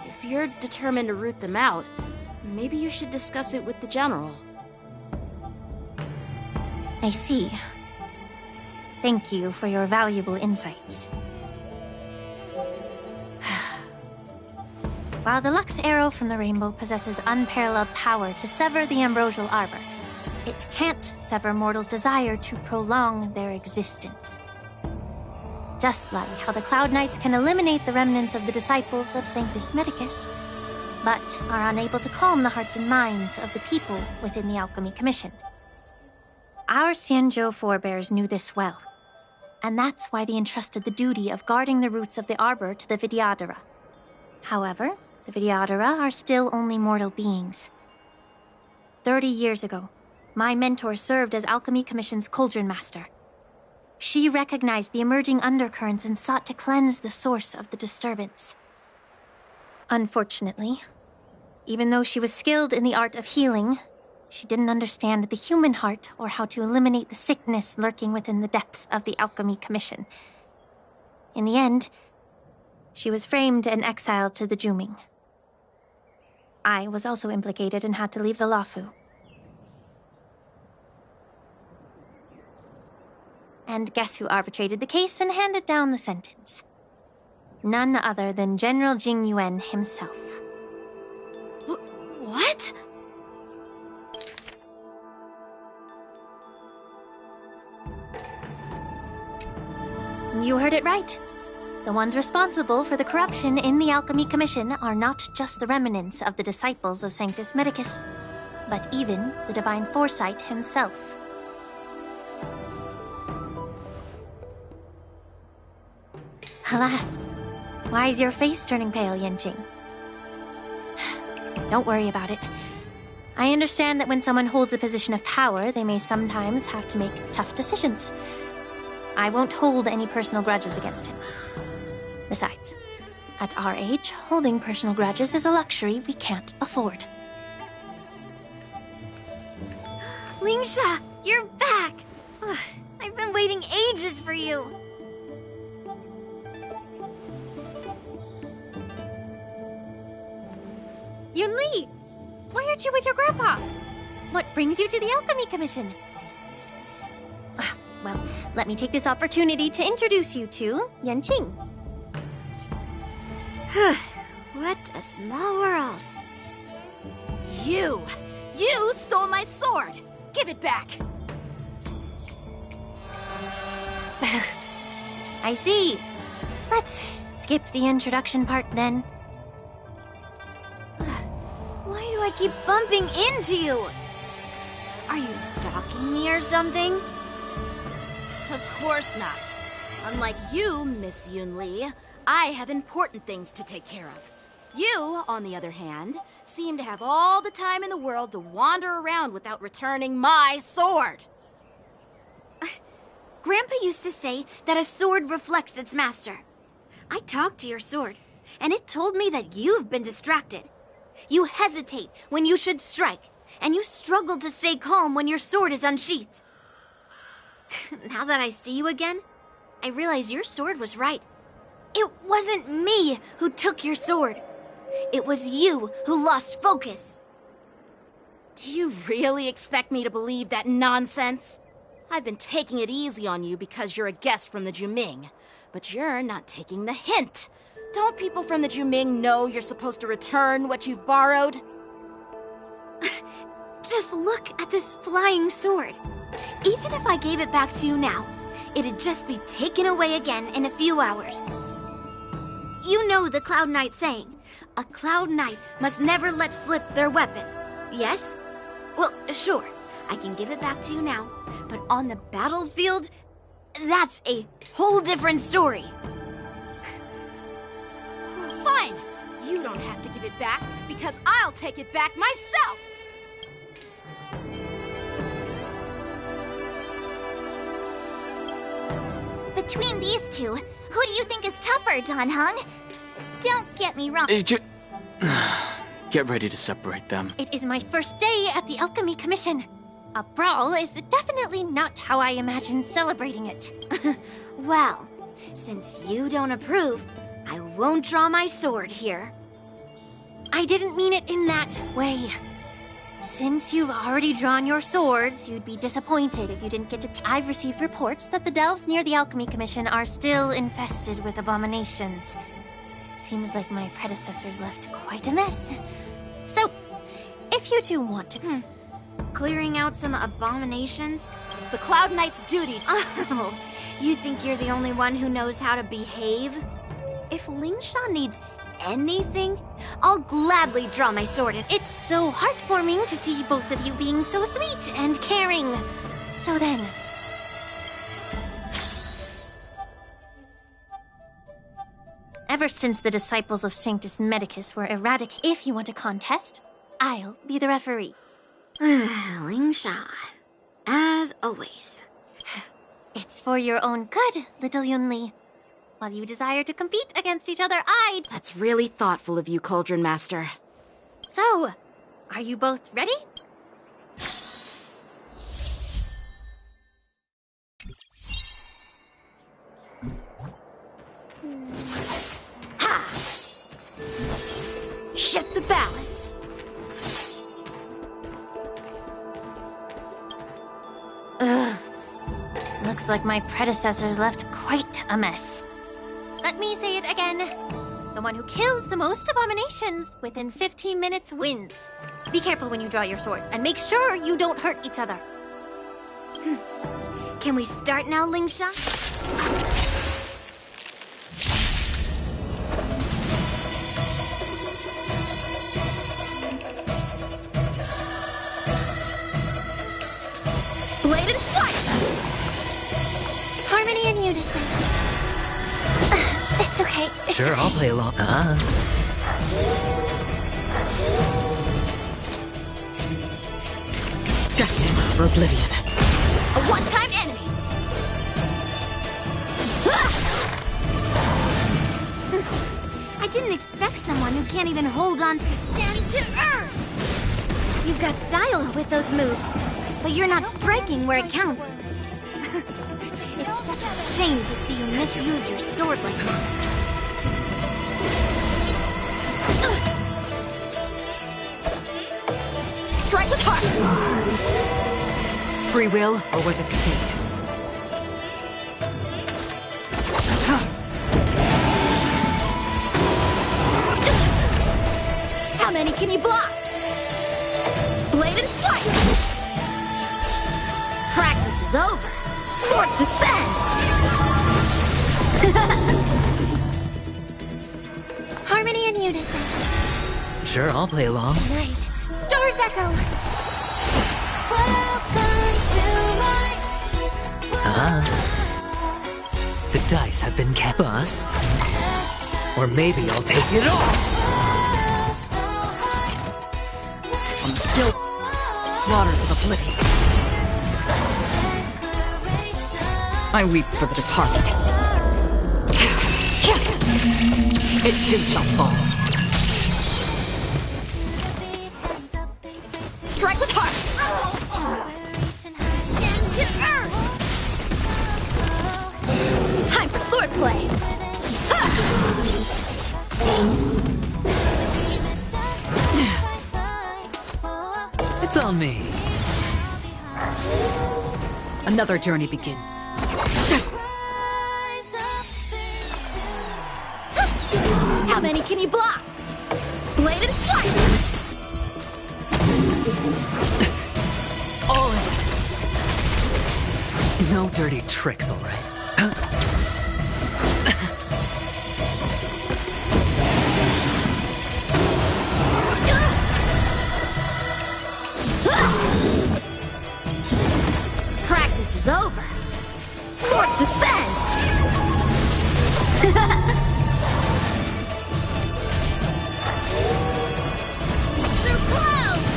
If you're determined to root them out, maybe you should discuss it with the General. I see. Thank you for your valuable insights. While the Lux Arrow from the Rainbow possesses unparalleled power to sever the Ambrosial Arbor, it can't sever mortals' desire to prolong their existence. Just like how the Cloud Knights can eliminate the remnants of the disciples of Sanctus Medicus, but are unable to calm the hearts and minds of the people within the Alchemy Commission. Our Xianzhou forebears knew this well, and that's why they entrusted the duty of guarding the roots of the Arbor to the Vidyadhara. However, the Vidyadhara are still only mortal beings. 30 years ago, my mentor served as Alchemy Commission's Cauldron Master. She recognized the emerging undercurrents and sought to cleanse the source of the disturbance. Unfortunately, even though she was skilled in the art of healing, she didn't understand the human heart or how to eliminate the sickness lurking within the depths of the Alchemy Commission. In the end, she was framed and exiled to the Juming. I was also implicated and had to leave the Luofu. And guess who arbitrated the case and handed down the sentence? None other than General Jing Yuan himself. What? You heard it right. The ones responsible for the corruption in the Alchemy Commission are not just the remnants of the disciples of Sanctus Medicus, but even the Divine Foresight himself. Alas, why is your face turning pale, Yanqing? Don't worry about it. I understand that when someone holds a position of power, they may sometimes have to make tough decisions. I won't hold any personal grudges against him. Besides, at our age, holding personal grudges is a luxury we can't afford. Linksha, you're back! I've been waiting ages for you! Yunli! Why aren't you with your grandpa? What brings you to the Alchemy Commission? Well, let me take this opportunity to introduce you to Yanqing. What a small world. You stole my sword! Give it back! I see. Let's skip the introduction part then. Why do I keep bumping into you? Are you stalking me or something? Of course not. Unlike you, Miss Yunli, I have important things to take care of. You, on the other hand, seem to have all the time in the world to wander around without returning my sword. Grandpa used to say that a sword reflects its master. I talked to your sword, and it told me that you've been distracted. You hesitate when you should strike, and you struggle to stay calm when your sword is unsheathed. Now that I see you again, I realize your sword was right. It wasn't me who took your sword. It was you who lost focus. Do you really expect me to believe that nonsense? I've been taking it easy on you because you're a guest from the Juming, but you're not taking the hint. Don't people from the Juming know you're supposed to return what you've borrowed? Just look at this flying sword. Even if I gave it back to you now, it'd just be taken away again in a few hours. You know the Cloud Knight saying, a Cloud Knight must never let slip their weapon. Yes? Well, sure, I can give it back to you now, but on the battlefield, that's a whole different story. Fine! You don't have to give it back, because I'll take it back myself! Between these two, who do you think is tougher, Dan Heng? Don't get me wrong. Get ready to separate them. It is my first day at the Alchemy Commission. A brawl is definitely not how I imagined celebrating it. Well, since you don't approve, I won't draw my sword here. I didn't mean it in that way. Since you've already drawn your swords, you'd be disappointed if you didn't get to I've received reports that the delves near the Alchemy Commission are still infested with abominations. Seems like my predecessors left quite a mess. So, if you two want to... Clearing out some abominations? It's the Cloud Knight's duty. Oh, you think you're the only one who knows how to behave? If Lingsha needs anything, I'll gladly draw my sword and... It's so heartwarming to see both of you being so sweet and caring. So then... Ever since the disciples of Sanctus Medicus were erratic, if you want a contest, I'll be the referee. Lingsha, as always. It's for your own good, little Yunli. While you desire to compete against each other, I'd... That's really thoughtful of you, Cauldron Master. So, are you both ready? Ha! Shift the balance. Ugh. Looks like my predecessors left quite a mess. Let me say it again. The one who kills the most abominations within 15 minutes wins. Be careful when you draw your swords, and make sure you don't hurt each other. Can we start now, Lingsha? Blade and flight! Harmony and unison. It's okay. Sure, I'll play along. Destined for oblivion. A one-time enemy! I didn't expect someone who can't even hold on to stand to earth! You've got style with those moves, but you're not striking where it counts. It's such a shame to see you misuse your sword like that. Strike with heart! Free will, or was it fate? How many can you block? Blade and flight! Practice is over. Swords descend! Harmony and unison. Sure, I'll play along. Night. Stars echo. Uh-huh. The dice have been bust. Or maybe I'll take it all! On still waters of oblivion. I weep for the departed. It too shall fall. Strike with heart! Down to earth! Time for swordplay! It's on me. Another journey begins. How many can you block? Blade and slice! All in. No dirty tricks, all right? Practice is over. Swords descend! They're close!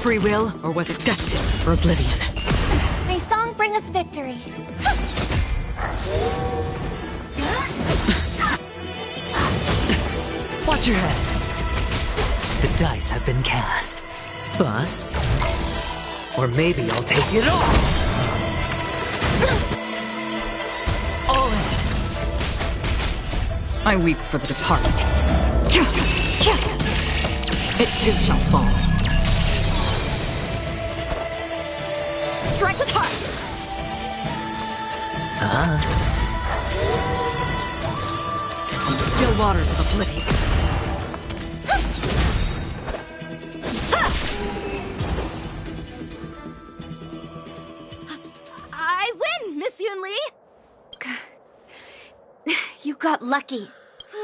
Free will, or was it destined for oblivion? May song bring us victory. Watch your head. The dice have been cast. Bust. Or maybe I'll take it all! All in. I weep for the departed. It too shall fall. Strike with heart! On still waters of oblivion. I win, Miss Yun Li! You got lucky.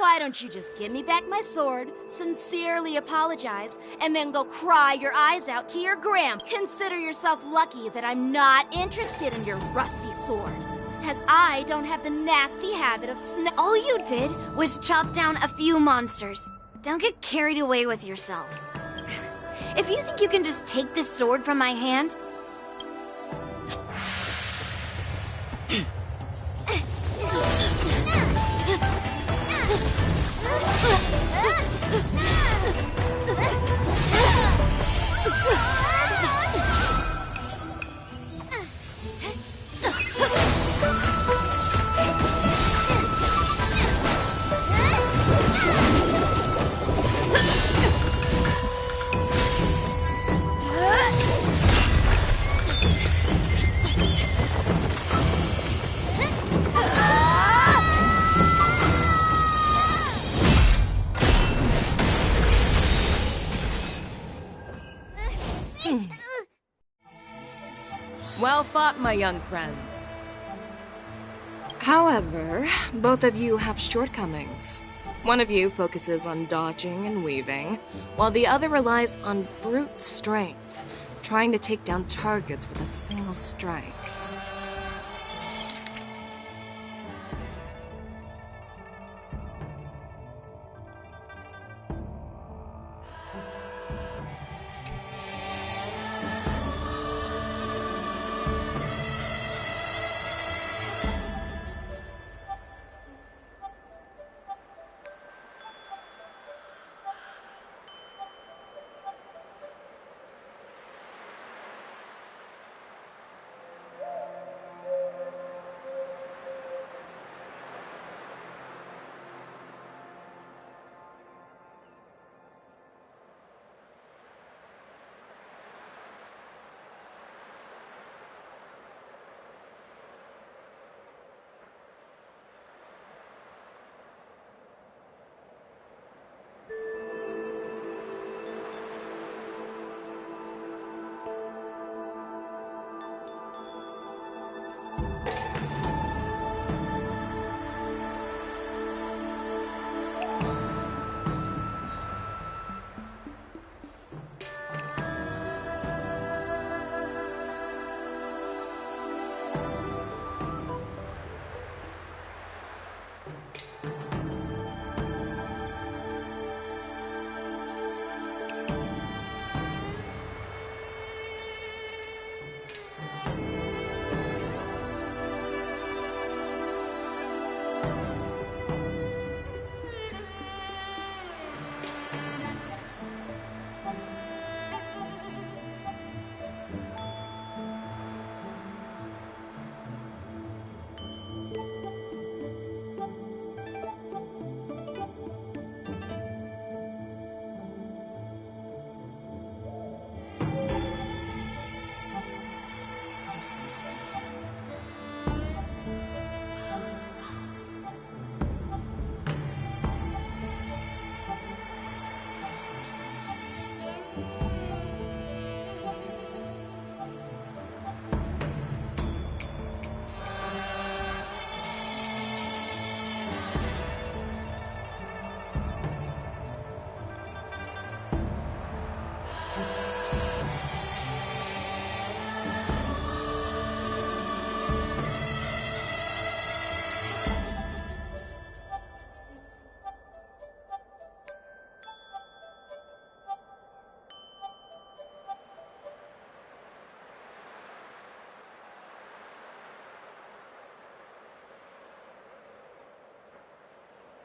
Why don't you just give me back my sword, sincerely apologize, and then go cry your eyes out to your gram? Consider yourself lucky that I'm not interested in your rusty sword, as I don't have the nasty habit of All you did was chop down a few monsters. Don't get carried away with yourself. If you think you can just take this sword from my hand... Well fought, my young friends. However, both of you have shortcomings. One of you focuses on dodging and weaving, while the other relies on brute strength, trying to take down targets with a single strike.